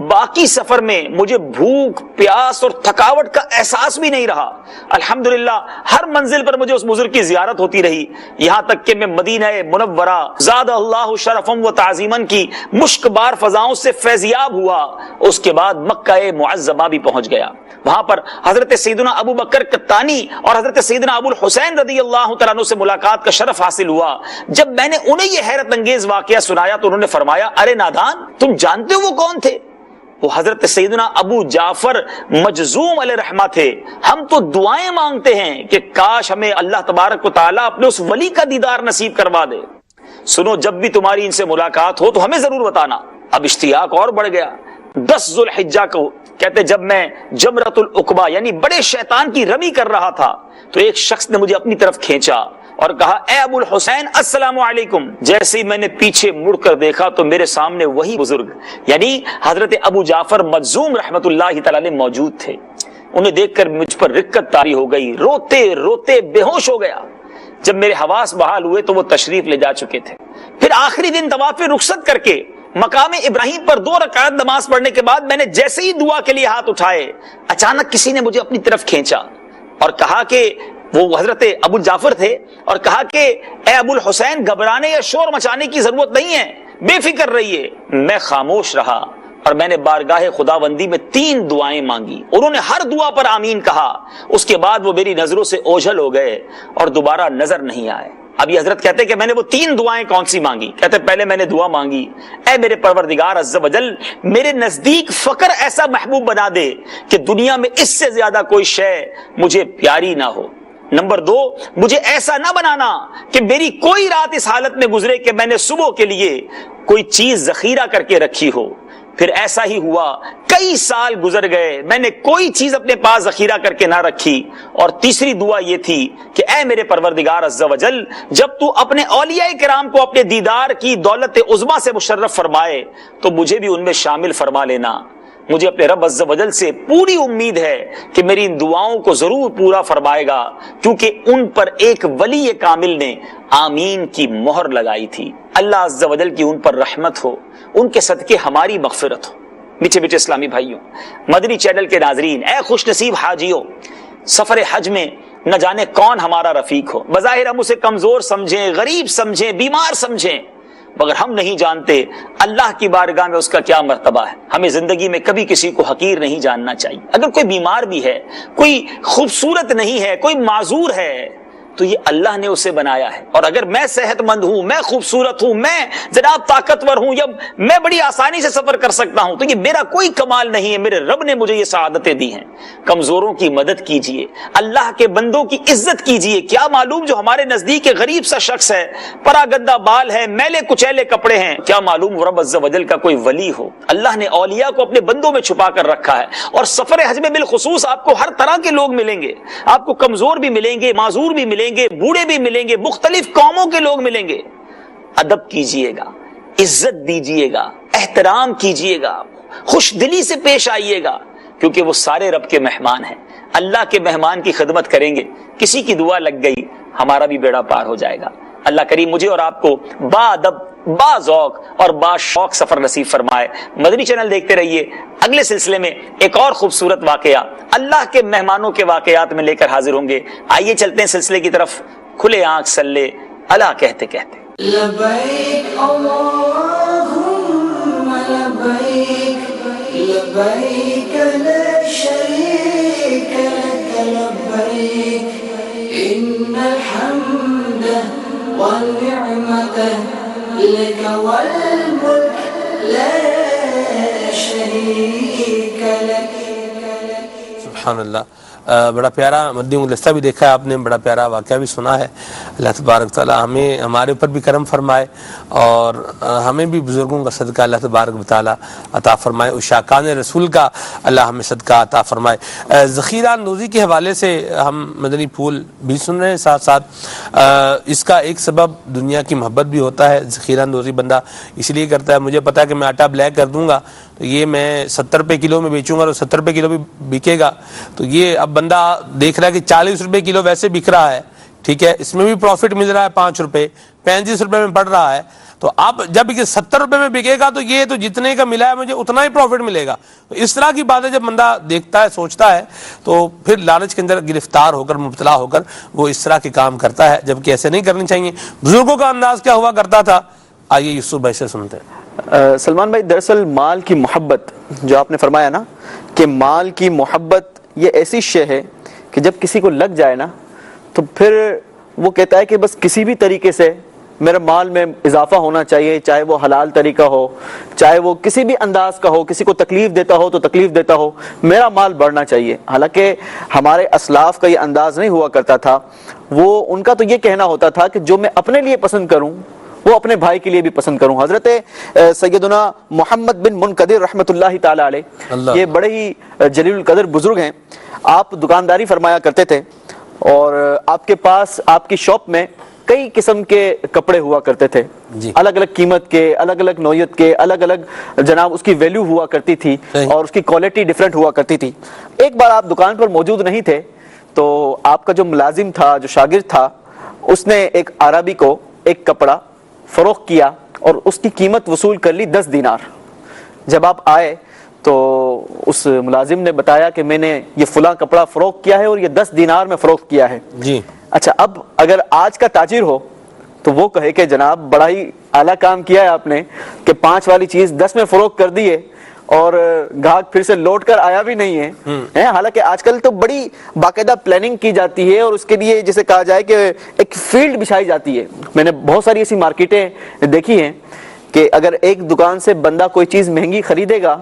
باقی سفر میں مجھے بھوک پیاس اور تھکاوٹ کا احساس بھی نہیں رہا. الحمدللہ ہر منزل پر مجھے اس بزرگ کی زیارت ہوتی رہی، یہاں تک کہ میں مدینہ منورہ زاد اللہ شرفم و تعظیمن کی مشکبار فضاؤں سے فیضیاب ہوا. اس کے بعد مکہ معظمہ بھی پہنچ گیا. وہاں پر حضرت سیدنا ابو بکر قطانی اور حضرت سیدنا ابو الحسین رضی اللہ تعالیٰ عنہ سے ملاقات کا شرف حاصل ہوا. جب میں نے انہیں یہ حیرت انگیز واقعہ سنایا تو انہوں نے فرمایا ارے نادان، تم جانتے ہو وہ کون تھے؟ وہ حضرت سیدنا ابو جعفر مجزوم علیہ الرحمہ تھے. ہم تو دعائیں مانگتے ہیں کہ کاش ہمیں اللہ تبارک و تعالیٰ اپنے اس ولی کا دیدار نصیب کروا دے. سنو جب بھی تمہاری ان سے ملاقات ہو تو ہمیں ضرور بتانا. اب اشتیاق اور بڑھ گیا. 10 ذو الحجہ کو کہتے جب میں جمرۃ العقبہ یعنی بڑے شیطان کی رمی کر رہا تھا تو ایک شخص نے مجھے اپنی طرف کھینچا اور کہا اے ابو الحسین السلام علیکم. جیسے ہی میں نے پیچھے مڑ کر دیکھا تو میرے سامنے وہی بزرگ یعنی حضرت ابو جعفر مجزوم رحمت اللہ تعالی علیہ موجود تھے. انہیں دیکھ کر مجھ پر رکت طاری ہو گئی، روتے روتے بے ہوش ہو گیا. جب میرے حواس بحال ہوئے تو وہ تشریف لے جا چکے تھے. پھر آخری دن طواف رخصت کر کے مقام ابراہیم پر 2 رکعت نماز پڑھنے کے بعد میں نے جیسے ہی دعا کے لیے ہاتھ اٹھائے، اچانک کسی نے مجھے اپنی طرف کھینچا اور کہا کہ وہ حضرت ابو جعفر تھے اور کہا کہ اے ابو الحسین گھبرانے یا شور مچانے کی ضرورت نہیں ہے، بے فکر رہیے. میں خاموش رہا اور میں نے بارگاہ خداوندی میں 3 دعائیں مانگی. انہوں نے ہر دعا پر آمین کہا. اس کے بعد وہ میری نظروں سے اوجھل ہو گئے اور دوبارہ نظر نہیں آئے. اب یہ حضرت کہتے کہ میں نے وہ 3 دعائیں کون سی مانگی؟ کہتے پہلے میں نے دعا مانگی اے میرے پروردگار عز و جل میرے نزدیک فقر ایسا محبوب بنا دے کہ دنیا میں اس سے زیادہ کوئی شے مجھے پیاری نہ ہو. نمبر 2، مجھے ایسا نہ بنانا کہ میری کوئی رات اس حالت میں گزرے کہ میں نے صبح کے لیے کوئی چیز ذخیرہ کر کے رکھی ہو. پھر ایسا ہی ہوا، کئی سال گزر گئے، میں نے کوئی چیز اپنے پاس ذخیرہ کر کے نہ رکھی. اور تیسری دعا یہ تھی کہ اے میرے پروردگار عز و جل جب تو اپنے اولیاء کرام کو اپنے دیدار کی دولت عظمیٰ سے مشرف فرمائے تو مجھے بھی ان میں شامل فرما لینا. مجھے اپنے رب عز و جل سے پوری امید ہے کہ میری ان دعاؤں کو ضرور پورا فرمائے گا، کیونکہ ان پر ایک ولی کامل نے آمین کی مہر لگائی تھی. اللہ عز و جل کی ان پر رحمت ہو، ان کے صدقے ہماری مغفرت ہو. میٹھے میٹھے اسلامی بھائیوں، مدنی چینل کے ناظرین، اے خوش نصیب حاجیوں، سفر حج میں نہ جانے کون ہمارا رفیق ہو. بظاہر ہم اسے کمزور سمجھیں، غریب سمجھیں، بیمار سمجھیں، مگر ہم نہیں جانتے اللہ کی بارگاہ میں اس کا کیا مرتبہ ہے. ہمیں زندگی میں کبھی کسی کو حقیر نہیں جاننا چاہیے. اگر کوئی بیمار بھی ہے، کوئی خوبصورت نہیں ہے، کوئی معذور ہے تو یہ اللہ نے اسے بنایا ہے. اور اگر میں صحت مند ہوں، میں خوبصورت ہوں، میں جناب طاقتور ہوں، یا میں بڑی آسانی سے سفر کر سکتا ہوں تو یہ میرا کوئی کمال نہیں ہے، میرے رب نے مجھے یہ سعادتیں دی ہیں. کمزوروں کی مدد کیجئے، اللہ کے بندوں کی عزت کیجئے. کیا معلوم جو ہمارے نزدیک ایک غریب سا شخص ہے، پرا گندہ بال ہے، میلے کچیلے کپڑے ہیں، کیا معلوم رب عز و جل کا کوئی ولی ہو. اللہ نے اولیاء کو اپنے بندوں میں چھپا کر رکھا ہے. اور سفر حج میں بالخصوص آپ کو ہر طرح کے لوگ ملیں گے. آپ کو کمزور بھی ملیں گے، معذور بھی ملیں گے، بوڑھے بھی ملیں گے، مختلف قوموں کے لوگ ملیں گے. ادب کیجئے گا، عزت دیجئے گا، احترام کیجئے گا، خوش دلی سے پیش آئیے گا، کیونکہ وہ سارے رب کے مہمان ہیں. اللہ کے مہمان کی خدمت کریں گے، کسی کی دعا لگ گئی ہمارا بھی بیڑا پار ہو جائے گا. اللہ کریم مجھے اور آپ کو با ادب، با ذوق اور با شوق سفر نصیب فرمائے. مدنی چینل دیکھتے رہیے. اگلے سلسلے میں ایک اور خوبصورت واقعہ اللہ کے مہمانوں کے واقعات میں لے کر حاضر ہوں گے. آئیے چلتے ہیں سلسلے کی طرف. کھلے آنکھ صلی اللہ کہتے کہتے. لبیک اللہم لبیک لبيك لا شريك لك لبيك إن الحمد والنعمة لك والملك لا شريك لك. سبحان اللہ. بڑا پیارا مدنی گلدستہ بھی دیکھا ہے آپ نے, بڑا پیارا واقعہ بھی سنا ہے. اللہ تبارک تعالیٰ ہمیں ہمارے اوپر بھی کرم فرمائے اور ہمیں بھی بزرگوں کا صدقہ اللہ تبارک تعالیٰ عطا فرمائے, اشاقان رسول کا اللہ ہمیں صدقہ عطا فرمائے. ذخیرہ اندوزی کے حوالے سے ہم مدنی پھول بھی سن رہے ہیں, ساتھ ساتھ اس کا ایک سبب دنیا کی محبت بھی ہوتا ہے. ذخیرہ اندوزی بندہ اس لیے کرتا ہے, مجھے پتا ہے کہ میں آٹا بلیک کر دوں گا تو یہ میں 70 روپے کلو میں بیچوں گا اور 70 روپے کلو بھی بکے گا, تو یہ اب بندہ دیکھ رہا ہے کہ 40 روپے کلو ویسے بک رہا ہے, ٹھیک ہے, اس میں بھی پروفٹ مل رہا ہے 5 روپے, 35 روپے میں پڑ رہا ہے, تو اب جب یہ 70 روپے میں بکے گا تو یہ تو جتنے کا ملا ہے مجھے اتنا ہی پروفٹ ملے گا. تو اس طرح کی باتیں جب بندہ دیکھتا ہے, سوچتا ہے, تو پھر لالچ کے اندر گرفتار ہو کر, مبتلا ہو کر وہ اس طرح کے کام کرتا ہے, جبکہ ایسے نہیں کرنی چاہیے. بزرگوں کا انداز کیا ہوا کرتا تھا, آئیے یوسف بھائی سے سنتے ہیں. سلمان بھائی, دراصل مال کی محبت جو آپ نے فرمایا نا کہ مال کی محبت یہ ایسی شے ہے کہ جب کسی کو لگ جائے نا تو پھر وہ کہتا ہے کہ بس کسی بھی طریقے سے میرے مال میں اضافہ ہونا چاہیے, چاہے وہ حلال طریقہ ہو, چاہے وہ کسی بھی انداز کا ہو, کسی کو تکلیف دیتا ہو تو تکلیف دیتا ہو, میرا مال بڑھنا چاہیے. حالانکہ ہمارے اسلاف کا یہ انداز نہیں ہوا کرتا تھا. وہ ان کا تو یہ کہنا ہوتا تھا کہ جو میں اپنے لیے پسند کروں وہ اپنے بھائی کے لیے بھی پسند کروں. حضرت سیدنا محمد بن منقدر رحمۃ اللہ تعالی علیہ, یہ بڑے ہی جلیل القدر بزرگ ہیں. آپ دکانداری فرمایا کرتے تھے اور آپ کے پاس آپ کی شاپ میں کئی قسم کے کپڑے ہوا کرتے تھے, الگ الگ قیمت کے, الگ الگ نوعیت کے, الگ الگ جناب اس کی ویلیو ہوا کرتی تھی اور اس کی کوالٹی ڈیفرنٹ ہوا کرتی تھی. ایک بار آپ دکان پر موجود نہیں تھے تو آپ کا جو ملازم تھا, جو شاگرد تھا, اس نے ایک عربی کو ایک کپڑا فروخت کیا اور اس کی قیمت وصول کر لی 10 دینار. جب آپ آئے تو اس ملازم نے بتایا کہ میں نے یہ فلاں کپڑا فروخت کیا ہے اور یہ 10 دینار میں فروخت کیا ہے. جی اچھا, اب اگر آج کا تاجر ہو تو وہ کہے کہ جناب بڑا ہی اعلیٰ کام کیا ہے آپ نے کہ 5 والی چیز 10 میں فروخت کر دی ہے اور گاہک پھر سے لوٹ کر آیا بھی نہیں ہے. حالانکہ آج کل تو بڑی باقاعدہ پلاننگ کی جاتی ہے اور اس کے لیے جسے کہا جائے کہ ایک فیلڈ بچھائی جاتی ہے. میں نے بہت ساری ایسی مارکیٹیں دیکھی ہیں کہ اگر ایک دکان سے بندہ کوئی چیز مہنگی خریدے گا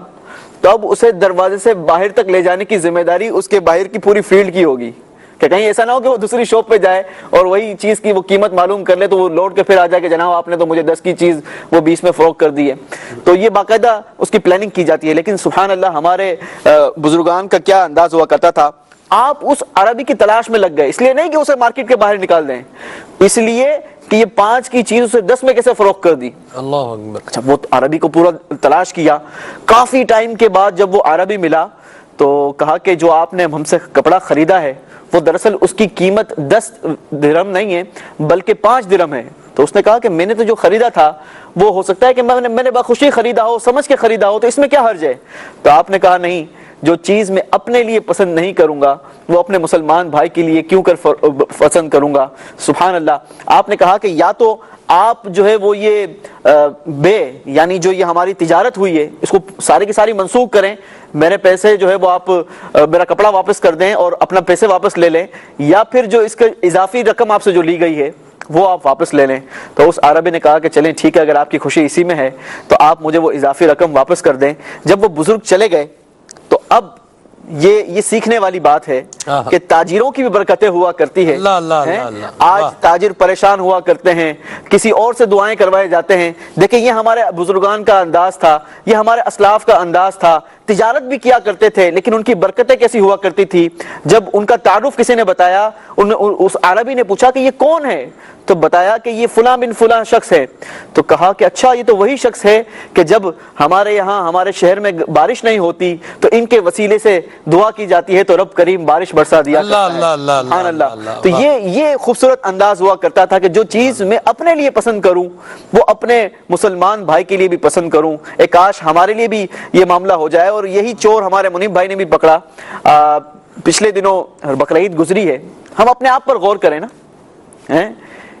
تو اب اسے دروازے سے باہر تک لے جانے کی ذمہ داری اس کے باہر کی پوری فیلڈ کی ہوگی, کہ کہیں ایسا نہ ہو کہ وہ دوسری شاپ پہ جائے اور وہی چیز کی وہ قیمت معلوم کر لے تو وہ لوٹ کے پھر آ جائے کہ جناب آپ نے تو مجھے 10 کی چیز وہ 20 میں فروخت کر دی ہے. تو یہ باقاعدہ اس کی پلاننگ کی جاتی ہے. لیکن سبحان اللہ ہمارے بزرگان کا کیا انداز ہوا کرتا تھا, آپ اس عربی کی تلاش میں لگ گئے, اس لیے نہیں کہ اسے مارکیٹ کے باہر نکال دیں, اس لیے کہ یہ 5 کی چیز اسے 10 میں کیسے فروخت کر دی. اللہ اکبر. اچھا, وہ عربی کو پورا تلاش کیا, کافی ٹائم کے بعد جب وہ عربی ملا تو کہا کہ جو آپ نے ہم سے کپڑا خریدا ہے وہ دراصل اس کی قیمت 10 درہم نہیں ہے بلکہ 5 درہم ہے. تو اس نے کہا کہ میں نے تو جو خریدا تھا وہ ہو سکتا ہے کہ میں نے بخوشی خریدا ہو, سمجھ کے خریدا ہو, تو اس میں کیا حرج ہے. تو آپ نے کہا نہیں, جو چیز میں اپنے لیے پسند نہیں کروں گا وہ اپنے مسلمان بھائی کے لیے کیوں کر پسند کروں گا. سبحان اللہ. آپ نے کہا کہ یا تو آپ جو ہے وہ یہ بے یعنی جو یہ ہماری تجارت ہوئی ہے اس کو ساری کی ساری منسوخ کریں, میرے پیسے جو ہے وہ آپ میرا کپڑا واپس کر دیں اور اپنا پیسے واپس لے لیں, یا پھر جو اس کا اضافی رقم آپ سے جو لی گئی ہے وہ آپ واپس لے لیں. تو اس عربی نے کہا کہ چلیں ٹھیک ہے, اگر آپ کی خوشی اسی میں ہے تو آپ مجھے وہ اضافی رقم واپس کر دیں. جب وہ بزرگ چلے گئے تو اب یہ سیکھنے والی بات ہے کہ تاجروں کی بھی برکتیں ہوا کرتی ہے. آج تاجر پریشان ہوا کرتے ہیں, کسی اور سے دعائیں کروائے جاتے ہیں. دیکھیں یہ ہمارے بزرگان کا انداز تھا, یہ ہمارے اسلاف کا انداز تھا. تجارت بھی کیا کرتے تھے لیکن ان کی برکتیں کیسی ہوا کرتی تھی. جب ان کا تعارف کسی نے بتایا, اس عربی نے پوچھا کہ یہ کون ہے, تو بتایا کہ یہ فلاں بن فلاں شخص ہے. تو کہا کہ اچھا یہ تو وہی شخص ہے کہ جب ہمارے یہاں ہمارے شہر میں بارش نہیں ہوتی تو ان کے وسیلے سے دعا کی جاتی ہے تو رب کریم بارش برسا دیا. سبحان اللہ. تو یہ خوبصورت انداز ہوا کرتا تھا کہ جو چیز میں اپنے لیے پسند کروں وہ اپنے مسلمان بھائی کے لیے بھی پسند کروں. ایک کاش ہمارے لیے بھی یہ معاملہ ہو جائے. اور یہی چور ہمارے منیب بھائی نے بھی پکڑا. پچھلے دنوں بقرعید گزری ہے, ہم اپنے آپ پر غور کریں نا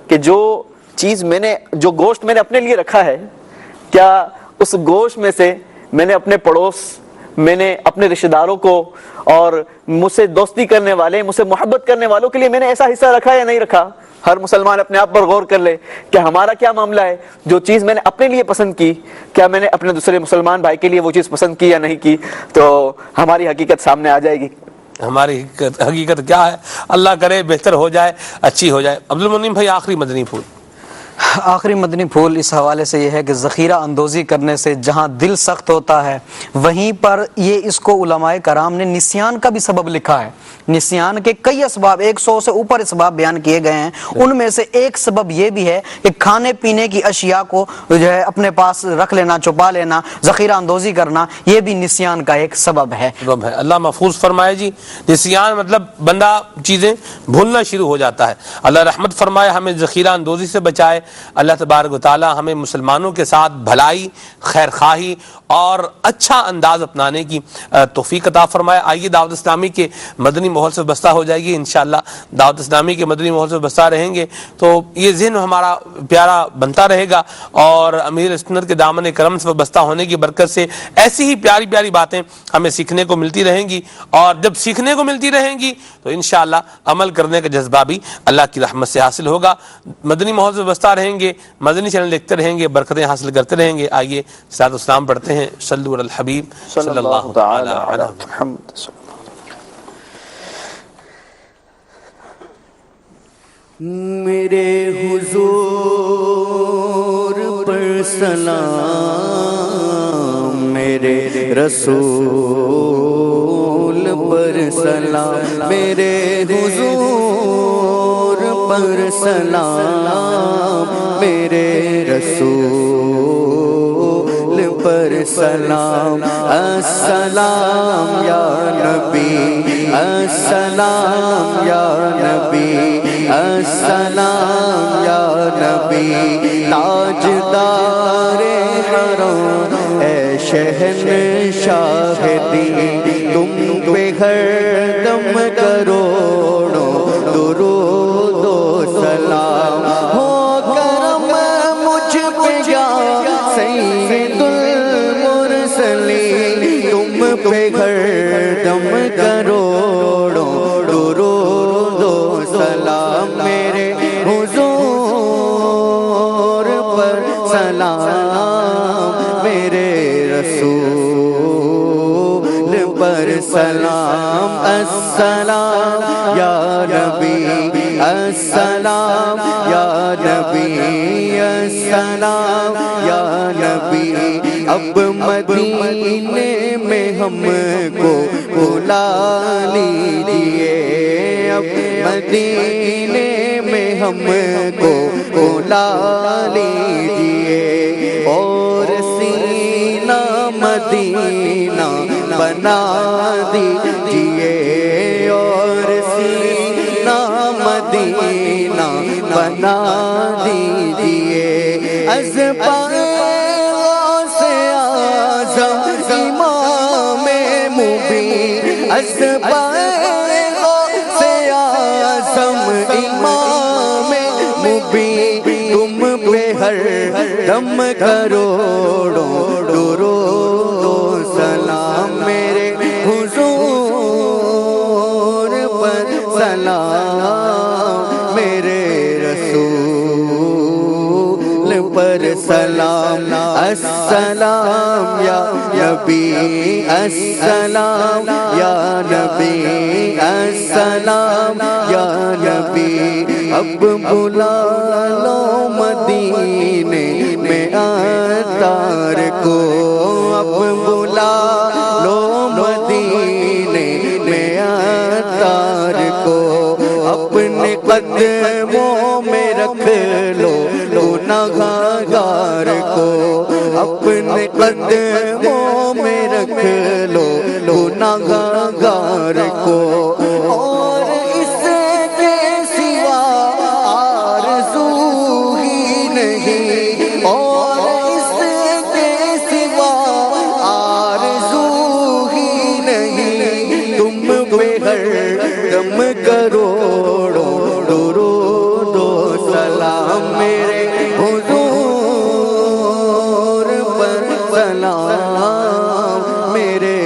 کہ جو چیز جو گوشت میں نے اپنے لیے رکھا ہے, کیا اس گوشت میں سے میں نے اپنے پڑوس میں نے اپنے رشتہ داروں کو اور مجھ سے دوستی کرنے والے، مجھ سے محبت کرنے والوں کے لیے میں نے ایسا حصہ رکھا یا نہیں رکھا؟ ہر مسلمان اپنے آپ پر غور کر لے کہ ہمارا کیا معاملہ ہے. جو چیز میں نے اپنے لیے پسند کی، کیا میں نے اپنے دوسرے مسلمان بھائی کے لیے وہ چیز پسند کی یا نہیں کی؟ تو ہماری حقیقت سامنے آ جائے گی. ہماری حقیقت کیا ہے؟ اللہ کرے بہتر ہو جائے، اچھی ہو جائے. عبدالمنیم بھائی آخری مدنی پھول. آخری مدنی پھول اس حوالے سے یہ ہے کہ ذخیرہ اندوزی کرنے سے جہاں دل سخت ہوتا ہے وہیں پر یہ اس کو علماء کرام نے نسیان کا بھی سبب لکھا ہے. نسیان کے کئی اسباب، 100 سے اوپر اسباب بیان کیے گئے ہیں. ان میں سے ایک سبب یہ بھی ہے کہ کھانے پینے کی اشیاء کو جو ہے اپنے پاس رکھ لینا، چھپا لینا، ذخیرہ اندوزی کرنا، یہ بھی نسیان کا ایک سبب ہے. اللہ محفوظ فرمائے جی. نسیان مطلب بندہ چیزیں بھولنا شروع ہو جاتا ہے. اللہ رحمت فرمائے، ہمیں ذخیرہ اندوزی سے بچائے. اللہ تبارک و تعالی ہمیں مسلمانوں کے ساتھ بھلائی، خیر خواہی اور اچھا انداز اپنانے کی توفیق عطا فرمائے. آئیے دعوت اسلامی کے مدنی ماحول سے وابستہ ہو جائے گی انشاءاللہ. دعوت اسلامی کے مدنی ماحول سے وابستہ رہیں گے تو یہ ذہن ہمارا پیارا بنتا رہے گا، اور امیر سنت کے دامن کرم سے وابستہ ہونے کی برکت سے ایسی ہی پیاری پیاری باتیں ہمیں سیکھنے کو ملتی رہیں گی. اور جب سیکھنے کو ملتی رہیں گی تو انشاءاللہ عمل کرنے کا جذبہ بھی اللہ کی رحمت سے حاصل ہوگا. مدنی ماحول سے وابستہ رہیں گے، مدنی چینل دیکھتے رہیں گے، برکتیں حاصل کرتے رہیں گے. آئیے صلاۃ و سلام پڑھتے ہیں. صلوا علی الحبیب صلی اللہ تعالی علی محمد. میرے حضور پر سلام، میرے رسول پر سلام، میرے حضور پر سلام، میرے رسول پر سلام. السلام یا نبی، السلام یا نبی، السلام یا نبی. تاجدار حرم اے شہنشاہ دین، تم پہ ہر دم کروڑوں درود و سلام. ہو کرم مجھ پہ یا سید المرسلین، تم پہ ہر دم کروڑوں درود و سلام. میرے حضور پر سلام، میرے رسول پر سلام. السلام یا نبی، السلام یا نبی، السلام یا نبی. اب مدینے میں ہم کو بلا لیجیے، اب مدینے میں ہم کو بلا لیجیے، اور سینہ مدینہ بنا دیجیے، اور سینہ مدینہ بنا دیجیے. ازپائے سے اعظم امام مبین، ازپائے سے اعظم امام مبین، تم پہ ہر دم کروڑوں درود و سلام. میرے حضور پر سلام، میرے رسول پر سلام. السلام یا نبی، السلام یا نبی، السلام یا نبی. اب بلا لو مدینے میں اتار کو، اب بلا لو مدینے میں اتار کو. اپنے قدموں میں رکھ لو گناہگار کو، اپنے قدموں میں رکھ لو گناہگار کو. اور اس کے سوا آرزو ہی نہیں، اور اس کے سوا آرزو ہی نہیں. تم پہ ہر دم کروڑوں درود و سلام. میرے حضور پر سلام، میرے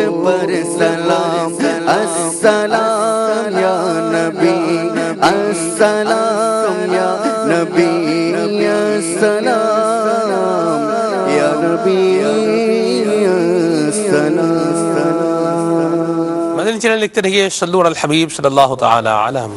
پر سلام، السلام یا نبی، السلام یا نبی، السلام یا نبی، السلام۔ مدنی چینل لکھتے رہیے صلوا علی الحبیب صلی اللہ تعالی علیہ وسلم۔